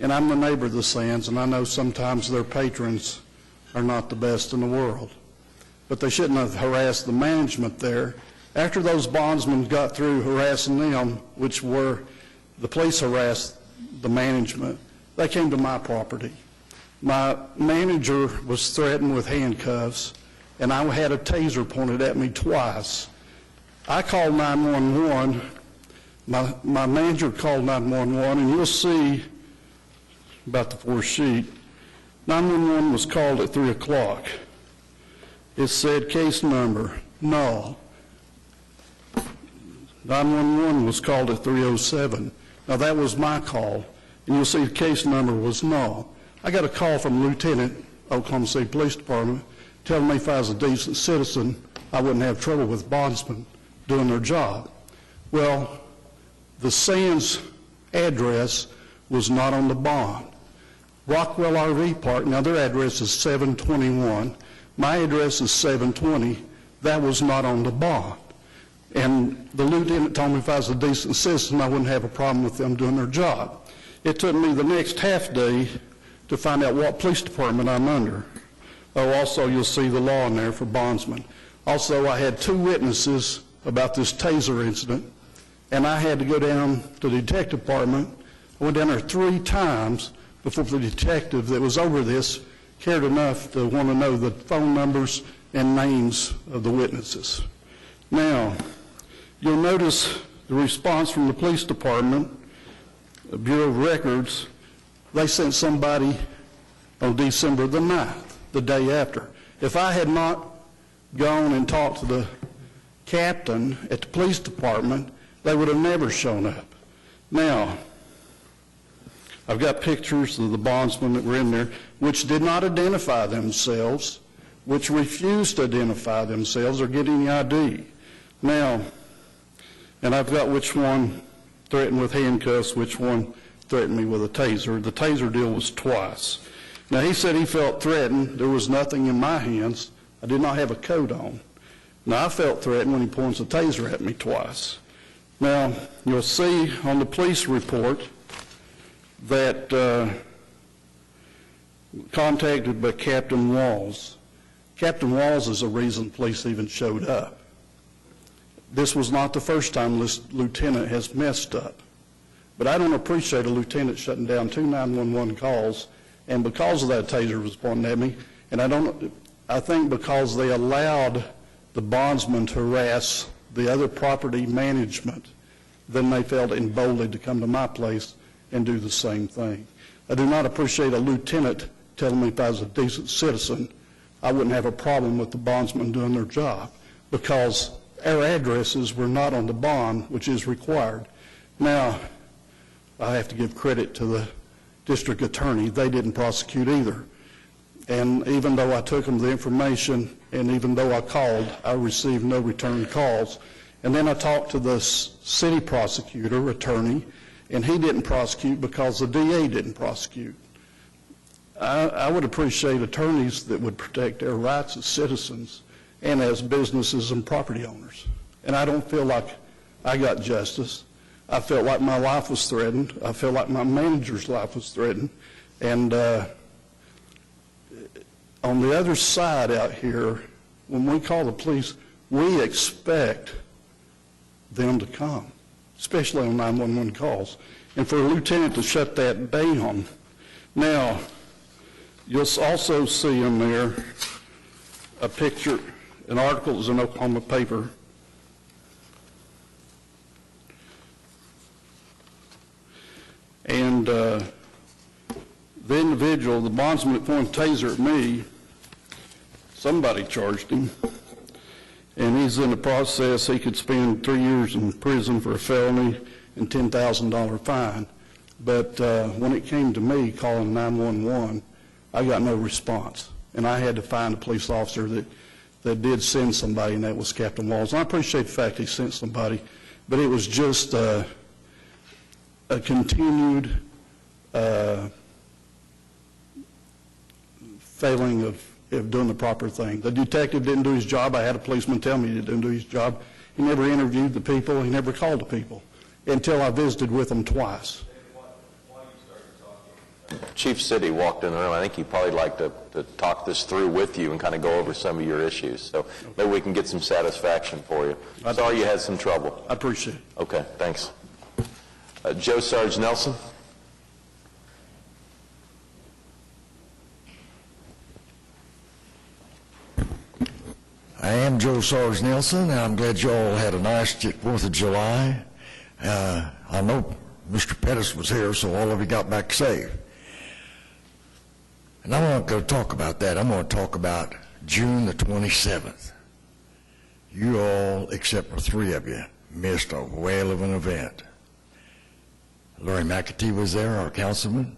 And I'm the neighbor of the Sands, and I know sometimes their patrons are not the best in the world. But they shouldn't have harassed the management there. After those bondsmen got through harassing them, which were the police harassed the management, they came to my property. My manager was threatened with handcuffs, and I had a taser pointed at me twice. I called 911. My manager called 911, and you'll see about the 4th sheet. 911 was called at 3 o'clock. It said case number, null. 911 was called at 3:07. Now that was my call, and you'll see the case number was null. I got a call from Lieutenant Oklahoma City Police Department telling me if I was a decent citizen, I wouldn't have trouble with bondsmen doing their job. Well, the Sands address was not on the bond. Rockwell RV Park, now their address is 721. My address is 720. That was not on the bond. And the lieutenant told me if I was a decent citizen, I wouldn't have a problem with them doing their job. It took me the next half day to find out what police department I'm under. Oh, also, you'll see the law in there for bondsmen. Also, I had 2 witnesses about this taser incident, and I had to go down to the detective department. I went down there 3 times before the detective that was over this cared enough to want to know the phone numbers and names of the witnesses. Now, you'll notice the response from the police department, the Bureau of Records. They sent somebody on December the 9th, the day after. If I had not gone and talked to the captain at the police department, they would have never shown up. Now, I've got pictures of the bondsmen that were in there, which did not identify themselves, which refused to identify themselves or get any ID. Now, and I've got which one threatened with handcuffs, which one threatened me with a taser. The taser deal was twice. Now, he said he felt threatened. There was nothing in my hands. I did not have a coat on. Now, I felt threatened when he points a taser at me twice. Now, you'll see on the police report that contacted by Captain Walls. Captain Walls is the reason police even showed up. This was not the first time this lieutenant has messed up. But I don't appreciate a lieutenant shutting down 2 911 calls, and because of that taser was pointing at me, and I think because they allowed the bondsman to harass the other property management, then they felt emboldened to come to my place and do the same thing. I do not appreciate a lieutenant telling me if I was a decent citizen, I wouldn't have a problem with the bondsman doing their job, because our addresses were not on the bond, which is required. Now, I have to give credit to the district attorney. They didn't prosecute either. And even though I took them the information, and even though I called, I received no return calls. And then I talked to the city prosecutor, attorney, and he didn't prosecute because the DA didn't prosecute. I would appreciate attorneys that would protect their rights as citizens and as businesses and property owners. And I don't feel like I got justice. I felt like my life was threatened. I felt like my manager's life was threatened. And on the other side out here, when we call the police, we expect them to come, especially on 911 calls. And for a lieutenant to shut that down. Now, you'll also see in there a picture, an article that was in Oklahoma paper. And the individual, the bondsman that pointed a taser at me, somebody charged him. And he's in the process, he could spend 3 years in prison for a felony and $10,000 fine. But when it came to me calling 911, I got no response. And I had to find a police officer that did send somebody, and that was Captain Walls. And I appreciate the fact he sent somebody, but it was just a continued failing of doing the proper thing. The detective didn't do his job. I had a policeman tell me he didn't do his job. He never interviewed the people. He never called the people until I visited with them twice. Chief City walked in the room. I think he'd probably like to talk this through with you and kind of go over some of your issues. So maybe we can get some satisfaction for you. Sorry you had some trouble. I appreciate it. Okay, thanks. Joe Sarge Nelson. I am Joe Sarge Nelson, and I'm glad you all had a nice 4th of July. I know Mr. Pettis was here, so all of you got back safe. And I'm not going to talk about that. I'm going to talk about June the 27th. You all, except for 3 of you, missed a whale of an event. Larry McAtee was there, our councilman,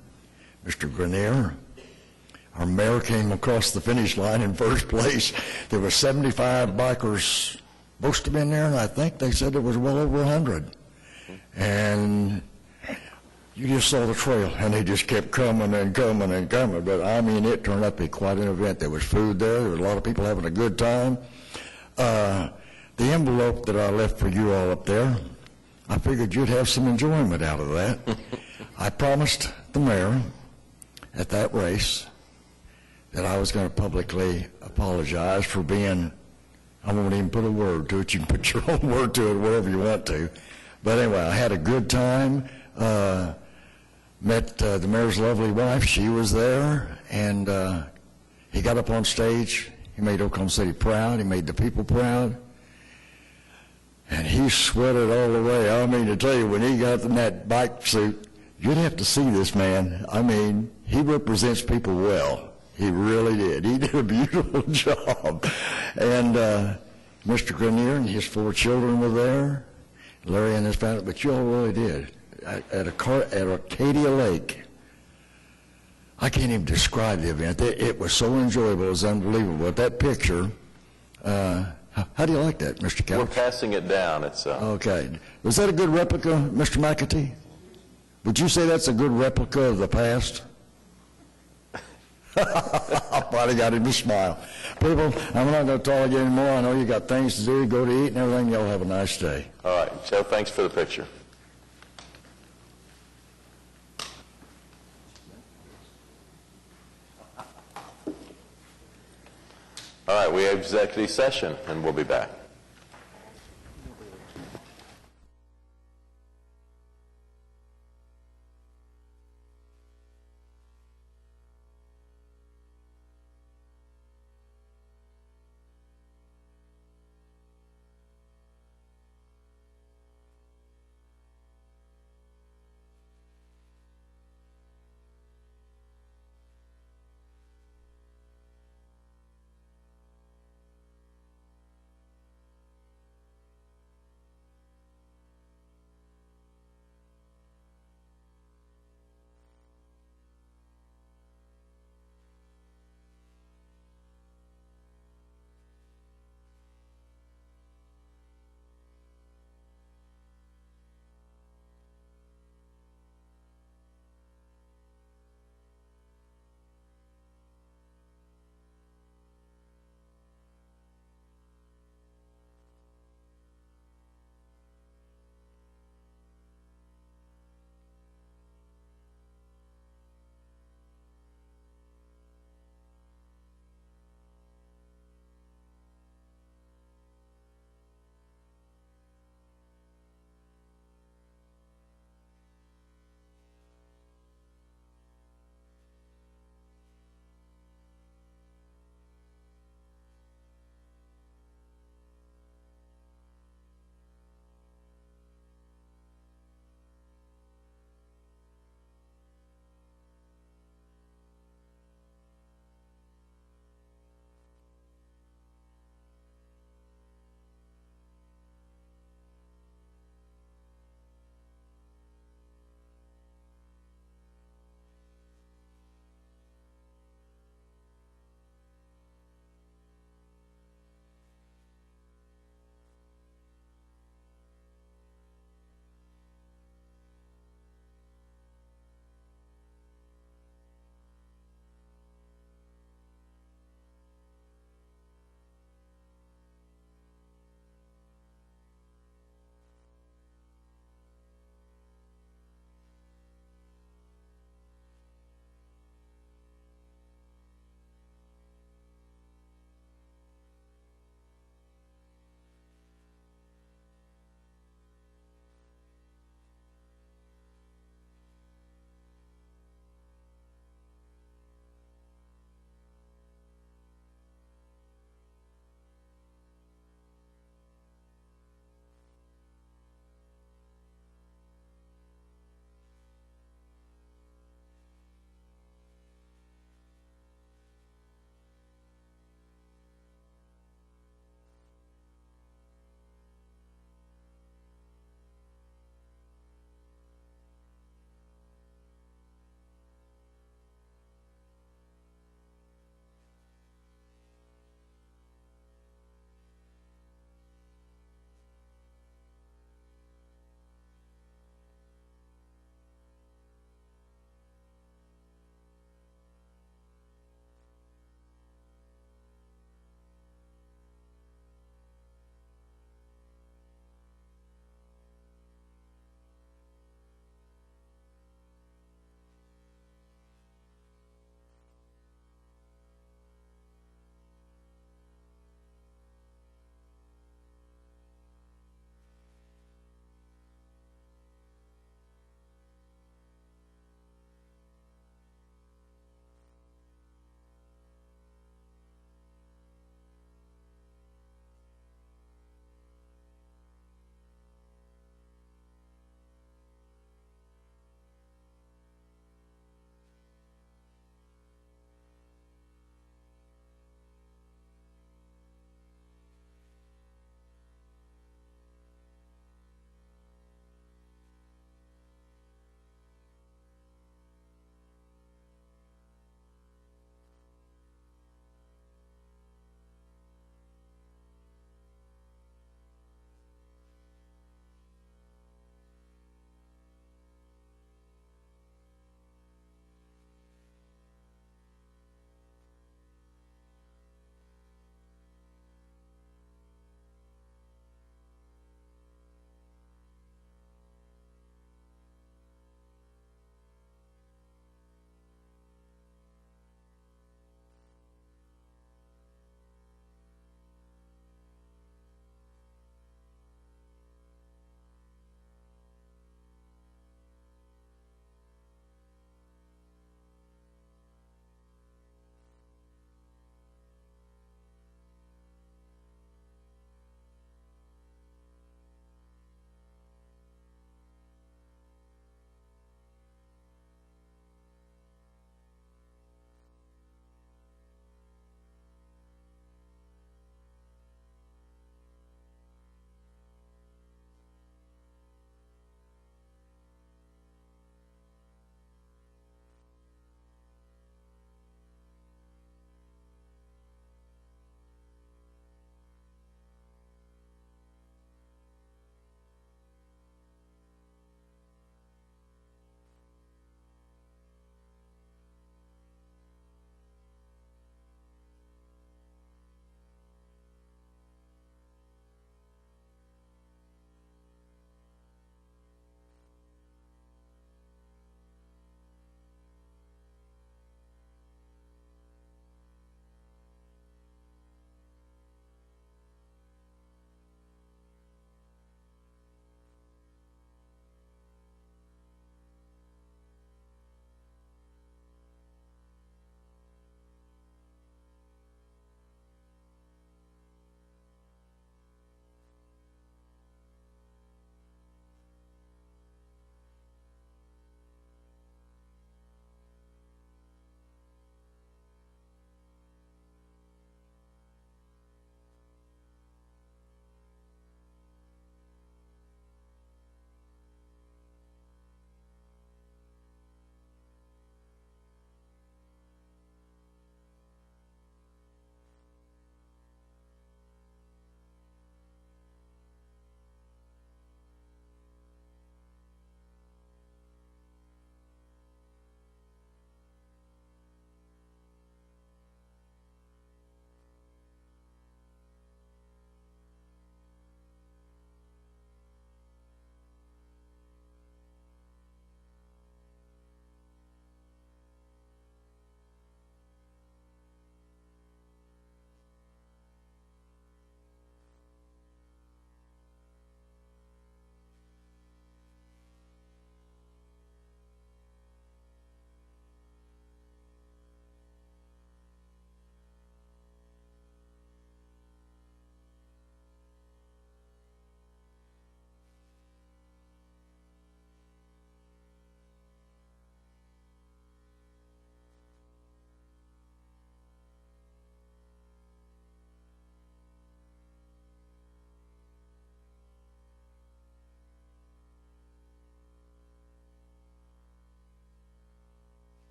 Mr. Grenier. Our mayor came across the finish line in first place. There were 75 bikers supposed to be in there, and I think they said there was well over 100. And you just saw the trail, and they just kept coming and coming and coming. But, I mean, it turned out to be quite an event. There was food there. There was a lot of people having a good time. The envelope that I left for you all up there, I figured you'd have some enjoyment out of that. I promised the mayor at that race that I was going to publicly apologize for being, I won't even put a word to it. You can put your own word to it, whatever you want to. But anyway, I had a good time. Met the mayor's lovely wife. She was there, and he got up on stage. He made Oklahoma City proud. He made the people proud. And he sweated all the way. I mean, to tell you, when he got in that bike suit, you'd have to see this man. I mean, he represents people well. He really did. He did a beautiful job. And Mr. Grenier and his 4 children were there, Larry and his family, but you all really did. At Arcadia Lake, I can't even describe the event. It was so enjoyable. It was unbelievable. But that picture, how do you like that, Mr. Couch? We're passing it down. It's Okay. Was that a good replica, Mr. McAtee? Would you say that's a good replica of the past? I finally got him to smile. People, I'm not going to talk to you anymore. I know you got things to do, go to eat and everything. Y'all have a nice day. all right. Joe, thanks for the picture. All right, we have executive session, and we'll be back.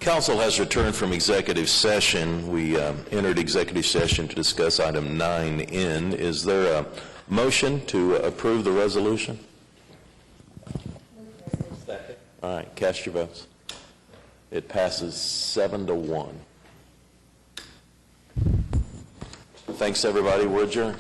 Council has returned from executive session. We entered executive session to discuss item 9N. Is there a motion to approve the resolution? Second. All right, cast your votes. It passes 7-1. Thanks, everybody. We're adjourned.